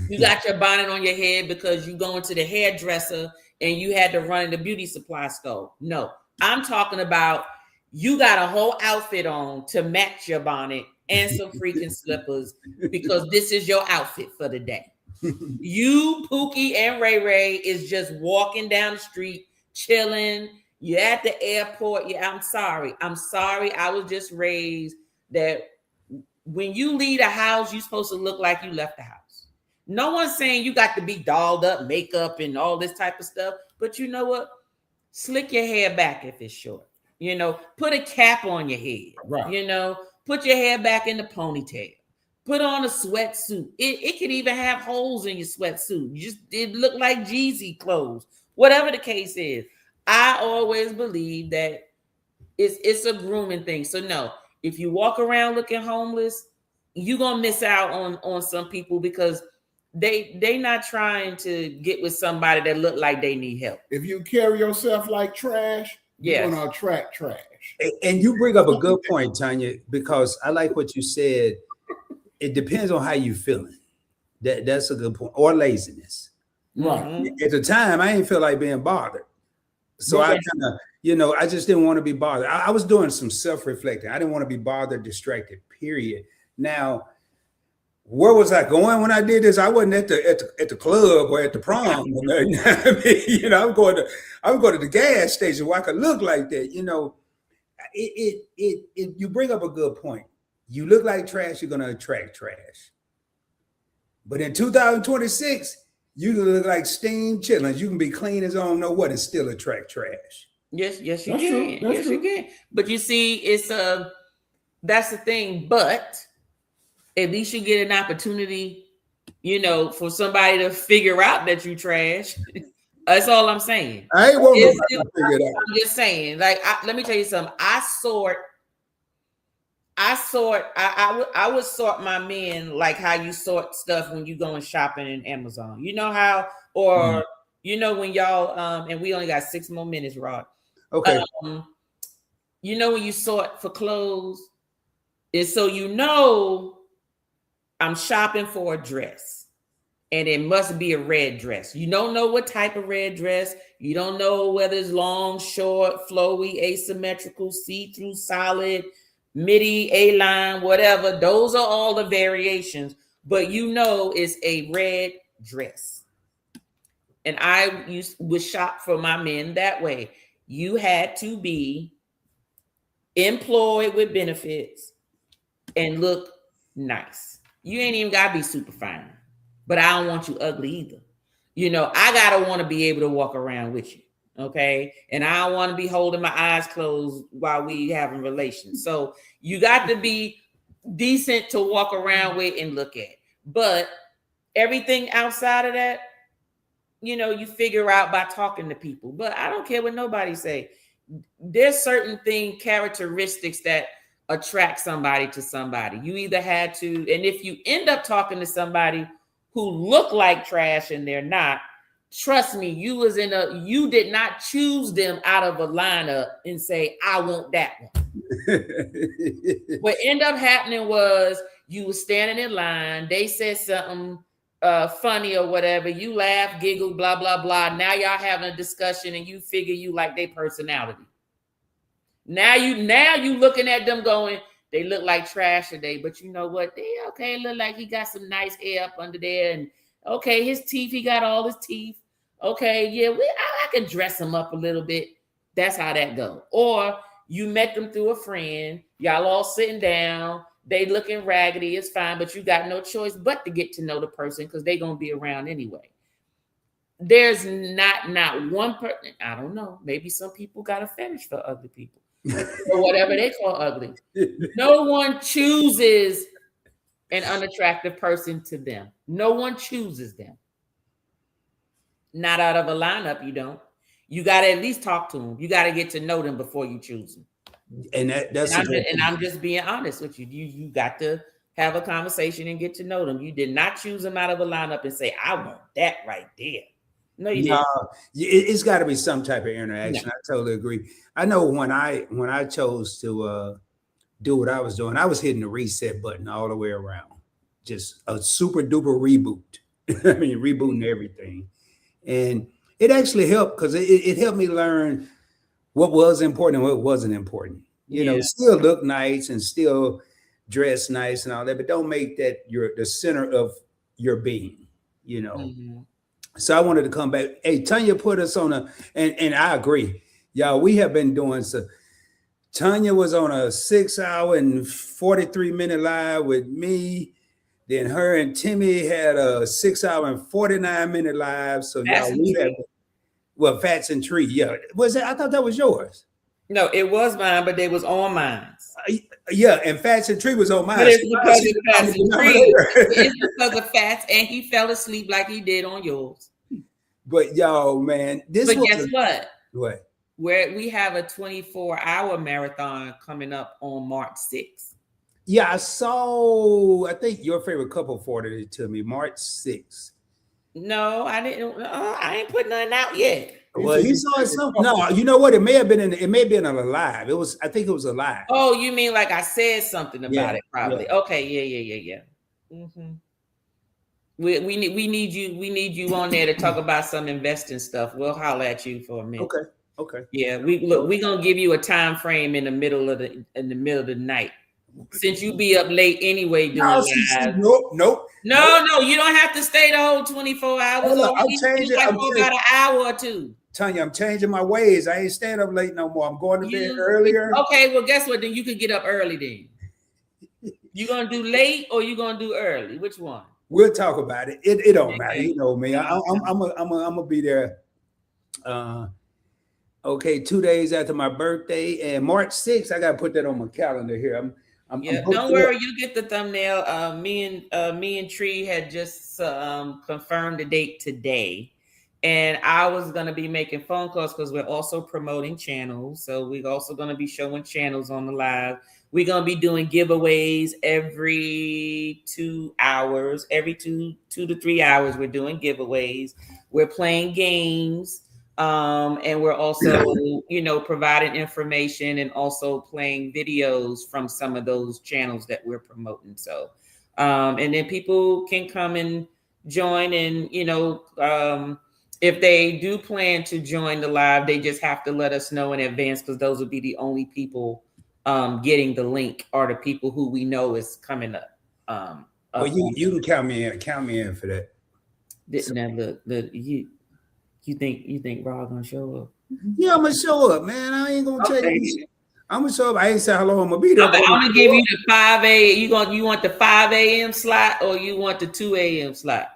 you got your bonnet on your head because you going to the hairdresser and you had to run in the beauty supply store. No, I'm talking about you got a whole outfit on to match your bonnet and some freaking slippers because this is your outfit for the day. You, Pookie, and Ray Ray is just walking down the street, chilling. You're at the airport. Yeah, I'm sorry. I was just raised that when you leave the house, you're supposed to look like you left the house. No one's saying you got to be dolled up, makeup, and all this type of stuff. But you know what? Slick your hair back if it's short. You know, put a cap on your head. Right. You know, put your hair back in the ponytail. Put on a sweatsuit. It could even have holes in your sweatsuit. It look like Jeezy clothes. Whatever the case is. I always believe that it's a grooming thing. So no, if you walk around looking homeless, you're gonna miss out on some people because they not trying to get with somebody that look like they need help. If you carry yourself like trash, you're gonna attract trash. And you bring up a good point, Tanya, because I like what you said. It depends on how you feeling. That's a good point. Or laziness. Right. At the time, I didn't feel like being bothered. So I kind of, I just didn't want to be bothered. I was doing some self-reflecting. I didn't want to be bothered, distracted, period. Now, where was I going when I did this? I wasn't at the club or at the prom. I mean, I'm going to the gas station where I could look like that. You bring up a good point. You look like trash, you're going to attract trash. But in 2026, you can look like steam chitlins. You can be clean as I don't know what and still attract trash. Yes, you can. Yes, you can. But you see, that's the thing. But at least you get an opportunity, for somebody to figure out that you trash. That's all I'm saying. I ain't want to figure it out. I'm just saying. Like, let me tell you something. I would sort my men like how you sort stuff when you going shopping in Amazon. You know how, or when y'all and we only got 6 more minutes, Rod. Okay. When you sort for clothes, is so I'm shopping for a dress, and it must be a red dress. You don't know what type of red dress. You don't know whether it's long, short, flowy, asymmetrical, see-through, solid. midi, A-line, whatever. Those are all the variations, but it's a red dress. And I was shop for my men that way. You had to be employed with benefits and look nice. You ain't even gotta be super fine, but I don't want you ugly either. I gotta want to be able to walk around with you, okay? And I don't want to be holding my eyes closed while we having relations. So you got to be decent to walk around with and look at. But everything outside of that, you figure out by talking to people. But I don't care what nobody say. There's certain characteristics that attract somebody to somebody. You either had to, and if you end up talking to somebody who look like trash and they're not, trust me, you did not choose them out of a lineup and say, I want that one. What ended up happening was you were standing in line, they said something funny or whatever, you laugh, giggle, blah, blah, blah. Now y'all having a discussion and you figure you like their personality. Now you looking at them going, they look like trash today, but you know what? They okay, look like he got some nice hair up under there. And okay, his teeth, he got all his teeth. Okay, yeah, I can dress him up a little bit. That's how that go. Or you met them through a friend, y'all all sitting down, they looking raggedy, it's fine, but you got no choice but to get to know the person because they're gonna be around anyway. There's not one person, I don't know, maybe some people got a fetish for ugly people. Or whatever they call ugly. No one chooses an unattractive person to them. No one chooses them. Not out of a lineup, you don't. You got to at least talk to them. You got to get to know them before you choose them. And I'm just being honest with you. You got to have a conversation and get to know them. You did not choose them out of a lineup and say, I want that right there. No, you didn't. It's got to be some type of interaction. I totally agree. I know when I chose to do what I was doing, I was hitting the reset button all the way around. Just a super duper reboot. I mean, rebooting everything. And it actually helped because it helped me learn what was important and what wasn't important. Still look nice and still dress nice and all that, but don't make that the center of your being, Mm-hmm. So I wanted to come back. Hey, Tanya put us on and I agree. Y'all, we have been doing so. Tanya was on a 6-hour and 43-minute live with me. Then her and Timmy had a 6-hour and 49-minute live. So y'all, we have Fats and Tree. Yeah, was it? I thought that was yours. No, it was mine, but they was on mine. Yeah, and Fats and Tree was on mine. But it's because of Fats and Tree. It's because of Fats, and he fell asleep like he did on yours. But y'all, man, guess what? What? Where we have a 24-hour marathon coming up on March 6th. Yeah, I think your favorite couple forwarded it to me, March 6th. No, I didn't. I ain't put nothing out yet. Well, he saw it. No, you know what? It may have been in a live. I think it was a live. Oh, you mean like I said something about it? Probably. Yeah. Okay. Yeah. Mm-hmm. We need you on there to talk about some investing stuff. We'll holler at you for a minute. Okay. Yeah, we're gonna give you a time frame in the middle of the night. Since you be up late anyway doing live. Nope. No, you don't have to stay the whole 24 hours. I'm changing. Like for about an hour or two. Tanya, I'm changing my ways. I ain't staying up late no more. I'm going to bed earlier. Okay, well, guess what? Then you can get up early then. You gonna do late or you gonna do early? Which one? We'll talk about it. It don't matter. You know me. I'm gonna be there. Okay, 2 days after my birthday and March 6th. I gotta put that on my calendar here. Don't worry, you get the thumbnail. Me and Tree had just confirmed the date today, and I was gonna be making phone calls because we're also promoting channels. So we're also gonna be showing channels on the live. We're gonna be doing giveaways every 2 hours, every two to 3 hours. We're doing giveaways. We're playing games. And we're also, providing information and also playing videos from some of those channels that we're promoting. So, and then people can come and join and, if they do plan to join the live, they just have to let us know in advance because those will be the only people getting the link are the people who we know is coming up. Well, you can count me in for that. Now look, you think Rob gonna show up? Yeah, I'm gonna show up, man. I ain't gonna tell you. I'm gonna show up. I ain't say how long I'm gonna be there. I'm gonna give you the 5 a.m. You want the 5 a.m. slot or you want the 2 a.m. slot?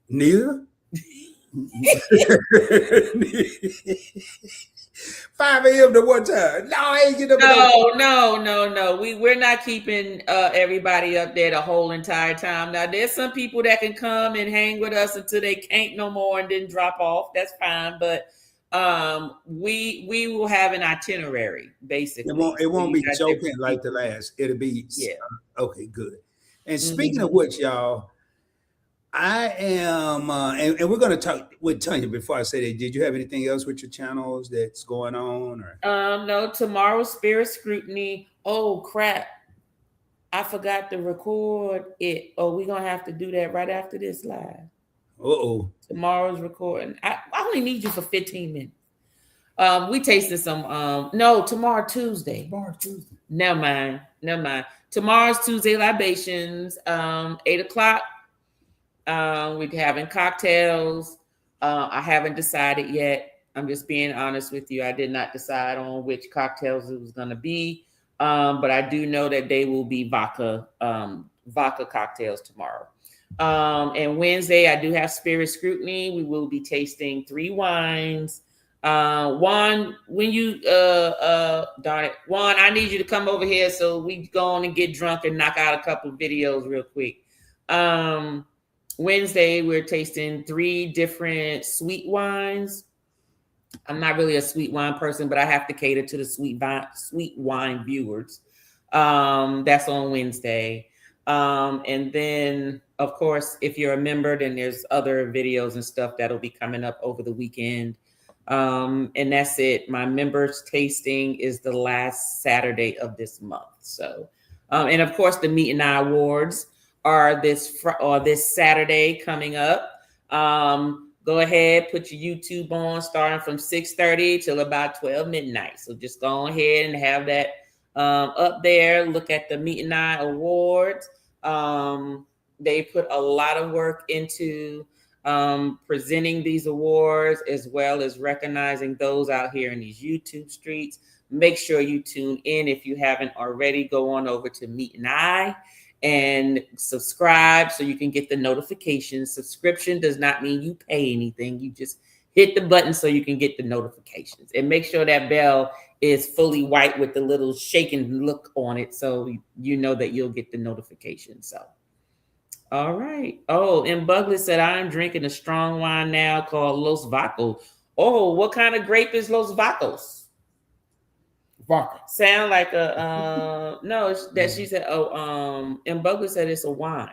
Neither. 5 a.m. to what time? No, I ain't getting up. No. We're not keeping everybody up there the whole entire time. Now, there's some people that can come and hang with us until they can't no more and then drop off. That's fine, but we will have an itinerary basically. It won't be joking like the last. It'll be okay, good. And speaking of which, y'all, I am, and we're going to talk with Tanya before I say that. Did you have anything else with your channels that's going on? Or no, tomorrow's Spirit Scrutiny. Oh crap. I forgot to record it. Oh, we're going to have to do that right after this live. Uh-oh. Tomorrow's recording. I only need you for 15 minutes. We tasted some, no, tomorrow Tuesday. Never mind. Tomorrow's Tuesday libations, 8:00. We're having cocktails. I haven't decided yet. I'm just being honest with you. I did not decide on which cocktails it was going to be. But I do know that they will be vodka cocktails tomorrow. And Wednesday, I do have Spirit Scrutiny. We will be tasting 3 wines. Juan, when you, darn it, Juan, I need you to come over here so we go on and get drunk and knock out a couple of videos real quick. Wednesday, we're tasting 3 different sweet wines. I'm not really a sweet wine person, but I have to cater to the sweet wine viewers. That's on Wednesday. And then, of course, if you're a member, then there's other videos and stuff that'll be coming up over the weekend. And that's it. My members tasting is the last Saturday of this month. So, and of course, the Meet and I Awards are this Saturday coming up. Go ahead, put your YouTube on starting from 6:30 till about 12 midnight. So just go ahead and have that up there. Look at the Meet and I Awards. They put a lot of work into presenting these awards as well as recognizing those out here in these YouTube streets. Make sure you tune in. If you haven't already, go on over to Meet and I and subscribe so you can get the notifications. Subscription does not mean you pay anything. You just hit the button so you can get the notifications, and make sure that bell is fully white with the little shaking look on it so you know that you'll get the notification. So, all right. Oh, and Bugley said, I'm drinking a strong wine now called Los Vacos. Oh, what kind of grape is Los Vacos? Vodka. Sound like a no, that she said, and Bugley said it's a wine.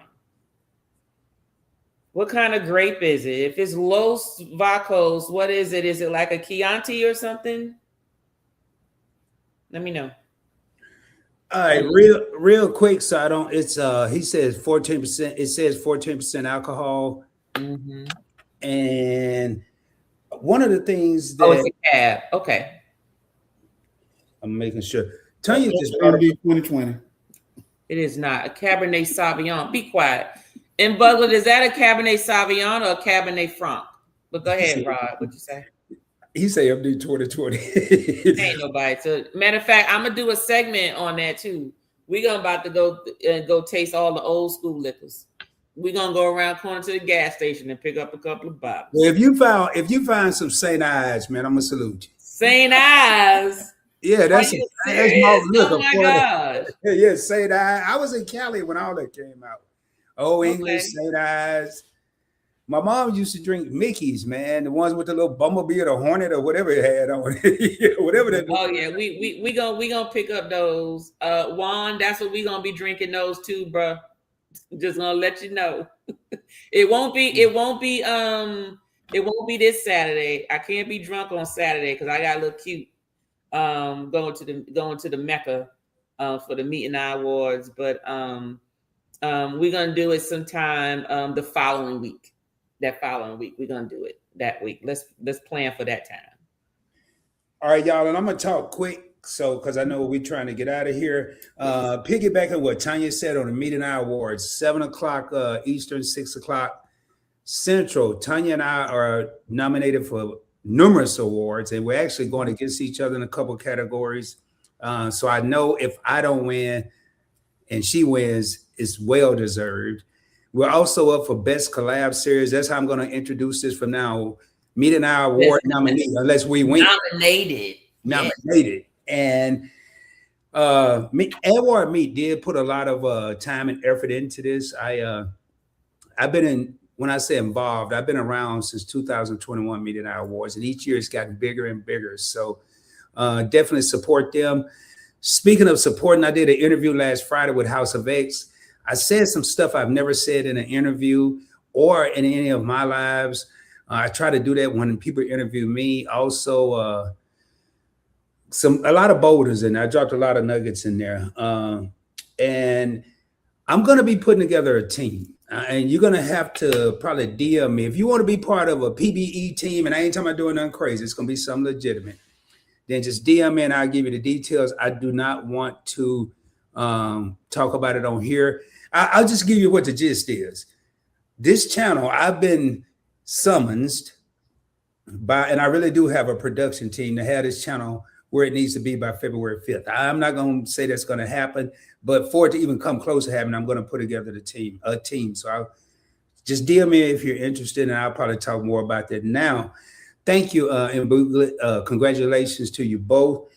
What kind of grape is it? If it's Los Vacos, what is it? Is it like a Chianti or something? Let me know. All right, real quick, so I don't. It's he says 14%. It says 14% alcohol, and one of the things that it's a cab. Okay. I'm making sure. Tanya just 2020. It is not a Cabernet Sauvignon. Be quiet. And Butler, is that a Cabernet Sauvignon or a Cabernet Franc? But go ahead, Rod. What'd you say? He say MD 2020. Ain't nobody. So, matter of fact, I'm gonna do a segment on that too. We're about to go taste all the old school liquors. We're gonna go around corner to the gas station and pick up a couple of bottles. Well, if you find some St. Ives, man, I'm gonna salute you. St. Ives. Yeah, that's my liquor. Oh my gosh. Yeah, St. Ives. I was in Cali when all that came out. English, St. Ives. My mom used to drink Mickey's, man, the ones with the little bumblebee or the hornet or whatever it had on it. Whatever that. Oh yeah, we gonna pick up those. Juan, that's what we gonna be drinking those too, bro. Just gonna let you know. It won't be this Saturday. I can't be drunk on Saturday because I got a little cute. Going to the Mecca for the Meet and I Awards, but we're gonna do it sometime the following week. That following week, we're gonna do it that week. Let's plan for that time. All right, y'all, and I'm gonna talk quick So, because I know we're trying to get out of here. Piggybacking what Tanya said on the Meeting Eye Awards, 7 o'clock Eastern, 6 o'clock Central. Tanya and I are nominated for numerous awards, and we're actually going against each other in a couple categories. So I know if I don't win and she wins, it's well deserved. We're also up for Best Collab Series. That's how I'm going to introduce this from now. Meeting Eye Award nominee, unless we win. Nominated. And Edward Meat did put a lot of time and effort into this. I've been in, when I say involved, I've been around since 2021 Meeting Eye Awards, and each year it's gotten bigger and bigger. So definitely support them. Speaking of supporting, I did an interview last Friday with House of X. I said some stuff I've never said in an interview or in any of my lives. I try to do that when people interview me. Also, a lot of boulders in there. I dropped a lot of nuggets in there. And I'm going to be putting together a team. And you're going to have to probably DM me. If you want to be part of a PBE team, and I ain't talking about doing nothing crazy, it's going to be something legitimate, then just DM me and I'll give you the details. I do not want to talk about it on here. I'll just give you what the gist is. This channel, I've been summoned by, and I really do have a production team to have this channel where it needs to be by February 5th. I'm not going to say that's going to happen, but for it to even come close to happening, I'm going to put together a team. So I'll just DM me if you're interested, and I'll probably talk more about that now. Thank you, and congratulations to you both.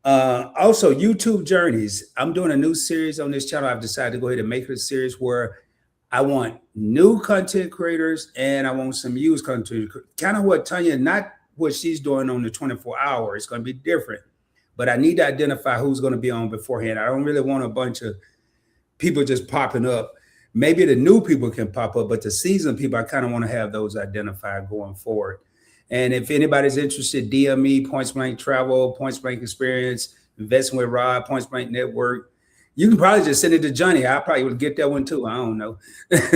Also, YouTube Journeys. I'm doing a new series on this channel. I've decided to go ahead and make it a series where I want new content creators and I want some used content. Kind of what Tanya, not what she's doing on the 24 hour. It's going to be different. But I need to identify who's going to be on beforehand. I don't really want a bunch of people just popping up. Maybe the new people can pop up, but the seasoned people, I kind of want to have those identified going forward. And if anybody's interested, DM me, Points Blank Travel, Points Blank Experience, Investing with Rod, Points Blank Network. You can probably just send it to Johnny. I probably would get that one too. I don't know.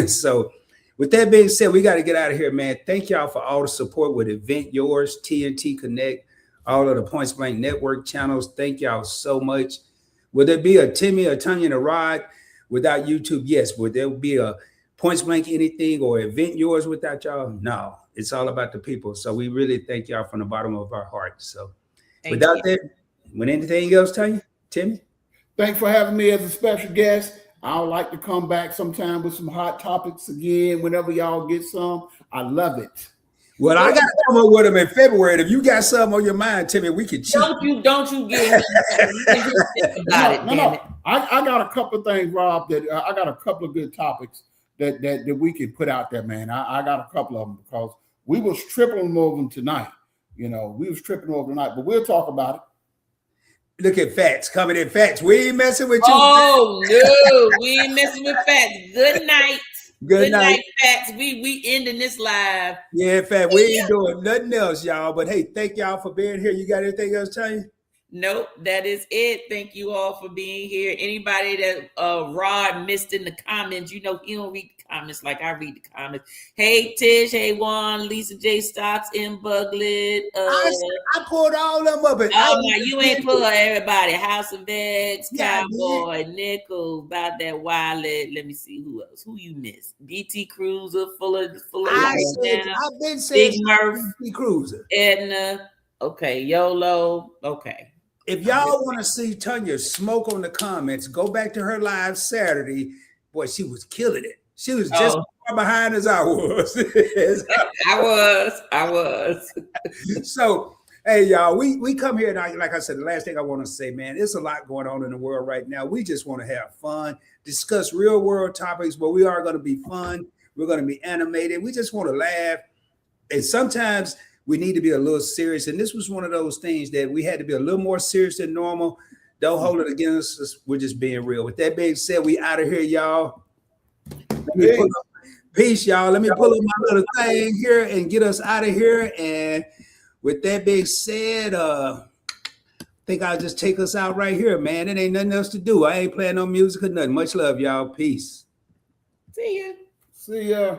So with that being said, we got to get out of here, man. Thank y'all for all the support with Event Yours, TNT Connect, all of the Points Blank Network channels. Thank y'all so much. Would there be a Timmy, a Tanya, and a Rod without YouTube? Yes. Would there be a Points Blank anything or Event Yours without y'all? No. It's all about the people. So we really thank y'all from the bottom of our hearts. So without that, when anything else, Tanya, Timmy? Thanks for having me as a special guest. I would like to come back sometime with some hot topics again whenever y'all get some. I love it. Well, I got to come up with them in February. If you got something on your mind, Timmy, we can cheat. Don't you get about it. No. I got a couple of things, Rob, that I got a couple of good topics that we can put out there, man. I got a couple of them because we was tripping over them tonight. You know, we was tripping over tonight, but we'll talk about it. Look at Fats coming in. Fats, we ain't messing with you. Oh no, we ain't messing with Fats. Good night. Good night, Fats. We ending this live. Yeah, Fats, we ain't doing nothing else, y'all. But hey, thank y'all for being here. You got anything else, Tanya? Nope, that is it. Thank you all for being here. Anybody that Rod missed in the comments, you know he don't read the comments like I read the comments. Hey Tish, hey Juan, Lisa J Stocks, M Buglet. I pulled all them up. You ain't pull everybody. House of X, Cowboy, Nickel, about that Wiley. Let me see who else. Who you missed? BT Cruiser, full of I've been saying Big Murph, BT Cruiser, Edna. Okay, YOLO. Okay. If y'all want to see Tanya smoke on the comments, go back to her live Saturday. Boy, she was killing it. She was just as far behind as I was. I was. So, hey, y'all, we come here, and like I said, the last thing I want to say, man, there's a lot going on in the world right now. We just want to have fun, discuss real world topics, but we are going to be fun. We're going to be animated. We just want to laugh. And sometimes we need to be a little serious. And this was one of those things that we had to be a little more serious than normal. Don't hold it against us. We're just being real. With that being said, we out of here, y'all. Peace, y'all. Let me pull up my little thing here and get us out of here. And with that being said, I think I'll just take us out right here, man. It ain't nothing else to do. I ain't playing no music or nothing. Much love, y'all. Peace. See ya. See ya.